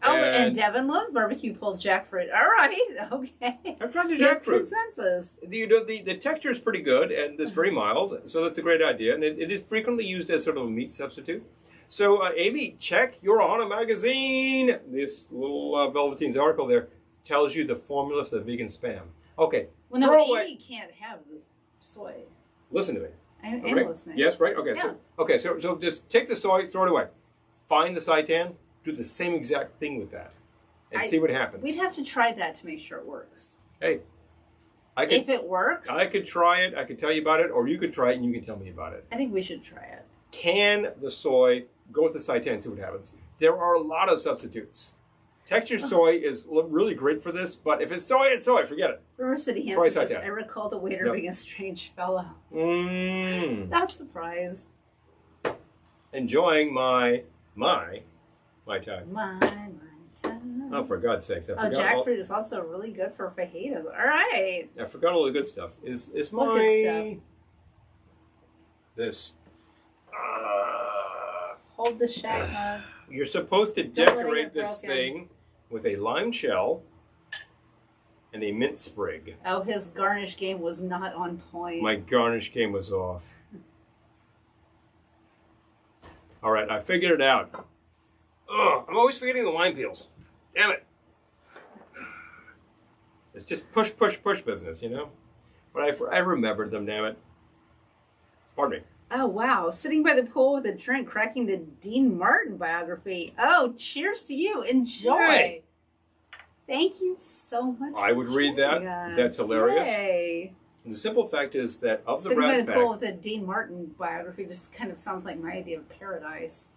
Oh, and Devin loves barbecue pulled jackfruit. All right, okay. I've tried the jackfruit. Consensus. The texture is pretty good, and it's very mild, so that's a great idea. And it is frequently used as sort of a meat substitute. So, Amy, check your Ohana magazine. This little Velveteen's article there tells you the formula for the vegan Spam. Okay. Well, no, Amy can't have this soy. Listen to me. I'm listening. Yes, right? Okay. Yeah. So just take the soy, throw it away. Find the seitan, do the same exact thing with that, and see what happens. We'd have to try that to make sure it works. Hey. If it works. I could try it. I could tell you about it, or you could try it and you can tell me about it. I think we should try it. Can the soy, go with the seitan, see what happens. There are a lot of substitutes. Textured soy is really great for this, but if it's soy, it's soy. Forget it. River City Hanson says, I recall the waiter being a strange fellow. Not surprised. Enjoying my time. My time. Oh, for God's sakes. Jackfruit is also really good for fajitas. All right. I forgot all the good stuff. Is my... What good stuff? This. Hold the shack mug. You're supposed to decorate this thing with a lime shell and a mint sprig. Oh, his garnish game was not on point. My garnish game was off. All right, I figured it out. Ugh, I'm always forgetting the lime peels. Damn it. It's just push business, you know? But I remembered them, damn it. Pardon me. Oh, wow. Sitting by the pool with a drink, cracking the Dean Martin biography. Oh, cheers to you. Enjoy. Hey. Thank you so much. I would read that. That's hilarious. Yay. And the simple fact is that of the Rat Pack... Sitting by the pool with a Dean Martin biography just kind of sounds like my idea of paradise.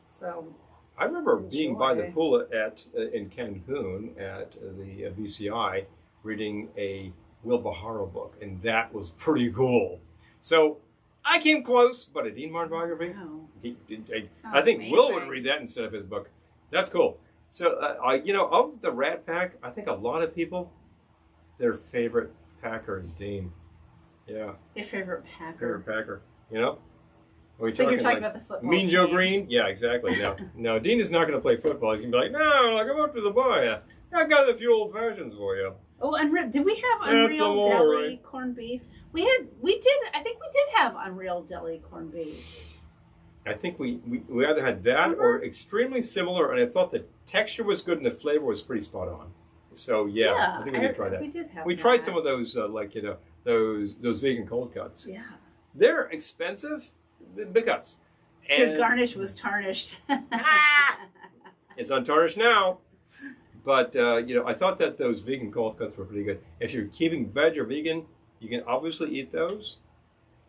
So... I remember being by the pool in Cancun at the VCI reading a Will Baharo book, and that was pretty cool. So... I came close, but a Dean Martin biography? Oh, I think amazing. Will would read that instead of his book. That's cool. So, of the Rat Pack, I think a lot of people, their favorite Packer is Dean. Yeah. Their favorite Packer. You know? So you're talking about the football Mean team. Joe Green? Yeah, exactly. No, Dean is not going to play football. He's going to be like, no, come up to the bar. I got a few old fashions for you. Oh, did we have Unreal Deli corned beef? I think we did have Unreal Deli corned beef. I think we either had that or extremely similar, and I thought the texture was good and the flavor was pretty spot on. So yeah, I think we did try that. We did have. We tried some of those, like those vegan cold cuts. Yeah. They're expensive because. Your garnish was tarnished. It's untarnished now. But, I thought that those vegan cold cuts were pretty good. If you're keeping veg or vegan, you can obviously eat those.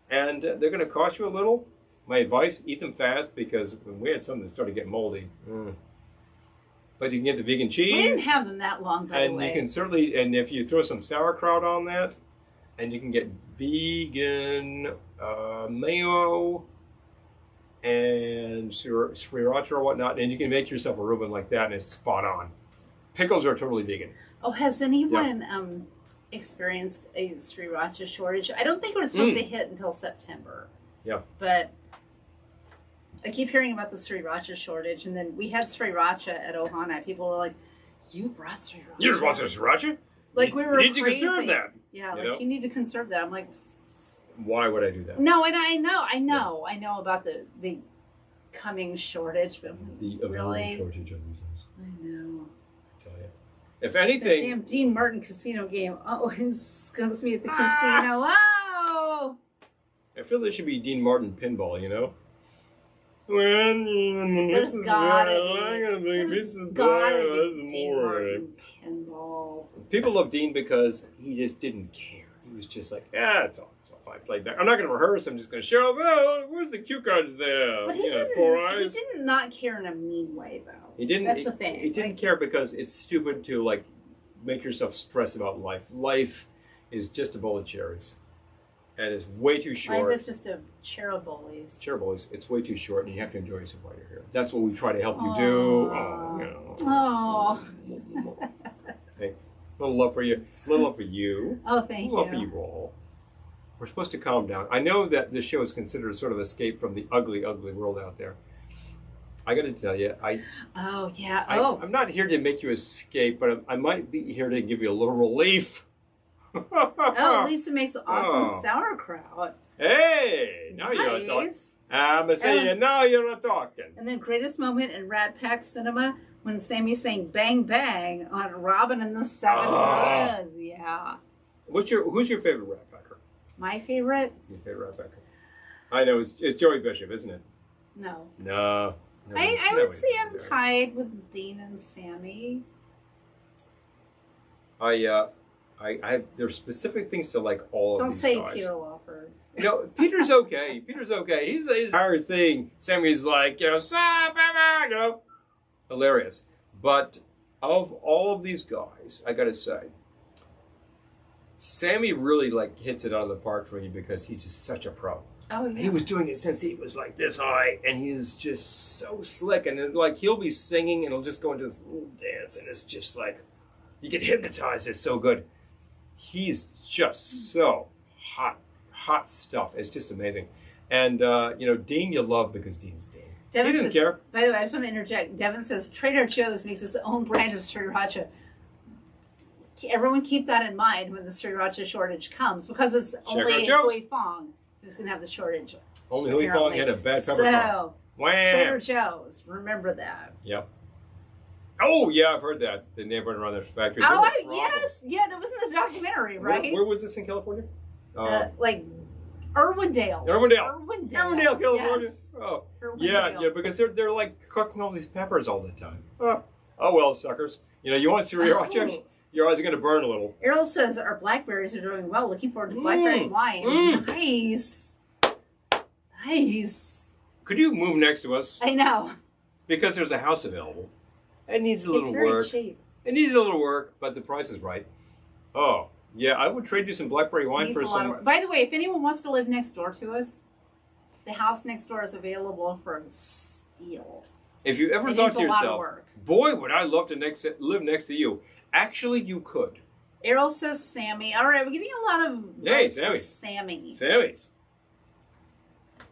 And they're going to cost you a little. My advice, eat them fast because when we had some that started getting moldy. But you can get the vegan cheese. We didn't have them that long, by the way. And you can certainly, and if you throw some sauerkraut on that, and you can get vegan mayo and sriracha or whatnot, and you can make yourself a Reuben like that, and it's spot on. Pickles are totally vegan. Oh, has anyone experienced a sriracha shortage? I don't think it was supposed to hit until September. Yeah. But I keep hearing about the sriracha shortage, and then we had sriracha at Ohana. People were like, "You brought sriracha? You brought some sriracha? Like we were you need crazy. to conserve that. Yeah, you need to conserve that." I'm like, why would I do that? no, and I know about the coming shortage, but the really shortage of these things. I know. I tell you, if anything, that damn Dean Martin casino game always skunks me at the casino. Oh, I feel there should be Dean Martin pinball. There's gotta be Dean Martin pinball. People love Dean because he just didn't care. He was just like, it's all fine. Played back. I'm not going to rehearse. I'm just going to show up. Oh, where's the cue cards there? But he didn't. 4 eyes. He did not care in a mean way, though. He didn't. That's the thing. He didn't care because it's stupid to make yourself stress about life. Life is just a bowl of cherries. And it's way too short. Life is just a cherubolies. Cherubolies. It's way too short, and you have to enjoy yourself while you're here. That's what we try to help you do. Oh. Hey, a little love for you. A little love for you. Oh, thank you. Love for you all. We're supposed to calm down. I know that this show is considered sort of escape from the ugly, ugly world out there. I got to tell you, I'm not here to make you escape, but I might be here to give you a little relief. Oh, Lisa makes awesome sauerkraut. Hey, now you're talking. I'm saying now you're talking. And then greatest moment in Rat Pack Cinema when Sammy sang "Bang Bang" on Robin and the Seven Hoods. Yeah. Who's your favorite Rat Packer? My favorite? Your favorite Rat Packer? I know it's Joey Bishop, isn't it? No. No. I would say I'm tied with Dean and Sammy. There's specific things to like all of these guys. Don't say Peter Lawford. No, Peter's okay. Peter's okay. He's his entire thing. Sammy's like, hilarious. But of all of these guys, I gotta say, Sammy really hits it out of the park for me because he's just such a pro. Oh yeah. He was doing it since he was this high, and he is just so slick. And he'll be singing, and he'll just go into this little dance, and it's just you get hypnotized. It's so good. He's just so hot stuff. It's just amazing. And, Dean you love because Dean's Dean. Devin he didn't care. By the way, I just want to interject. Devin says, Trader Joe's makes its own brand of sriracha. Everyone keep that in mind when the sriracha shortage comes because it's only Hui Fong who's going to have the shortage. Only Hui Fong had a bad pepper. So, Trader Joe's, remember that. Yep. Oh, yeah, I've heard that. The neighborhood around their factory. Oh, yes. Yeah, that was in the documentary, right? Where was this in California? Irwindale, California. Yes. Oh, Irwindale. yeah, because they're cooking all these peppers all the time. Oh well, suckers. You want sriracha? Your eyes are going to burn a little. Errol says our blackberries are doing well. Looking forward to blackberry wine. Nice. Could you move next to us? I know. Because there's a house available. It needs a little work. It's very cheap. It needs a little work, but the price is right. Oh, yeah, I would trade you some blackberry wine for some. By the way, if anyone wants to live next door to us, the house next door is available for steal. If you ever thought to yourself, boy, would I love to live next to you. Actually, you could. Errol says Sammy. All right, we're getting a lot of Sammy. Sammy's.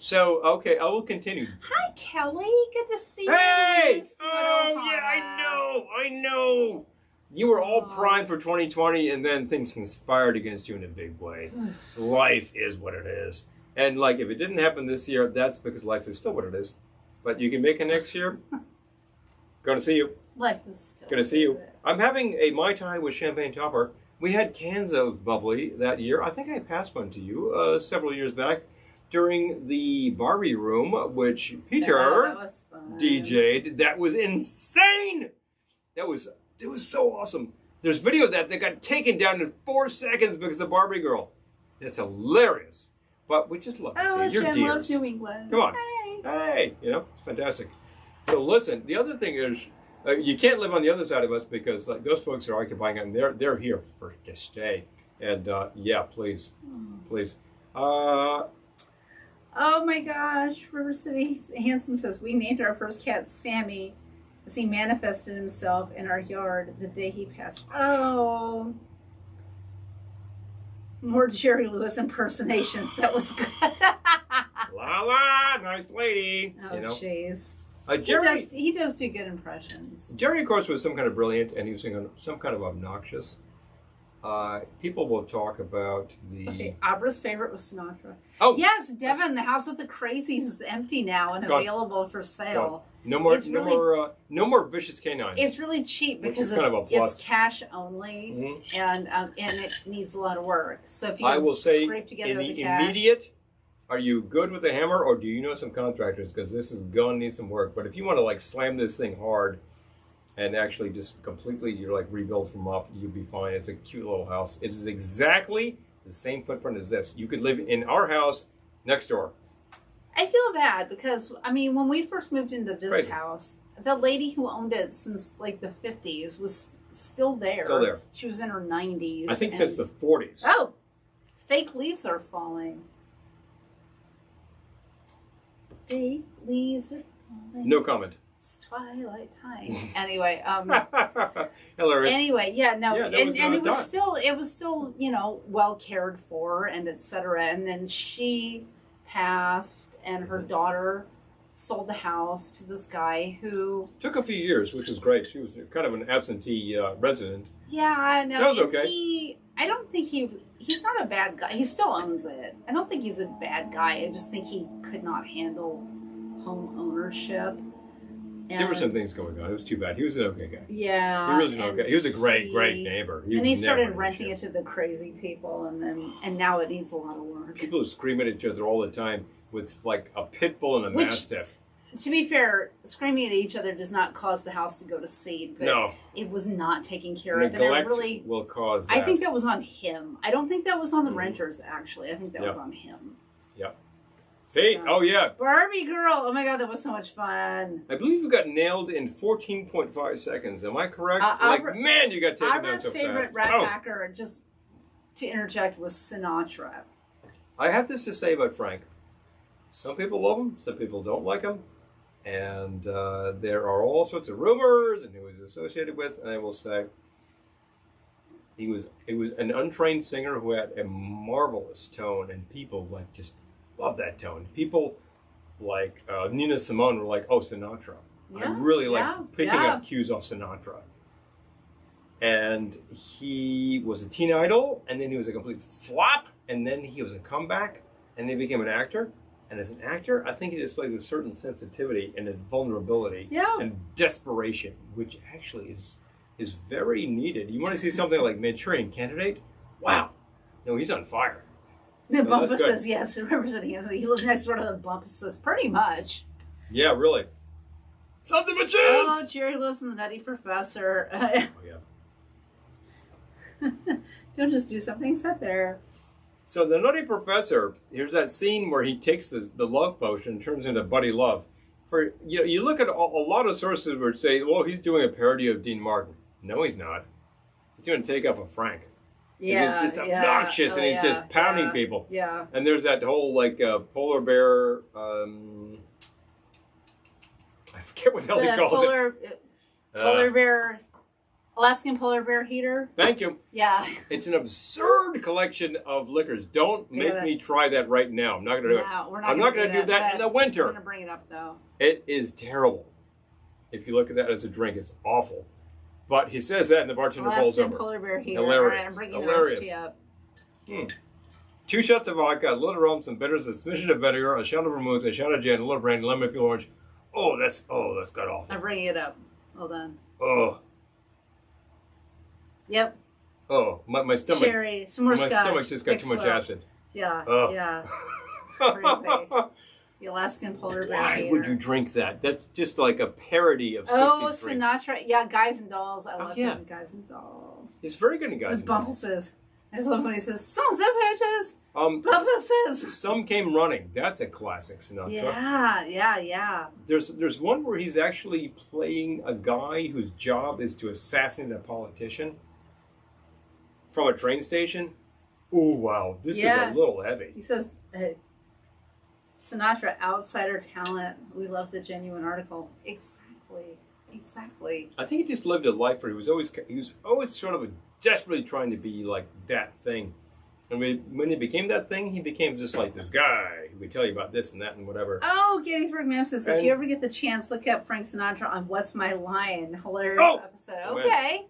So, okay, I will continue. Hi, Kelly. Good to see you. Hey! Oh, yeah, I know. You were all primed for 2020, and then things conspired against you in a big way. Life is what it is. And like, if it didn't happen this year, that's because life is still what it is. But you can make it next year. Going to see you. Life is still. Going to see you. I'm having a Mai Tai with champagne topper. We had cans of bubbly that year. I think I passed one to you several years back during the Barbie room, which Peter that was fun. DJ'd. That was insane. It was so awesome. There's video of that got taken down in 4 seconds because of Barbie Girl. It's hilarious. But we just love to see your Jen dears. loves New England. Come on. Hey. Hey, it's fantastic. So listen, the other thing is, you can't live on the other side of us because like those folks are occupying it and they're here to stay. And yeah, please. Oh my gosh, River City Handsome says, we named our first cat Sammy as he manifested himself in our yard the day he passed. Oh. More Jerry Lewis impersonations. That was good. La la, nice lady. Oh, jeez. Jerry, he does do good impressions. Jerry, of course, was some kind of brilliant, and he was some kind of obnoxious. People will talk about the... Okay, Abra's favorite was Sinatra. Oh! Yes, Devin, the House with the Crazies is empty now and available for sale. No more vicious canines. It's really cheap because it's cash only, and it needs a lot of work. So if you can scrape together the cash... immediate, are you good with the hammer, or do you know some contractors? Because this is going to need some work. But if you want to like slam this thing hard and actually just completely, rebuild from up, you'll be fine. It's a cute little house. It is exactly the same footprint as this. You could live in our house next door. I feel bad because, when we first moved into this house, the lady who owned it since the 50s was still there. Still there. She was in her 90s. I think since the 40s. Oh, fake leaves are falling. Fake leaves are falling. No comment. It's twilight time. Anyway, hilarious. Anyway, yeah, no, yeah, and it was still, well cared for and etc. And then she passed, and her daughter sold the house to this guy who took a few years, which is great. She was kind of an absentee resident. Yeah, I know. That was okay. I don't think he's not a bad guy. He still owns it. I don't think he's a bad guy. I just think he could not handle home ownership. There were some things going on. It was too bad. He was an okay guy. Yeah. He really was an okay. He was a great neighbor. And he started renting it to the crazy people, and now it needs a lot of work. People who scream at each other all the time with like a pit bull and a mastiff. To be fair, screaming at each other does not cause the house to go to seed, but it was not taken care of. Neglect will cause that. I think that was on him. I don't think that was on the renters, actually. I think that was on him. Yep. Hey, oh yeah. Barbie Girl. Oh my God, that was so much fun. I believe you got nailed in 14.5 seconds. Am I correct? Man, you got taken down so fast. Abra's favorite Rackhacker, just to interject, was Sinatra. I have this to say about Frank. Some people love him, some people don't like him. And there are all sorts of rumors and who he's associated with. And I will say, he was an untrained singer who had a marvelous tone, and people just love that tone. People like Nina Simone were like, oh, Sinatra. Yeah, I really like picking up cues off Sinatra. And he was a teen idol, and then he was a complete flop, and then he was a comeback, and then he became an actor. And as an actor, I think he displays a certain sensitivity and a vulnerability and desperation, which actually is very needed. You want to see something like Manchurian Candidate? Wow. No, he's on fire. The Bumpus says yes. Representing him, he lives next door to the Bumpus says pretty much. Yeah, really. Sons of bitches! Oh, Jerry Lewis and the Nutty Professor. Oh, yeah. Don't just do something, sit there. So the Nutty Professor, here's that scene where he takes the love potion and turns into Buddy Love. You look at a lot of sources where say, well, he's doing a parody of Dean Martin. No, he's not. He's doing a takeoff of Frank. Yeah, he's just obnoxious and he's just pounding people. Yeah. And there's that whole polar bear. I forget what the hell he calls it. Polar bear. Alaskan polar bear heater. Thank you. Yeah. It's an absurd collection of liquors. Don't make me try that right now. I'm not going to do it. I'm not going to do that in the winter. I'm going to bring it up, though. It is terrible. If you look at that as a drink, it's awful. But he says that and the bartender falls over. Polar bear heater. Hilarious. All right, I'm bringing the recipe up. 2 shots of vodka, a little rum, some bitters, a smidgen of vinegar, a shot of vermouth, a shot of gin, a little brandy, lemon, peel, orange. Oh, that's god awful. I'm bringing it up. Hold on. Oh. Yep. Oh, my stomach. Cherry, some more scotch. My stomach just got too much acid. Yeah, Oh. yeah. It's crazy. The Alaskan polar bear. Why gator. would you drink that? That's just like a parody of 60s Oh, drinks. Sinatra. Yeah, Guys and Dolls. I love yeah. him. Guys and Dolls. He's very good in Guys As and Bumble Dolls. says. I just love when he says, "Sons of bitches." Bumble says. Some Came Running. That's a classic Sinatra. Yeah. There's one where he's actually playing a guy whose job is to assassinate a politician from a train station. Oh, wow. This is a little heavy. He says, Sinatra, outsider talent. We love the genuine article. Exactly. I think he just lived a life where he was always sort of desperately trying to be like that thing. And when he became that thing, he became just like this guy who would tell you about this and that and whatever. Oh, Gettysburg Ma'am says, if you ever get the chance, look up Frank Sinatra on What's My Line. Hilarious episode. Okay.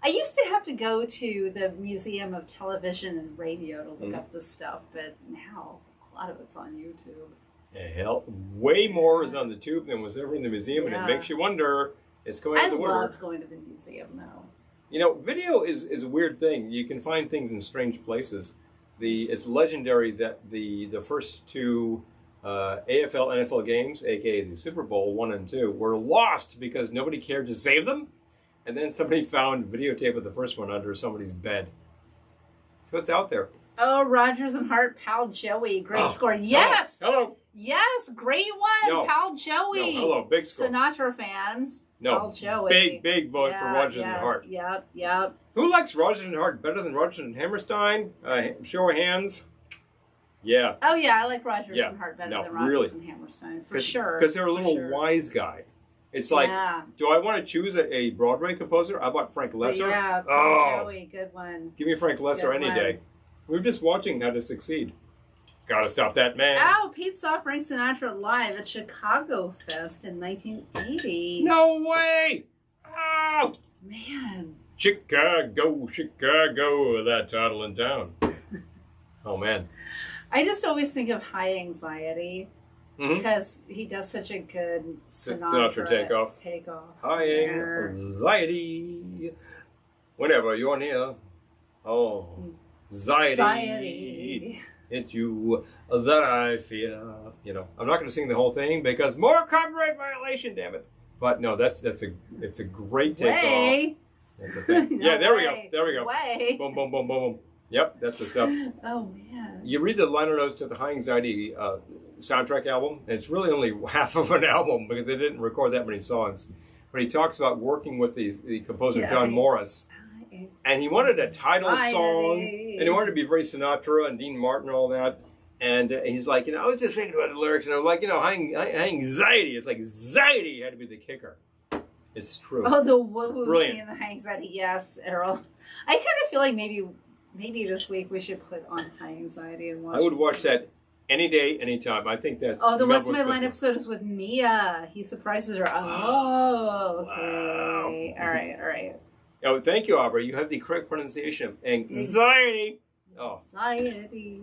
I used to have to go to the Museum of Television and Radio to look up this stuff, but now a lot of it's on YouTube. Yeah, hell, way more is on the tube than was ever in the museum, and it makes you wonder. It's going to the woodwork. I loved going to the museum, though. You know, video is a weird thing. You can find things in strange places. It's legendary that the first 2 AFL NFL games, aka the Super Bowl 1 and 2, were lost because nobody cared to save them, and then somebody found videotape of the first one under somebody's bed. So it's out there. Oh, Rogers and Hart, Pal Joey, great score. Yes, hello. Yes, great one, Pal Joey. No, hello, big score. Sinatra fans. No, Pal Joey. Big vote for Rogers and Hart. Yep. Who likes Rogers and Hart better than Rogers and Hammerstein? Show of hands. Yeah. Oh yeah, I like Rogers and Hart better than Rogers really. and Hammerstein for sure. Because they're a little wise guy. It's like, do I want to choose a Broadway composer? How about Frank Lesser? Yeah, Pal Joey, good one. Give me Frank Lesser any day. We're just watching How to Succeed. Gotta stop that man. Oh, Pete saw Frank Sinatra live at Chicago Fest in 1980. No way! Oh! Man. Chicago, that title in town. Oh, man. I just always think of High Anxiety because he does such a good Sinatra takeoff. High Anxiety. Whenever you're near. Oh. Anxiety. It's you that I fear. You know, I'm not going to sing the whole thing because more copyright violation, damn it. But no, it's a great takeoff. That's a thing. No there way. we go. Way. Boom, boom, boom, boom, boom. Yep, that's the stuff. Oh man. You read the liner notes to the High Anxiety soundtrack album, and it's really only half of an album because they didn't record that many songs. But he talks about working with the composer John Morris. And he wanted a title song, and he wanted to be very Sinatra and Dean Martin and all that. And he's like, I was just thinking about the lyrics, and I'm like, high anxiety. It's like anxiety had to be the kicker. It's true. Oh, the woo-woo scene in the High Anxiety. Yes, Errol. I kind of feel like maybe this week we should put on High Anxiety and watch. I would watch that any day, anytime. I think that's. Oh, the What's My Line episode is with Mia. He surprises her. Oh, okay. Wow. All right. Oh, thank you, Aubrey. You have the correct pronunciation of anxiety. Oh. Anxiety.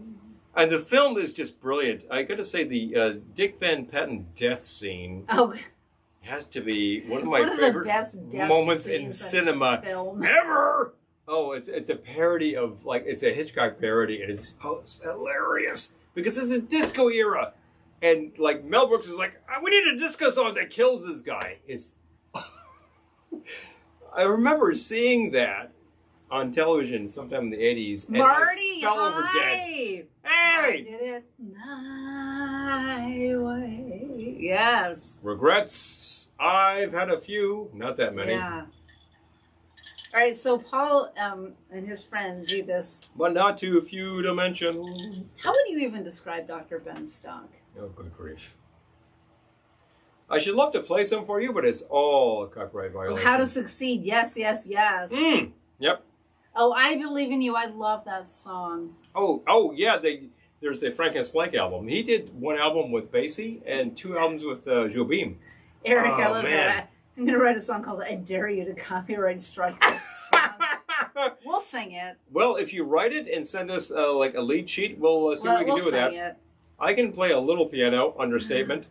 And the film is just brilliant. I got to say, the Dick Van Patten death scene has to be one of my favorite best death moments in cinema ever. Oh, it's a parody of, it's a Hitchcock parody, and it's hilarious because it's a disco era. And, Mel Brooks is like, we need a disco song that kills this guy. It's... I remember seeing that on television sometime in the 80s. And Marty, I fell over dead. Hey! I did it my way. Yes. Regrets. I've had a few. Not that many. Yeah. All right, so Paul and his friend do this. But not too few to mention. How would you even describe Dr. Ben Stock? Oh, good grief. I should love to play some for you, but it's all a copyright violation. How to Succeed. Yes. Yep. Oh, I Believe in You. I love that song. Oh, yeah. There's the Frank and Splank album. He did one album with Basie and 2 albums with Jubilee. Eric, I love that. I'm going to write a song called I Dare You to Copyright Strike This Song. We'll sing it. Well, if you write it and send us like a lead sheet, we'll see what we can do with that. It. I can play a little piano, understatement.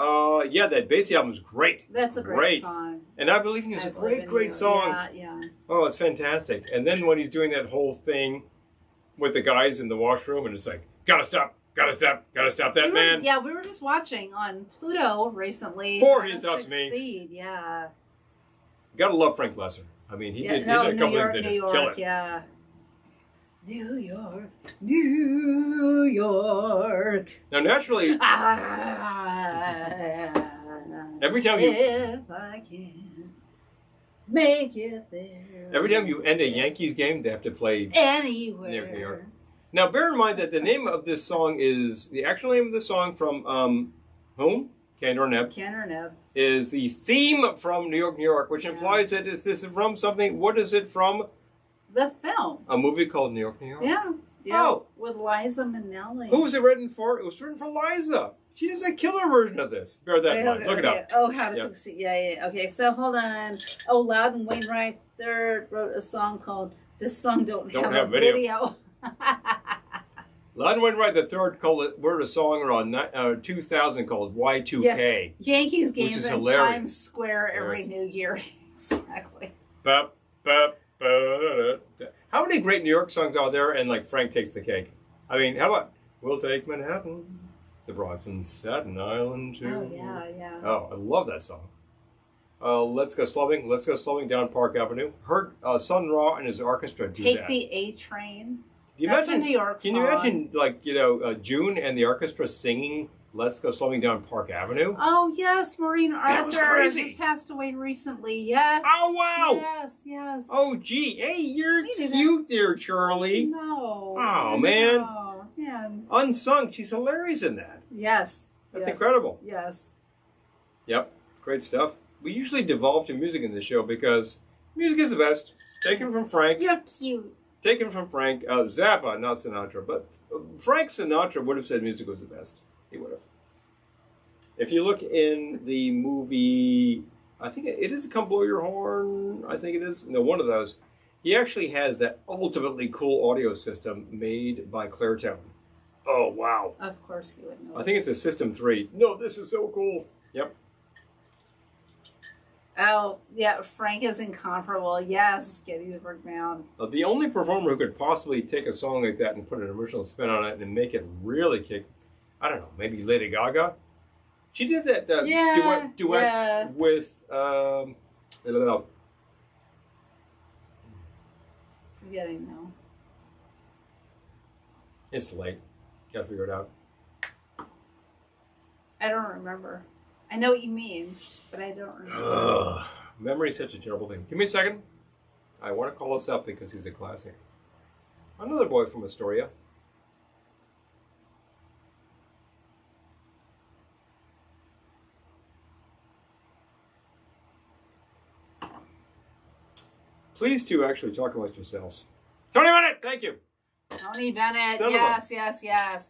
Yeah, that Basie album is great. That's a great song. And I Believe in You is a great song. Yeah. Oh, it's fantastic. And then when he's doing that whole thing with the guys in the washroom, and it's like, gotta stop that man. We were just watching on Pluto recently. Before he stops me. Succeed, yeah. Gotta love Frank Lesser. I mean, he did a couple things that just kill it. Yeah. New York, New York. Now, naturally, every time if I can make it there. Every time you end a Yankees game, they have to play anywhere. New York. Now, bear in mind that the name of this song is the actual name of the song from whom? Candor Neb. Candor Neb is the theme from New York, New York, which implies that if this is from something, what is it from? The film. A movie called New York, New York. Yeah. Oh. With Liza Minnelli. Who was it written for? It was written for Liza. She does a killer version of this. Bear that in mind. Look it up. Oh, How to Succeed. Yeah. Okay, so hold on. Oh, Loudon Wainwright III wrote a song called This Song Don't Have a Video. Loudon Wainwright III wrote a song around 2000 called Y2K. Yes. Yankees games in hilarious. Times Square every New Year. Exactly. Bop, bop. How many great New York songs are there? And like Frank Takes the Cake. I mean, how about We'll Take Manhattan, the Bronx and Staten Island too. Oh yeah. Oh, I love that song. Let's go slumming down Park Avenue. Heard Sun Ra and his orchestra do Take that. the A Train. That's a New York song. Can you imagine, like, June and the orchestra singing Let's Go Slumming Down Park Avenue? Oh, yes, Maureen Arthur. That was crazy. Just passed away recently, yes. Oh, wow. Yes. Oh, gee. Hey, you're cute there, Charlie. No. Oh, man. No. Man. Unsung. She's hilarious in that. Yes. That's incredible. Yes. Yep. Great stuff. We usually devolve to music in this show because music is the best. Taken from Frank. You're cute. Taken from Frank. Zappa, not Sinatra. But Frank Sinatra would have said music was the best. He would have. If you look in the movie, I think it is Come Blow Your Horn. I think it is. No, one of those. He actually has that ultimately cool audio system made by Clairtown. Oh, wow. Of course you would know. I think it's a System 3. No, this is so cool. Yep. Oh, yeah, Frank is incomparable. Yes, Gettysburg Mound. The only performer who could possibly take a song like that and put an emotional spin on it and make it really kick, I don't know, maybe Lady Gaga? She did that duets with, forgetting now. It's late. Gotta figure it out. I don't remember. I know what you mean, but I don't remember. Ugh. Memory's such a terrible thing. Give me a second. I want to call this up because he's a classic. Another boy from Astoria. Please to actually talk amongst yourselves. Tony Bennett, thank you. Tony Bennett,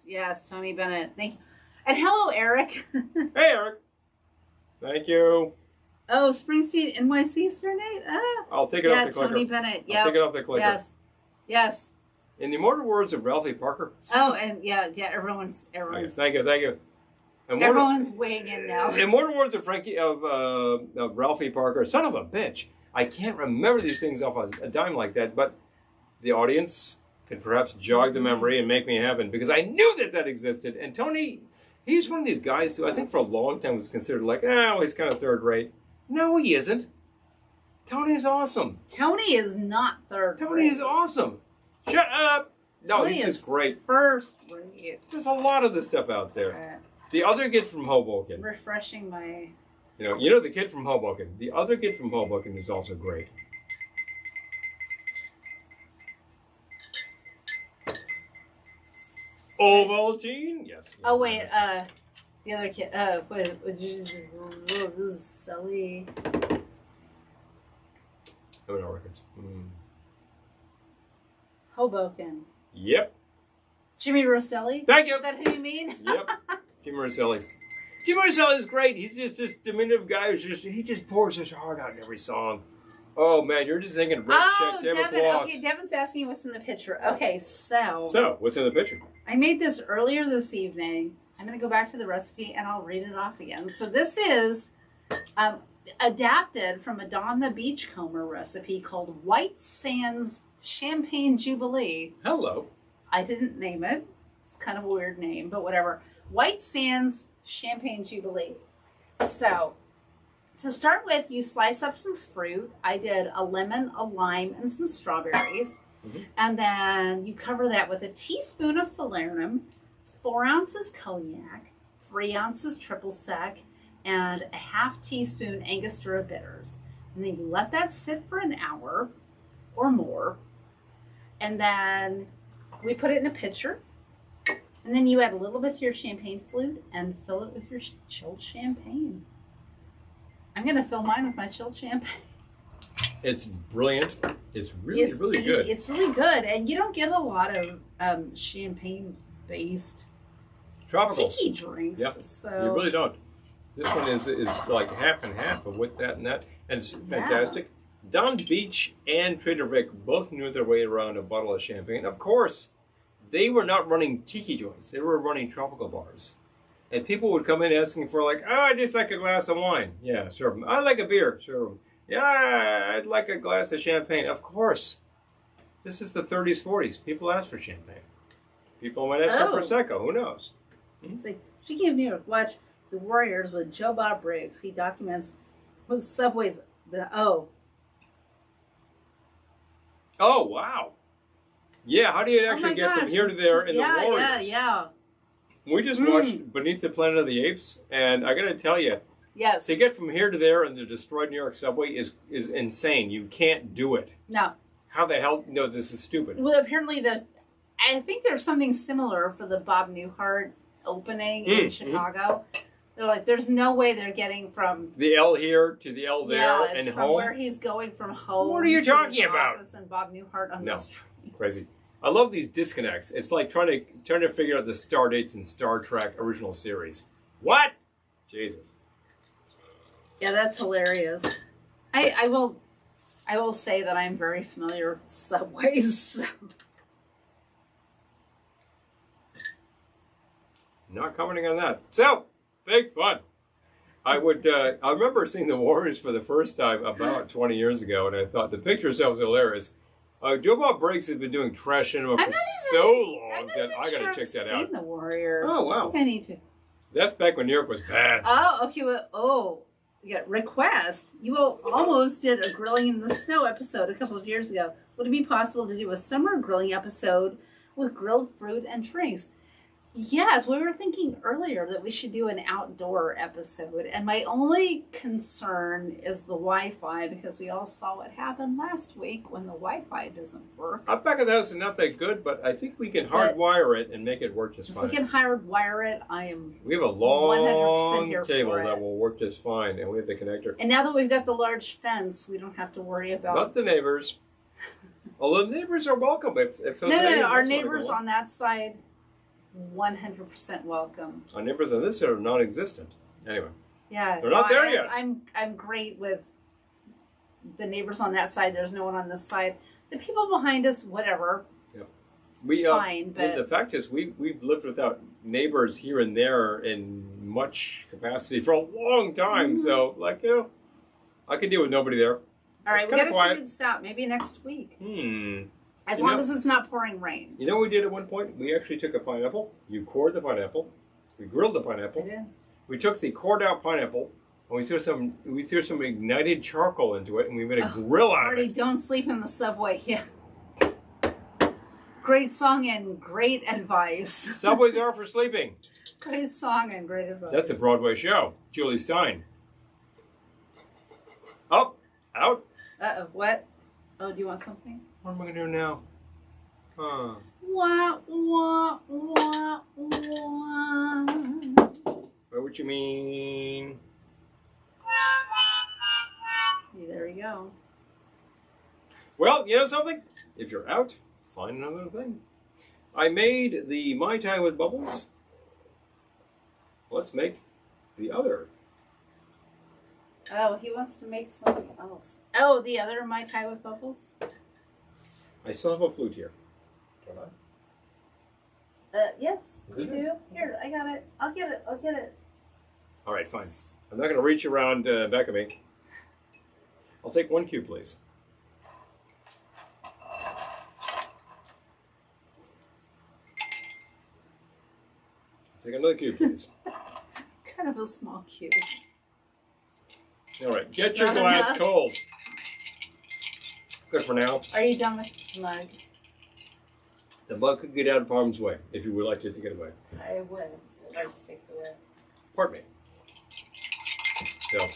yes, Tony Bennett. Thank you. And hello, Eric. Hey, Eric. Thank you. Oh, Springsteen, NYC Serenade? I'll take it off the clicker. Tony Bennett, I'll take it off the clicker. Yes. In the immortal words of Ralphie Parker. Oh, and everyone's. Okay, thank you. Everyone's weighing in now. Immortal words of Ralphie Parker. Son of a bitch. I can't remember these things off a dime like that, but the audience could perhaps jog the memory and make me happen because I knew that existed. And Tony, he's one of these guys who I think for a long time was considered like, he's kind of third rate. No, he isn't. Tony's awesome. Tony is not third rate. Tony is awesome. Shut up. No, Tony he's just great. First rate. There's a lot of this stuff out there. The other kid from Hoboken. Refreshing my... You know the kid from Hoboken. The other kid from Hoboken is also great. Oh, Velveteen? Yes. Oh, wait, the other kid, which is Roselli. Oh, no records. Hoboken. Yep. Jimmy Roselli? Thank you. Is that who you mean? Yep. Jimmy Roselli. Jimmy Roselli is great. He's just this diminutive guy he just pours his heart out in every song. Oh man, you're just thinking of red check Devin. tablecloths. Okay, Devin's asking what's in the picture. Okay, so What's in the picture? I made this earlier this evening. I'm going to go back to the recipe and I'll read it off again. So this is adapted from a Don the Beachcomber recipe called White Sands Champagne Jubilee. Hello. I didn't name it. It's kind of a weird name, but whatever. White Sands Champagne Jubilee. So to start with, you slice up some fruit. I did a lemon, a lime, and some strawberries. Mm-hmm. And then you cover that with a teaspoon of falernum, 4 ounces cognac, 3 ounces triple sec, and a half teaspoon Angostura bitters. And then you let that sit for an hour or more. And then we put it in a pitcher. And then you add a little bit to your champagne flute and fill it with your chilled champagne. I'm going to fill mine with my chilled champagne. It's brilliant. It's really good. It's really good. And you don't get a lot of champagne-based tropicals tiki drinks. Yep. So you really don't. This one is like half and half of with that and that. And it's fantastic. Don Beach and Trader Vic both knew their way around a bottle of champagne. Of course, they were not running tiki joints. They were running tropical bars. And people would come in asking for like, oh, I just like a glass of wine. Yeah, serve them. I like a beer. Serve them. Yeah, I'd like a glass of champagne. Of course. This is the 30s, 40s. People ask for champagne. People might ask for Prosecco. Who knows? So, speaking of New York, watch The Warriors with Joe Bob Briggs. He documents what subways. Oh, wow. Yeah, how do you actually get from here to there in the Warriors? Yeah. We just watched Beneath the Planet of the Apes, and I got to tell you, yes, to get from here to there in the destroyed New York subway is insane. You can't do it. No. How the hell? No, this is stupid. Well, apparently I think there's something similar for the Bob Newhart opening in Chicago. They're like, there's no way they're getting from the L here to the L there and from home. where he's going from home. What are you talking about? And Bob Newhart on those trains. Crazy. I love these disconnects. It's like trying to figure out the star dates in Star Trek original series. What? Jesus. Yeah, that's hilarious. I will say that I'm very familiar with subways. Not commenting on that. So, big fun. I remember seeing the Warriors for the first time about 20 years ago, and I thought the picture itself was hilarious. Joe Bob Briggs has been doing trash cinema for so long that I got to check that out. I've seen the Warriors. Oh, wow. I think I need to. That's back when New York was bad. Oh, okay. Well, you got request. You almost did a Grilling in the Snow episode a couple of years ago. Would it be possible to do a summer grilling episode with grilled fruit and drinks? Yes, we were thinking earlier that we should do an outdoor episode, and my only concern is the Wi-Fi, because we all saw what happened last week when the Wi-Fi doesn't work. Our back of the house is not that good, but I think we can hardwire it and make it work just fine. If we can hardwire it, we have a long 100% here table for that it. will work just fine, and we have the connector. And now that we've got the large fence, we don't have to worry about... Not the neighbors. Although the neighbors are welcome. If those No, our neighbors on that side... 100% welcome. Our neighbors on this side are non-existent. Anyway. Yeah. They're not there yet. I'm great with the neighbors on that side. There's no one on this side. The people behind us, whatever. Yep. Fine, but... The fact is, we've lived without neighbors here and there in much capacity for a long time. So, I can deal with nobody there. All right, we got to figure this out. Maybe next week. As long as it's not pouring rain. You know what we did at one point? We actually took a pineapple. You cored the pineapple. We grilled the pineapple. I did. We took the cored out pineapple and we threw some ignited charcoal into it, and we made a grill out of it. Don't sleep in the subway. Yeah. Great song and great advice. Subways are for sleeping. Great song and great advice. That's a Broadway show. Julie Stein. Up, out. What? Oh, do you want something? What am I going to do now? Wah, wah, wah, wah. What you mean? There we go. Well, you know something? If you're out, find another thing. I made the Mai Tai with bubbles. Let's make the other. Oh, he wants to make something else. Oh, the other Mai Tai with bubbles? I still have a flute here. Don't I? Yes, Is you it? do. Here, I got it. I'll get it. I'll get it. All right, fine. I'm not going to reach around back of me. I'll take one cube, please. Take another cube, please. It's kind of a small cube. All right, get Is your that glass enough? cold. Good for now. Are you done with the mug? The mug could get out of harm's way if you would like to take it away. I would. I'd like to take it away. Pardon me. So,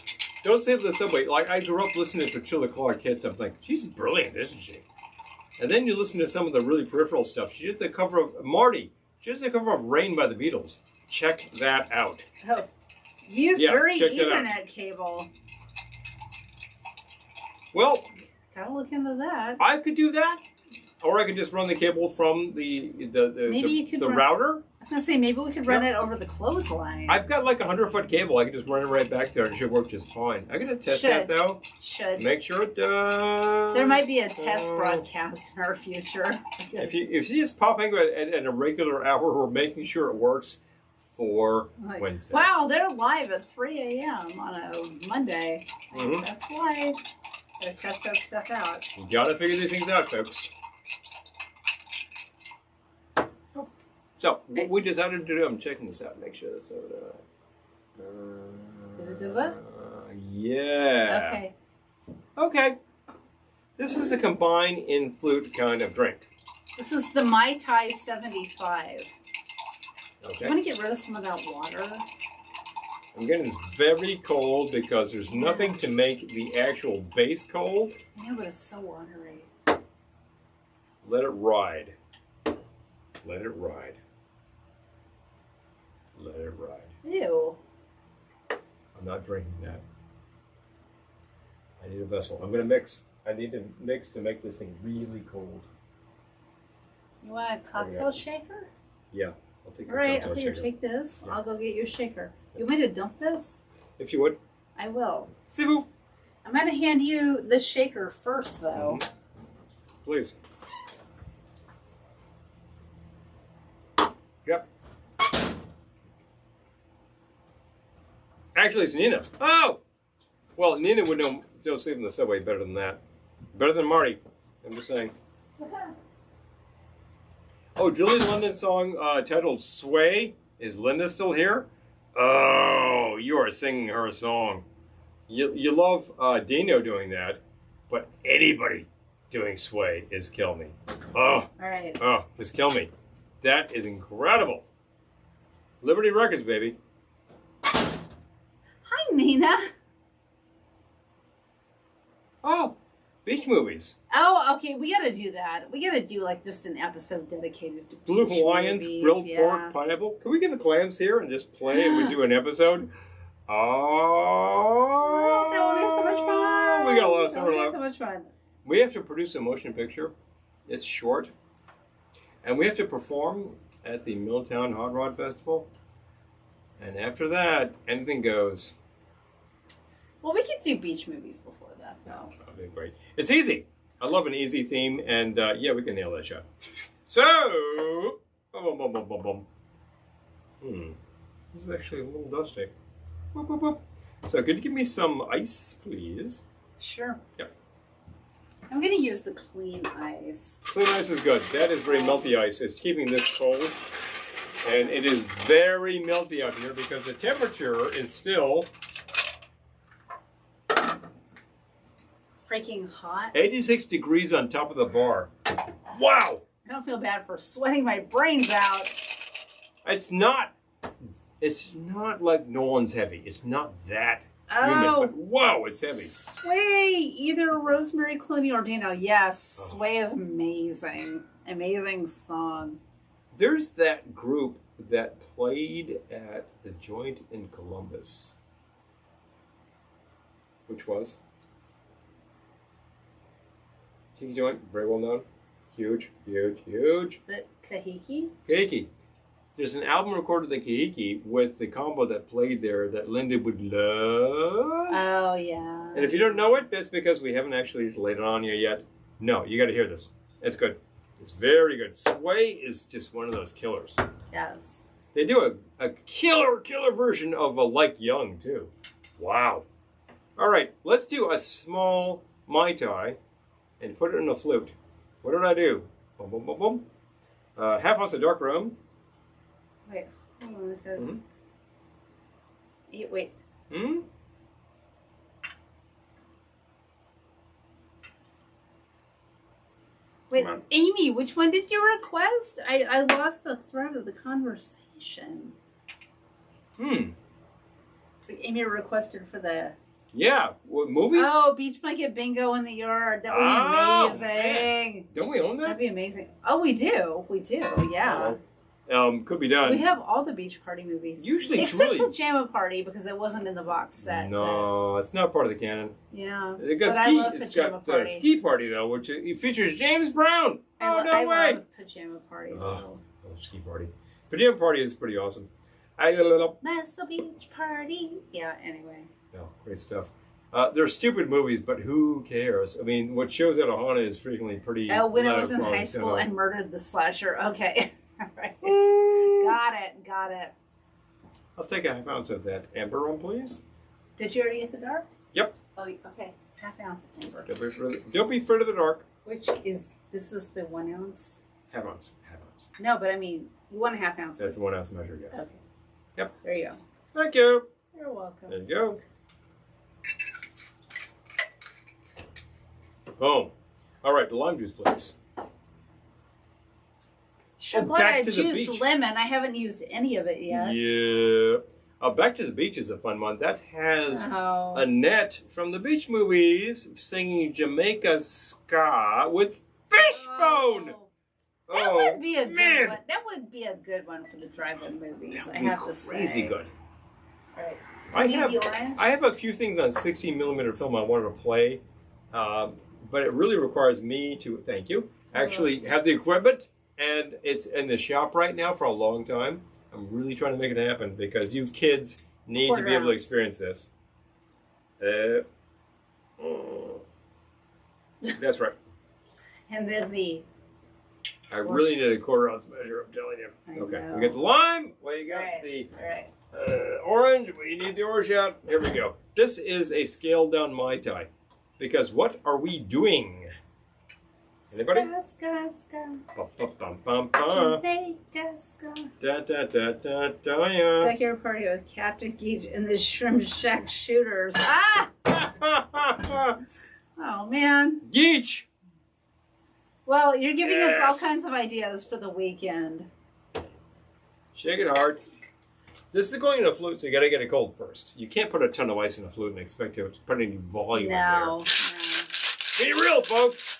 don't save the subway. Like, I grew up listening to Priscilla Clark hits. I'm like, she's brilliant, isn't she? And then you listen to some of the really peripheral stuff. She did the cover of Marty. She did the cover of Rain by the Beatles. Check that out. Oh, use Yeah, Buried check that out. Ethernet cable. Well, Gotta look into that. I could do that. Or I could just run the cable from the Maybe you could run- router. I was gonna say maybe we could run it over the clothesline. I've got like a 100-foot cable. I can just run it right back there. It should work just fine. I'm going to test that, though. Should. Make sure it does. There might be a test broadcast in our future. If you see us popping at a regular hour, we're making sure it works for Like, Wednesday. wow, they're live at 3 a.m. on a Monday. Mhm. That's why. Gotta test that stuff out. You got to figure these things out, folks. So, what we decided to do, I'm checking this out, make sure that's over Is it what? Yeah. Okay. Okay. This is a combine in flute kind of drink. This is the Mai Tai 75. Do Okay. you want to get rid of some of that water? I'm getting this very cold because there's nothing to make the actual base cold. Yeah, but it's so watery. Let it ride. Let it ride. Let it ride. Ew. I'm not drinking that. I need a vessel. I'm going to mix. I need to mix to make this thing really cold. You want a cocktail shaker? Yeah, I'll take All right, cocktail okay, shaker. take this. Yeah. I'll go get your shaker. You want me to dump this? If you would. I will. S'il vous. I'm going to hand you the shaker first, though. Please. Yep. Actually, it's Nina. Oh! Well, Nina would know don't sleep in the subway better than that. Better than Marty. I'm just saying. Oh, Julie London's song titled Sway. Is Linda still here? Oh, you are singing her song. You love Dino doing that, but anybody doing Sway is kill me. Oh, All right. oh, it's kill me. That is incredible. Liberty Records, baby. Hi, Nina. Oh, beach movies. Oh, okay. We got to do that. We got to do like just an episode dedicated to Blue beach Hawaiians, movies, grilled yeah. pork, pineapple. Can we get the clams here and just play and we do an episode? Oh, That would be so much fun. We got a lot of That summer would be left. so much fun. We have to produce a motion picture. It's short. And we have to perform at the Milltown Hot Rod Festival. And after that, anything goes. Well, we could do beach movies before that, though. That'd be great. It's easy. I love an easy theme, and yeah, we can nail that shot. So, boom, boom, boom, boom, boom. This is actually a little dusty. Boop, boop, boop. So, could you give me some ice, please? Sure. Yep. I'm going to use the clean ice. Clean ice is good. That is very melty ice. It's keeping this cold. And it is very melty out here because the temperature is still Freaking hot. 86 degrees on top of the bar. Wow! I don't feel bad for sweating my brains out. It's not like Nolan's heavy. It's not that humid, Oh. but whoa, it's heavy. Sway, either Rosemary Clooney or Dino. Yes, Sway is amazing. Amazing song. There's that group that played at the Joint in Columbus. Which was? Tiki Joint, very well known. Huge, huge, huge. The Kahiki? Keiki. There's an album recorded at the Kahiki with the combo that played there that Linda would love. Oh, yeah. And if you don't know it, that's because we haven't actually laid it on you yet. No, you got to hear this. It's good. It's very good. Sway is just one of those killers. Yes. They do a killer version of a Like Young, too. Wow. All right, let's do a small Mai Tai and put it in a flute. What did I do? Boom, boom, boom, boom. Half ounce of dark rum. Wait, hold on a second. Wait. Hmm? Wait, Amy, which one did you request? I lost the thread of the conversation. Amy requested for the... Yeah, what, movies? Oh, Beach Blanket Bingo in the Yard. That would be amazing. Man. Don't we own that? That'd be amazing. Oh, we do. We do, yeah. Could be done. We have all the beach party movies. Usually, except really... Pajama Party, because it wasn't in the box set. No, it's not part of the canon. Yeah. It got but I love Pajama Party. Ski Party, though, which features James Brown. No way. I love Pajama Party, though. Ski Party. Pajama Party is pretty awesome. Muscle Beach Party. Yeah, anyway. No, great stuff. They're stupid movies, but who cares? I mean, what shows out of Hana is frequently pretty... Oh, when I was in high school and murdered the slasher. Okay. All right. Got it. I'll take a half ounce of that amber rum, please. Did you already get the dark? Yep. Oh, okay. Half ounce of amber. Don't be afraid of the dark. Which is, this is the 1 ounce? Half ounce. No, but I mean, you want a half ounce. That's the 1 ounce measure, yes. Okay. Yep. There you go. Thank you. You're welcome. There you go. Boom. All right, the lime juice, please. I'm glad I juiced lemon. I haven't used any of it yet. Yeah. Back to the Beach is a fun one. That has Annette from the Beach movies singing Jamaica ska with Fishbone. That would be a good one. That would be a good one for the drive-in movies. That would be crazy good. All right. I have a few things on 16mm film I wanted to play, but it really requires me to, thank you, actually have the equipment, and it's in the shop right now for a long time. I'm really trying to make it happen because you kids need to be able to experience this. That's right. And then I really need a 1/4 ounce measure, I'm telling you. Okay, we got the lime. Well, you got the orange. We need the orange out. Here we go. This is a scaled down Mai Tai. Because what are we doing? Anybody? Ska. Yeah. Backyard party with Captain Kitsch and the Shrimp Shack shooters. Ah! Oh, man. Kitsch! Well, you're giving us all kinds of ideas for the weekend. Shake it hard. This is going in a flute, so you got to get it cold first. You can't put a ton of ice in a flute and expect to put any volume in there. No. Be real, folks.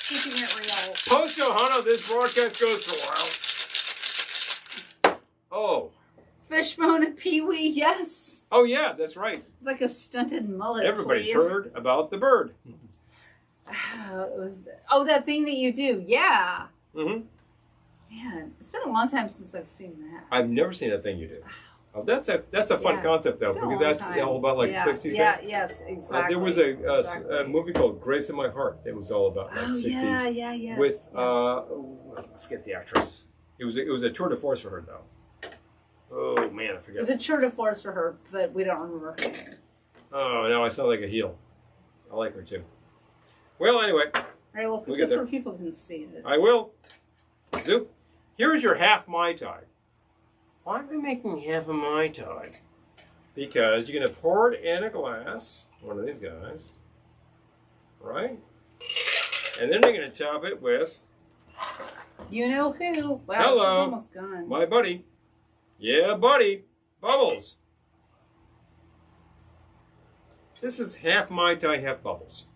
Keeping it real. Post Johanna, this broadcast goes for a while. Oh. Fishbone and Pee-wee, yes. Oh, yeah, that's right. Like a stunted mullet, Everybody's heard about the bird. That thing that you do, yeah. Mm-hmm. Man, it's been a long time since I've seen that. I've never seen that thing you do. Oh, that's a fun concept though, because that's all about like 60s. Yeah, yes, exactly. There was a movie called Grace in My Heart that was all about like 60s. Yeah. With I forget the actress. It was a tour de force for her though. Oh man, I forget. It was a tour de force for her, but we don't remember her name. Oh no, I sound like a heel. I like her too. Well, anyway. All right, we'll put this where people can see it. I will. Zoop. Here's your half Mai Tai. Why am I making half a Mai Tai? Because you're going to pour it in a glass, one of these guys, right? And then you're going to top it with... You know who. Wow, hello, this is almost gone. My buddy. Yeah, buddy. Bubbles. This is half Mai Tai, half Bubbles.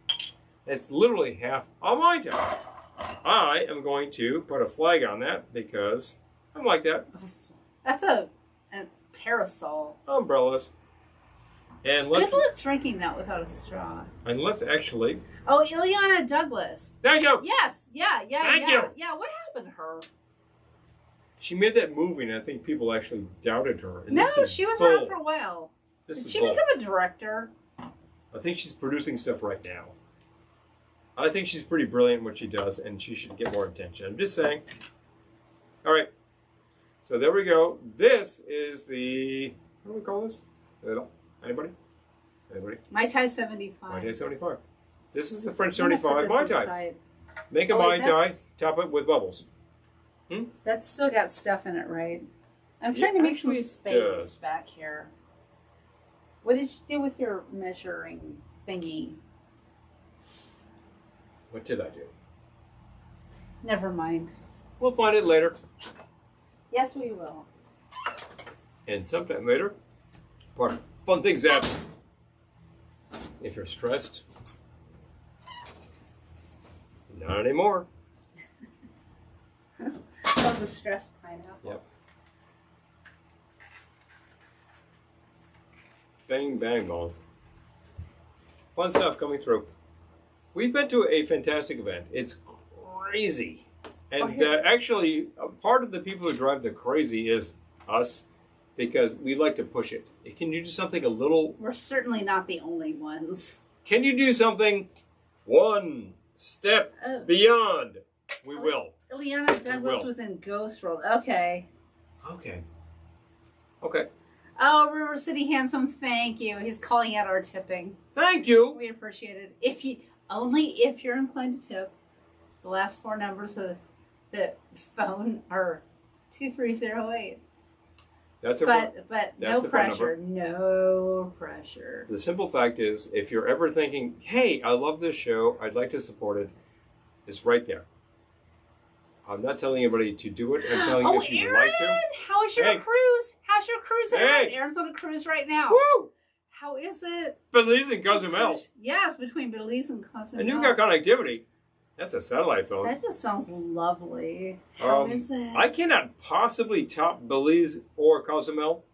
It's literally half a Mai Tai. I am going to put a flag on that because I'm like that. That's a parasol. Umbrellas. And let's good luck drinking that without a straw. And let's actually. Oh, Ileana Douglas. There you go. Yes. Yeah. Thank you. Yeah. What happened to her? She made that movie, and I think people actually doubted her. And No, this is she was bull. around for a while. This Did is she bull. become a director? I think she's producing stuff right now. I think she's pretty brilliant in what she does, and she should get more attention. I'm just saying. All right. So there we go. This is the, what do we call this? Anybody? Anybody? Mai Tai 75. Mai Tai 75. This is a French I'm gonna 75 put Mai this Tai. inside. Make a Oh, Mai wait, Tai, top it with bubbles. That's still got stuff in it, right? I'm Yeah, trying to make some actually it space does. back here. What did you do with your measuring thingy? What did I do? Never mind. We'll find it later. Yes, we will. And sometime later, part of fun things happen. If you're stressed, not anymore. Love the stressed pineapple. Yep. Bang, bang, bong. Fun stuff coming through. We've been to a fantastic event. It's crazy. And actually, part of the people who drive the crazy is us, because we like to push it. Can you do something a little... We're certainly not the only ones. Can you do something one step beyond? We will. Liana Douglas was in Ghost World. Okay. Okay. Okay. Oh, River City Handsome, thank you. He's calling out our tipping. Thank you. We appreciate it. Only if you're inclined to tip. The last four numbers of the phone are 2308. That's a but no pressure. No pressure. The simple fact is, if you're ever thinking, hey, I love this show, I'd like to support it, it's right there. I'm not telling anybody to do it. I'm telling you if you'd Aaron, like to. How is your cruise? How's your cruise, Aaron? Hey. Aaron's on a cruise right now. Woo! How is it? Belize and Cozumel. Yes, between Belize and Cozumel. And you've got connectivity. That's a satellite phone. That just sounds lovely. How is it? I cannot possibly top Belize or Cozumel.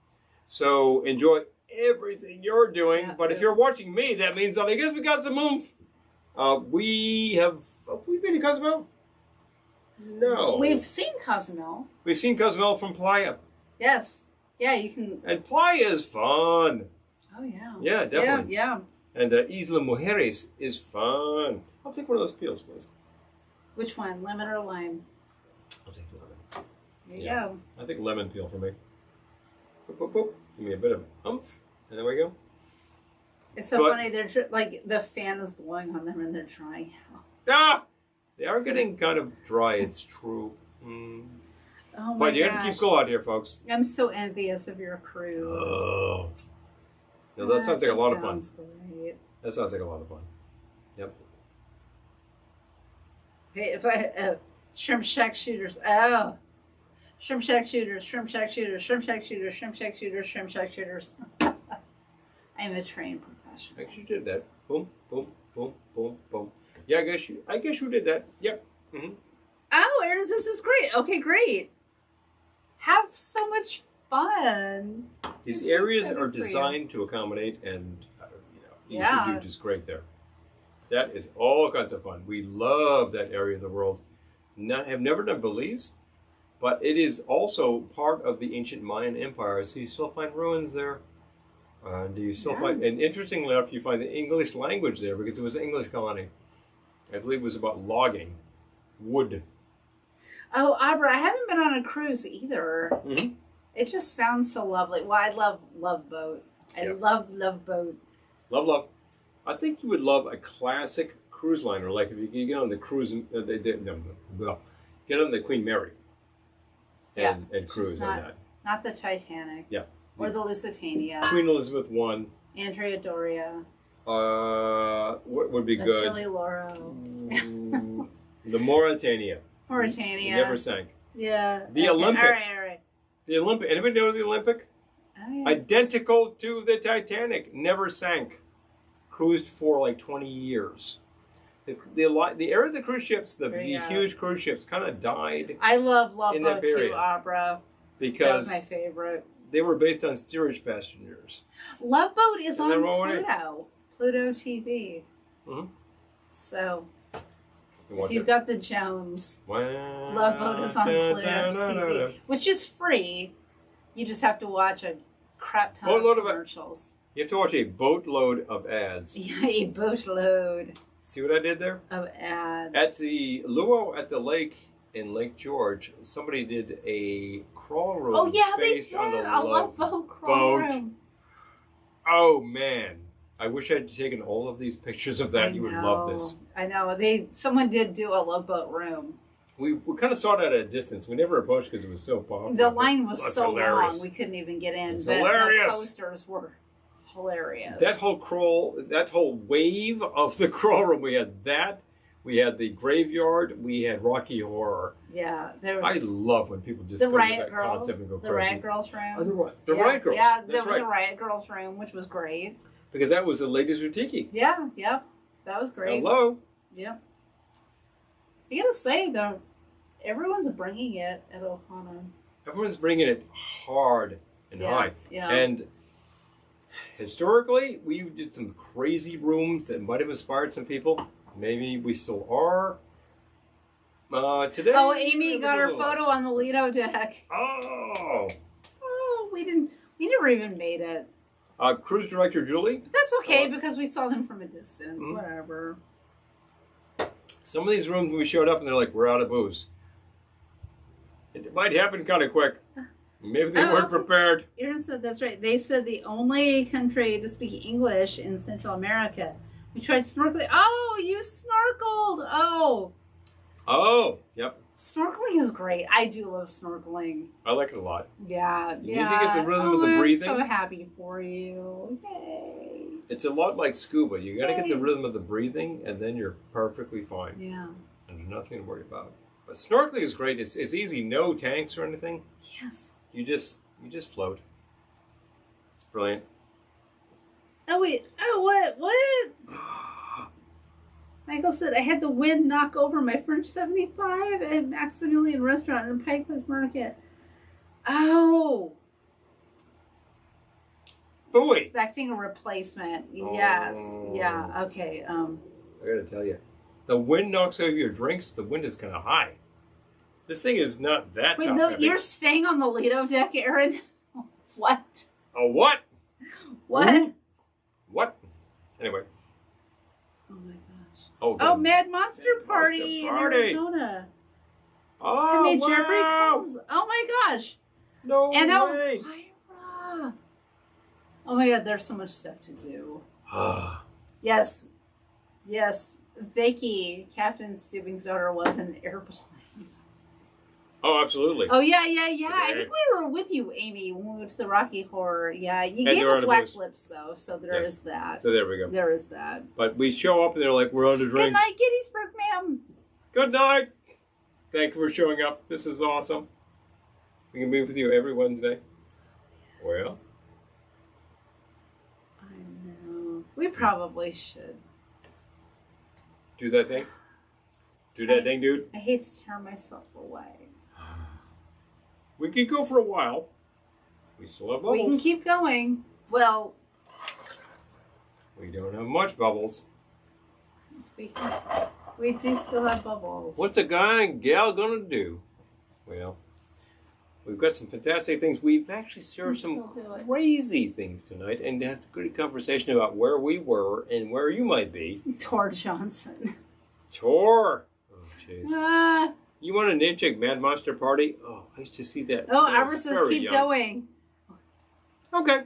So enjoy everything you're doing. Yeah, but if you're watching me, that means that I guess we got some oomph. Have we been to Cozumel? No. We've seen Cozumel. We've seen Cozumel from Playa. Yes. Yeah, you can. And Playa is fun. Oh, yeah. Yeah, definitely. Yeah. And Isla Mujeres is fun. I'll take one of those peels, please. Which one? Lemon or lime? I'll take the lemon. There you go. I think lemon peel for me. Boop, boop, boop. Give me a bit of oomph. And there we go. It's so funny. They're like the fan is blowing on them and they're drying out. Ah! They are getting kind of dry, it's true. Mm. Oh my But you gosh. have to keep cool out here, folks. I'm so envious of your cruise. Oh. No, that sounds like a lot of fun. Great. That sounds like a lot of fun. Yep. Okay, if I shrimp shack shooters. Oh. Shrimp shack shooters, shrimp shack shooters, shrimp shack shooters, shrimp shack shooters, shrimp shack shooters. I'm a trained professional. I guess you did that. Boom, boom, boom, boom, boom. Yeah, I guess you did that. Yep. Mm-hmm. Oh, Aaron says this is great. Okay, great. Have so much fun. These I'm areas so are excited for you. designed to accommodate, and you Yeah. should do just great there. That is all kinds of fun. We love that area of the world. Have never done Belize, but it is also part of the ancient Mayan Empire, so you still find ruins there. Do you still find, and interestingly enough, you find the English language there because it was an English colony. I believe it was about logging wood. Oh, Abra, I haven't been on a cruise either. Mm-hmm. It just sounds so lovely. Well, I love boat. I love boat. Love. I think you would love a classic cruise liner, like if you could get on the cruise, get on the Queen Mary and cruise on that. Not the Titanic. Yeah. Or the Lusitania. Queen Elizabeth I. Andrea Doria. What would be The good? Chili Lauro. The Mauritania. Mauritania. Never sank. Yeah. The Olympic. All right. The Olympic. Anybody know the Olympic? Oh, yeah. Identical to the Titanic. Never sank. Cruised for like 20 years. The era of the cruise ships, the huge cruise ships, kind of died. I love in that Boat too, period. Abra. Because that was my favorite. they were based on steerage passengers. Love Boat is on Pluto. Pluto TV. Mm-hmm. So, If you've got the Jones, Love Boat is on Cliff TV, which is free. You just have to watch a crap ton of commercials. You have to watch a boatload of ads. Yeah, a boatload. See what I did there? Of ads. At the luau at the lake in Lake George, somebody did a crawl room. Oh yeah, they based did. On the A Love Boat crawl room. Oh man, I wish I'd taken all of these pictures of that. You would love this. I know. Someone did do a Love Boat room. We kind of saw it at a distance. We never approached because it was so popular. The line was so long, we couldn't even get in. But hilarious. The posters were hilarious. That whole crawl, that whole wave of the crawl room, we had that. We had the graveyard. We had Rocky Horror. Yeah, there was. I love when people just the go Riot to that concept and go the crazy. Riot Girls room. Oh, the Riot Girls. Yeah, there That's was right. a Riot Girls room, which was great. Because that was the latest Velvetiki. Yeah, yep, that was great. Hello. Yep. I gotta say though, everyone's bringing it at Ohana. Everyone's bringing it hard and high. Yeah. And historically, we did some crazy rooms that might have inspired some people. Maybe we still are. Today. Oh, Amy got her photo on the Lido deck. Oh. Oh, we never even made it. Cruise director Julie. But that's okay because we saw them from a distance. Mm-hmm. Whatever. Some of these rooms we showed up and they're like, we're out of booze. It might happen kind of quick. Maybe they weren't prepared. Aaron said that's right. They said the only country to speak English in Central America. We tried snorkeling. Oh, you snorkeled. Oh, yep. Snorkeling is great. I do love snorkeling. I like it a lot. Yeah, you need to get the rhythm of the breathing. I'm so happy for you. Yay. It's a lot like scuba. You got to get the rhythm of the breathing, and then you're perfectly fine. Yeah. And there's nothing to worry about. But snorkeling is great. It's easy. No tanks or anything. Yes. You just float. It's brilliant. Oh wait. Oh what? Michael said, I had the wind knock over my French 75 at Maximilian Restaurant in the Pike Place Market. Oh. Boy. Expecting a replacement. Yes. Yeah. Okay. I gotta tell you. The wind knocks over your drinks. The wind is kind of high. This thing is not that Wait, top heavy. You're staying on the Lido deck, Aaron? What? A what? What? Ooh. What? Anyway. Oh my gosh. Oh, Mad Monster Party in Arizona. Oh, Timmy wow. Jeffrey Combs. Oh my gosh. No and way. Elvira. Oh my god, there's so much stuff to do. Yes. Vicky, Captain Stubing's daughter, was an airplane. Oh, absolutely. Oh, yeah. I think we were with you, Amy, when we went to the Rocky Horror. Yeah, you gave us wax lips, though, so there is that. So there we go. There is that. But we show up and they're like, we're on the drinks. Good night, Gettysburg, ma'am. Good night. Thank you for showing up. This is awesome. We can meet with you every Wednesday. Well. I know. We probably should. Do that thing. Do that thing, dude. I hate to turn myself away. We could go for a while. We still have bubbles. We can keep going. Well, we don't have much bubbles. We do still have bubbles. What's a guy and gal gonna do? Well, we've got some fantastic things. We've actually served some crazy things tonight and had a good conversation about where we were and where you might be. Tor Johnson. Tor! Oh, jeez. You want a name check Mad Monster Party? Oh, I used to see that. Oh, Arbor says keep going. Okay.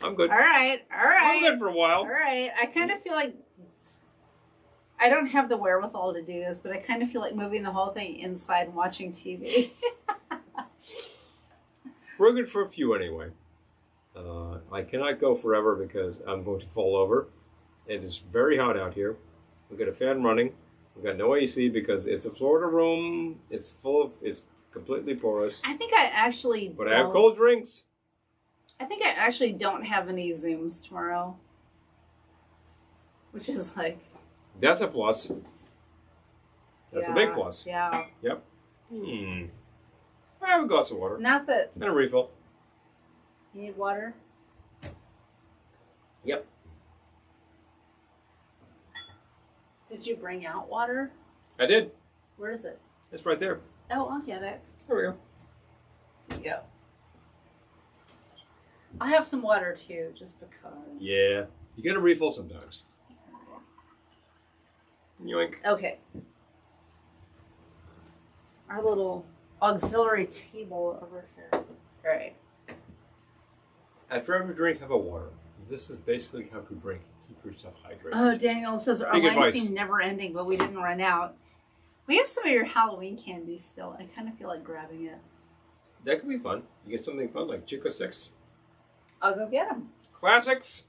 I'm good. All right. I'm good for a while. All right. I kind of feel like I don't have the wherewithal to do this, but I kind of feel like moving the whole thing inside and watching TV. We're good for a few anyway. I cannot go forever because I'm going to fall over. It is very hot out here. We've got a fan running. We've got no AC because it's a Florida room. It's completely porous. I think I actually But I have cold drinks. I think I actually don't have any Zooms tomorrow. Which is like... That's a plus. That's a big plus. Yeah. Yep. I have a glass of water. Not that... And a refill. You need water? Yep. Did you bring out water? I did. Where is it? It's right there. Oh, I'll get it. There we go. There you go. I'll have some water too, just because. Yeah. You get a refill sometimes. Yoink. Okay. Our little auxiliary table over here. All right. After every drink, have a water. This is basically how to drink. Keep yourself hydrated. Oh, Daniel says our Big lines advice. seem never ending, but we didn't run out. We have some of your Halloween candy still. I kind of feel like grabbing it. That could be fun. You get something fun like Chico Sticks. I'll go get them. Classics.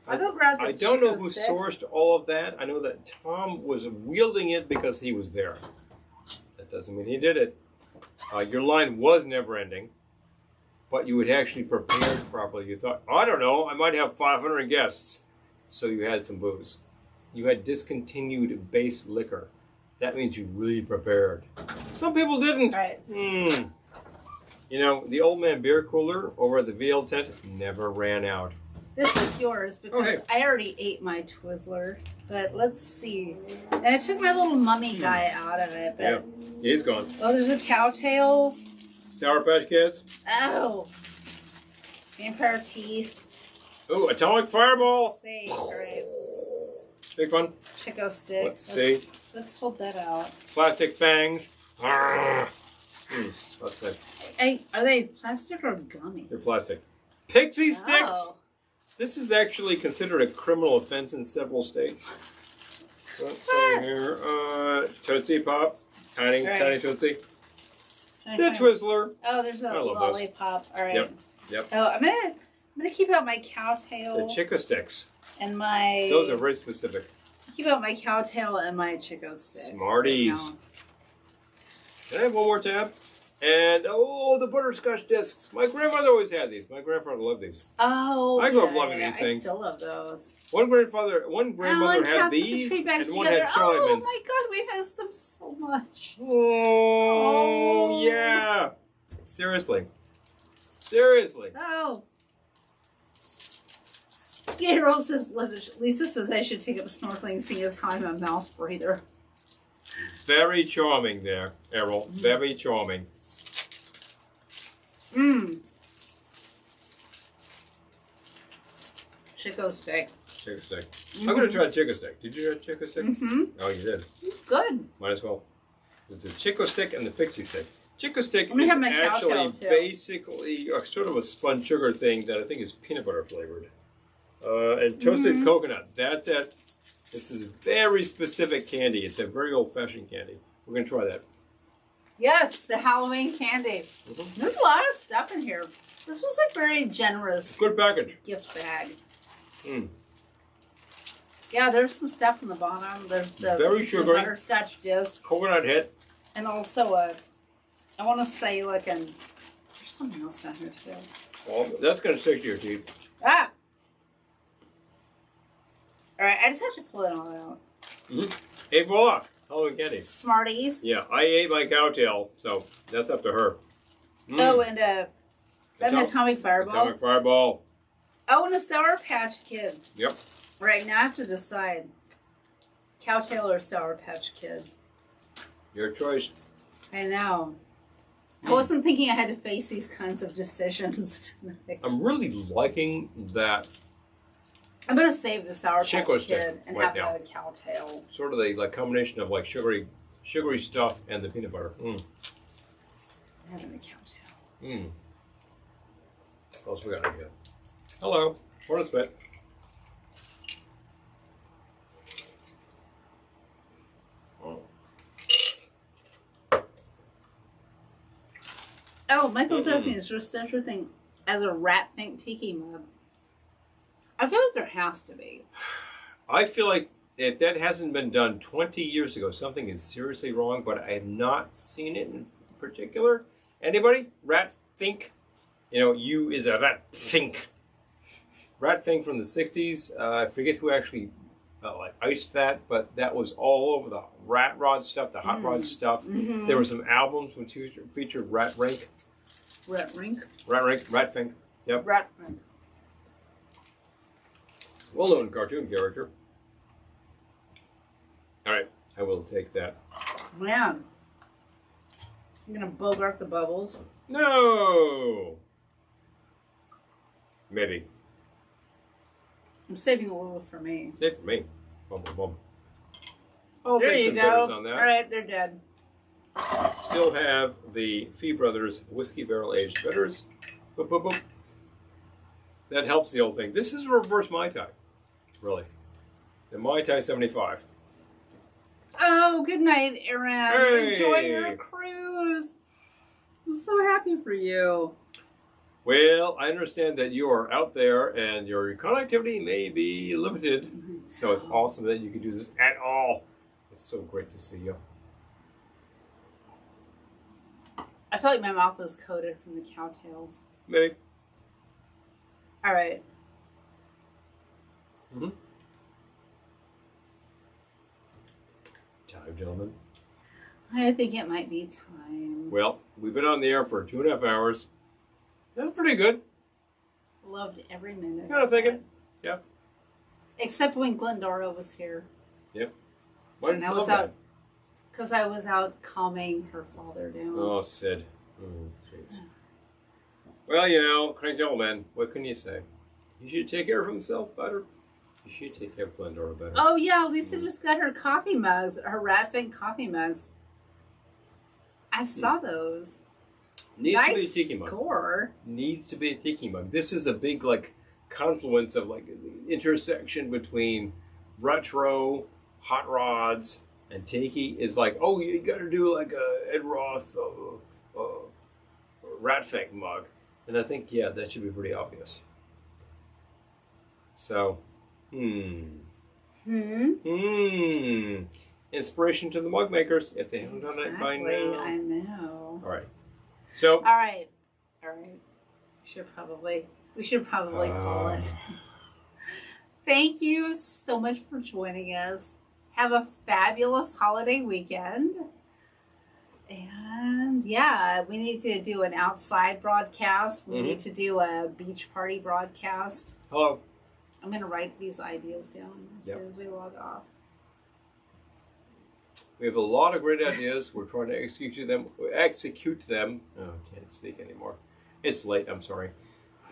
I'll go grab the I don't know Chico who Sticks. sourced all of that. I know that Tom was wielding it because he was there. That doesn't mean he did it. Your line was never ending, but you had actually prepared properly. You thought, I don't know, I might have 500 guests. So you had some booze. You had discontinued base liquor. That means you really prepared. Some people didn't. All right. You know, the old man beer cooler over at the VL tent never ran out. This is yours because Okay. I already ate my Twizzler. But let's see. And I took my little mummy guy out of it. But Yeah, he's gone. oh, there's a cowtail. Sour Patch Kids. Oh. Vampire teeth. Ooh, Atomic Fireball. See. All right. Big fun. Chico stick. Let's see. Let's hold that out. Plastic fangs. That's it. Hey, are they plastic or gummy? They're plastic. Pixie sticks. Oh. This is actually considered a criminal offense in several states. Let's see here. Tootsie Pops. Tiny, All right. tiny Tootsie. Can I The find- Twizzler. Oh, there's a I love those. lollipop. All right. Yep. Oh, I'm gonna keep out my cowtail The Chico Sticks. and my. Those are very specific. Keep out my cowtail and my Chico stick. Smarties. Right now. Can I have one more tab? And, oh, the butterscotch discs. My grandmother always had these. My grandfather loved these. Oh, I grew up loving these things. I still love those. One grandmother and had Kath put the these, treat bags and one together. had Starlight Oh Mints. my god, we miss them so much. Oh, yeah. Seriously. Seriously. Oh. Gabriel says, Lisa says I should take up snorkeling seeing as how I'm a mouth breather. Very charming there, Errol. Very charming. Mmm. Chico stick. Chicken stick. I'm going to try chicken stick. Did you try chicken stick? Mm-hmm. Oh, you did. It's good. Might as well. It's the Chico stick and the pixie stick. Chico stick I'm gonna is have my actually cowtail, too. basically sort of a spun sugar thing that I think is peanut butter flavored. And toasted coconut. That's it. This is very specific candy. It's a very old-fashioned candy. We're going to try that. Yes, the Halloween candy. There's a lot of stuff in here. This was a very generous Good package. gift bag. Mm. Yeah, there's some stuff in the bottom. There's the, Very the sugary. butterscotch disc. Coconut hit. And also a, I want to say like there's something else down here too. Well, that's going to stick to your teeth. Ah! Alright, I just have to pull it all out. Hey, voila. Halloween candy. Smarties. Yeah, I ate my cowtail, so that's up to her. Oh, and is that an Atomic Fireball? Atomic Fireball. Oh, and a Sour Patch Kid. Yep. Right, now I have to decide. Cowtail or Sour Patch Kid. Your choice. I know. I wasn't thinking I had to face these kinds of decisions tonight. I'm really liking that I'm going to save the Sour Chico Patch stick Kid and right have now. the Cowtail. sort of the combination of sugary stuff and the peanut butter. Having the Cowtail. What else we got in here? Hello. Morning, Spit. Oh, Michael's asking, is there such a thing as a rat pink tiki mug? I feel like there has to be. I feel like if that hasn't been done 20 years ago, something is seriously wrong, but I have not seen it in particular. Anybody? Rat Fink? You know, you is a Rat Fink. Rat Fink from the 60s. I forget who actually iced that, but that was all over the Rat Rod stuff, the Hot Rod stuff. There were some albums which featured Rat Rink. Rat Rink? Rat Rink, Rat Fink. Yep. Rat Rink. Well-known cartoon character. All right, I will take that. Man. I'm going to bogart the bubbles. No! Maybe. I'm saving a little for me. Save for me. Boom, boom, boom. I'll There take you some go. bitters on that. All right, they're dead. Still have the Fee Brothers Whiskey Barrel Aged Bitters. Boop, boop, boop. That helps the whole thing. This is a reverse Mai Tai. Really. The Mai Tai 75. Oh, good night, Aaron. Hey. Enjoy your cruise. I'm so happy for you. Well, I understand that you are out there and your connectivity may be limited. So it's awesome that you can do this at all. It's so great to see you. I feel like my mouth is coated from the cowtails. Maybe. All right. Mm-hmm. Time, gentlemen. I think it might be time. Well, we've been on the air for 2.5 hours. That's pretty good. Loved every minute. Kind of thinking. Yeah. Except when Glendora was here. Yep. Why did And you I was love out because I was out calming her father down. that? Oh, Sid. Oh, jeez. Well, you know, cranky old man. What can you say? He should take care of himself better. He should take care of Glendora better. Oh yeah, Lisa just got her coffee mugs, her Ratfin coffee mugs. I saw those. Needs nice to be a tiki mug. score. Needs to be a tiki mug. This is a big, like, confluence of, like, the intersection between retro, hot rods, and tiki is like, oh, you got to do like a Ed Roth Ratfink mug. And I think, yeah, that should be pretty obvious. So, inspiration to the mug makers if they haven't done it by now. I know. All right. So, All right. We should probably call it. Thank you so much for joining us. Have a fabulous holiday weekend. And yeah, we need to do an outside broadcast. We need to do a beach party broadcast. hello. I'm going to write these ideas down as Yep. soon as we log off. We have a lot of great ideas. We're trying to execute them. Oh, I can't speak anymore. It's late. I'm sorry.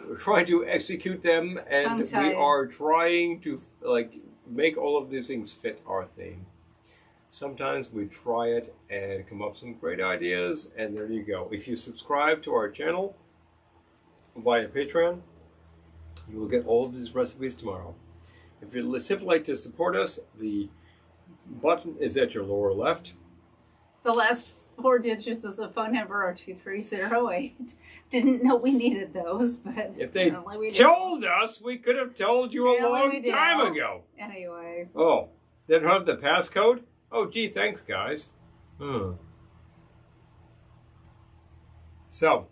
We're trying to execute them, and we Tongue-tied. are trying to make all of these things fit our theme. Sometimes we try it and come up with some great ideas, and there you go. If you subscribe to our channel via Patreon, you will get all of these recipes tomorrow. If you'd simply like to support us, the button is at your lower left. The last 4 digits of the phone number are 2308. Didn't know we needed those, but If they apparently we told us, we could have told you a Apparently we long did. time ago. Anyway. Oh, they don't have the passcode? Oh, gee, thanks, guys. So,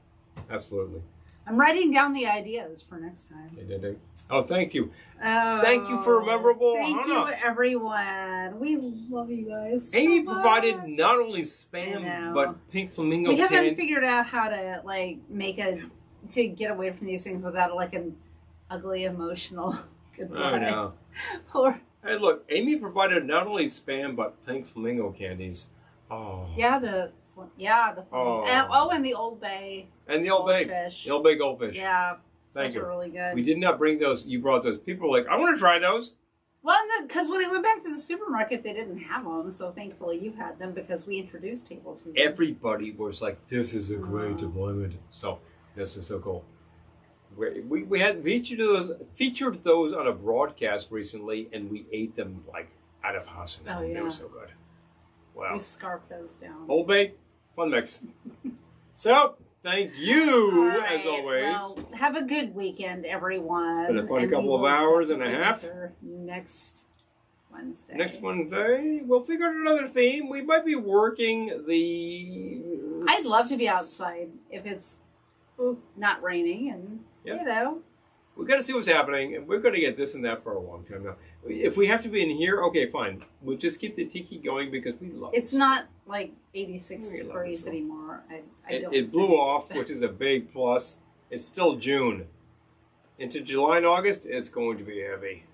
absolutely. I'm writing down the ideas for next time. Oh, thank you. Oh, Thank you for a memorable Thank you, Hannah. everyone. We love you guys. So Amy much. provided not only I spam, know. but pink flamingo We haven't candy. figured out how to to get away from these things without like an ugly emotional goodbye. I know. Poor. Hey, look, Amy provided not only spam, but pink flamingo candies. Oh. Yeah, the Oh. and the Old Bay. And the Old Bay. Goldfish. The Old Bay goldfish. Yeah, Thank those you. were really good. We did not bring those. You brought those. People were like, I want to try those. Well, because when I went back to the supermarket, they didn't have them. So thankfully, you had them because we introduced people to them. Everybody was like, this is a great deployment. So, this is so cool. We had featured those on a broadcast recently, and we ate them like out of house. Oh, They yeah. were so good. Wow. We scarfed those down. Old Bay, fun mix. So, thank you, All right, as always. Well, have a good weekend, everyone. It's been a fun and we couple of will hours and a definitely half. be there Next Wednesday. Next Monday, we'll figure out another theme. We might be working the... I'd love to be outside if it's not raining and, Yep. you know. We got to see what's happening, and we're going to get this and that for a long time now. If we have to be in here, okay, fine. We'll just keep the tiki going because we love It's it. not like 86 We love degrees it so. anymore. I don't It blew think. off, which is a big plus. It's still June. Into July and August, it's going to be heavy.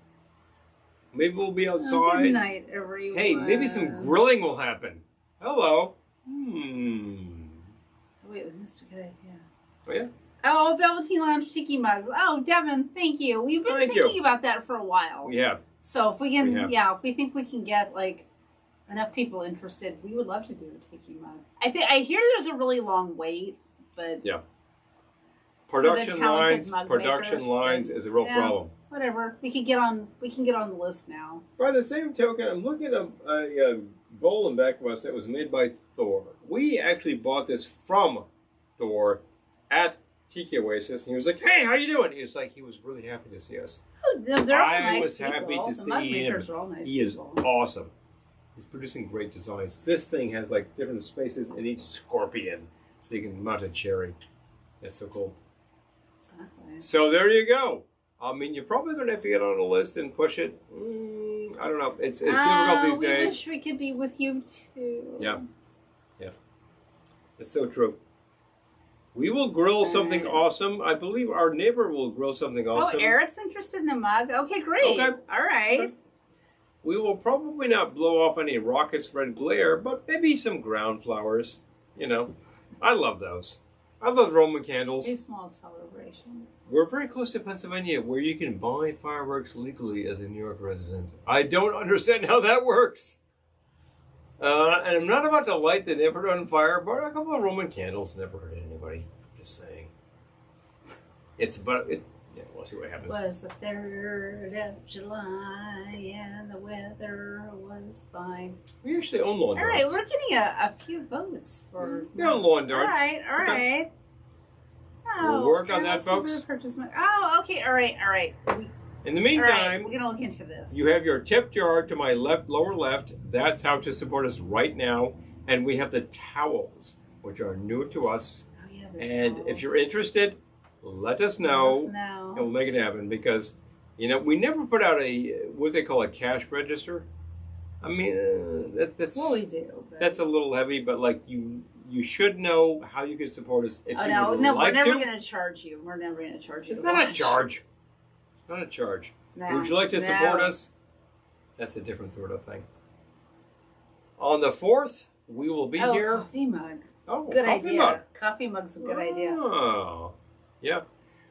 Maybe we'll be Oh, outside. good night, everyone. Hey, maybe some grilling will happen. Hello. Wait, we missed a good idea. Oh, yeah? Oh, Velveteen Lounge Tiki mugs. Oh, Devin, thank you. We've been thinking about that for a while. We have. So if we can, if we think we can get like enough people interested, we would love to do a tiki mug. I hear there's a really long wait, but yeah, production lines is a real problem. Whatever, we can get on the list now. By the same token, I'm looking at a bowl in back of us that was made by Thor. We actually bought this from Thor at Tiki Oasis, and he was like, "Hey, how you doing?" He was really happy to see us. Oh, they're all nice. I was happy to see him. He is awesome. He's producing great designs. This thing has like different spaces in each scorpion, so you can mount a cherry. That's so cool. Exactly. So there you go. I mean, you're probably going to have to get on a list and push it. I don't know. It's difficult these days. We wish we could be with you too. Yeah. It's so true. We will grill something awesome. I believe our neighbor will grill something awesome. Oh, Eric's interested in a mug. Okay, great. Okay. All right. Okay. We will probably not blow off any rockets red glare, but maybe some ground flowers. You know, I love those. I love Roman candles. A small celebration. We're very close to Pennsylvania, where you can buy fireworks legally as a New York resident. I don't understand how that works. And I'm not about to light the neighborhood on fire, but a couple of Roman candles never hurt anybody. I'm just saying. We'll see what happens. It was the 3rd of July, and the weather was fine. We actually own lawn darts. All right, we're getting a few votes for... We own lawn darts. All right. Oh, we'll work on that, folks. Oh, okay, all right. In the meantime, we're going to look into this. You have your tip jar to my lower left. That's how to support us right now. And we have the towels, which are new to us. Oh, yeah, and towels. If you're interested, let us know. And we'll make it happen. Because, we never put out what they call a cash register. I mean, that's... Well, we do. But... That's a little heavy, but you should know how you can support us if you would like to. No, we're never going to charge you. We're never going to charge you. It's not a charge. Not a charge. No, would you like to support us? That's a different sort of thing. On the 4th, we will be here. Coffee mug. Oh, good coffee idea. Mug. Coffee mug's a good idea. Oh, yeah.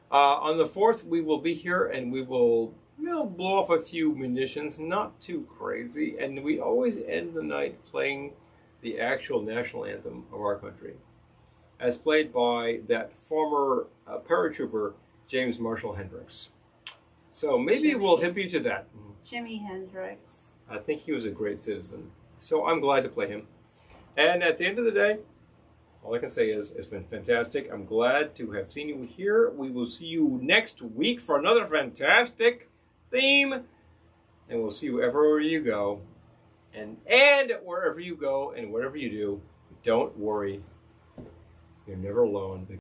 On the 4th, we will be here, and we will blow off a few munitions, not too crazy. And we always end the night playing the actual national anthem of our country, as played by that former paratrooper, James Marshall Hendricks. So maybe we'll hip you to that. Jimi Hendrix. I think he was a great citizen. So I'm glad to play him. And at the end of the day, all I can say is it's been fantastic. I'm glad to have seen you here. We will see you next week for another fantastic theme. And we'll see you wherever you go. And wherever you go and whatever you do, don't worry. You're never alone.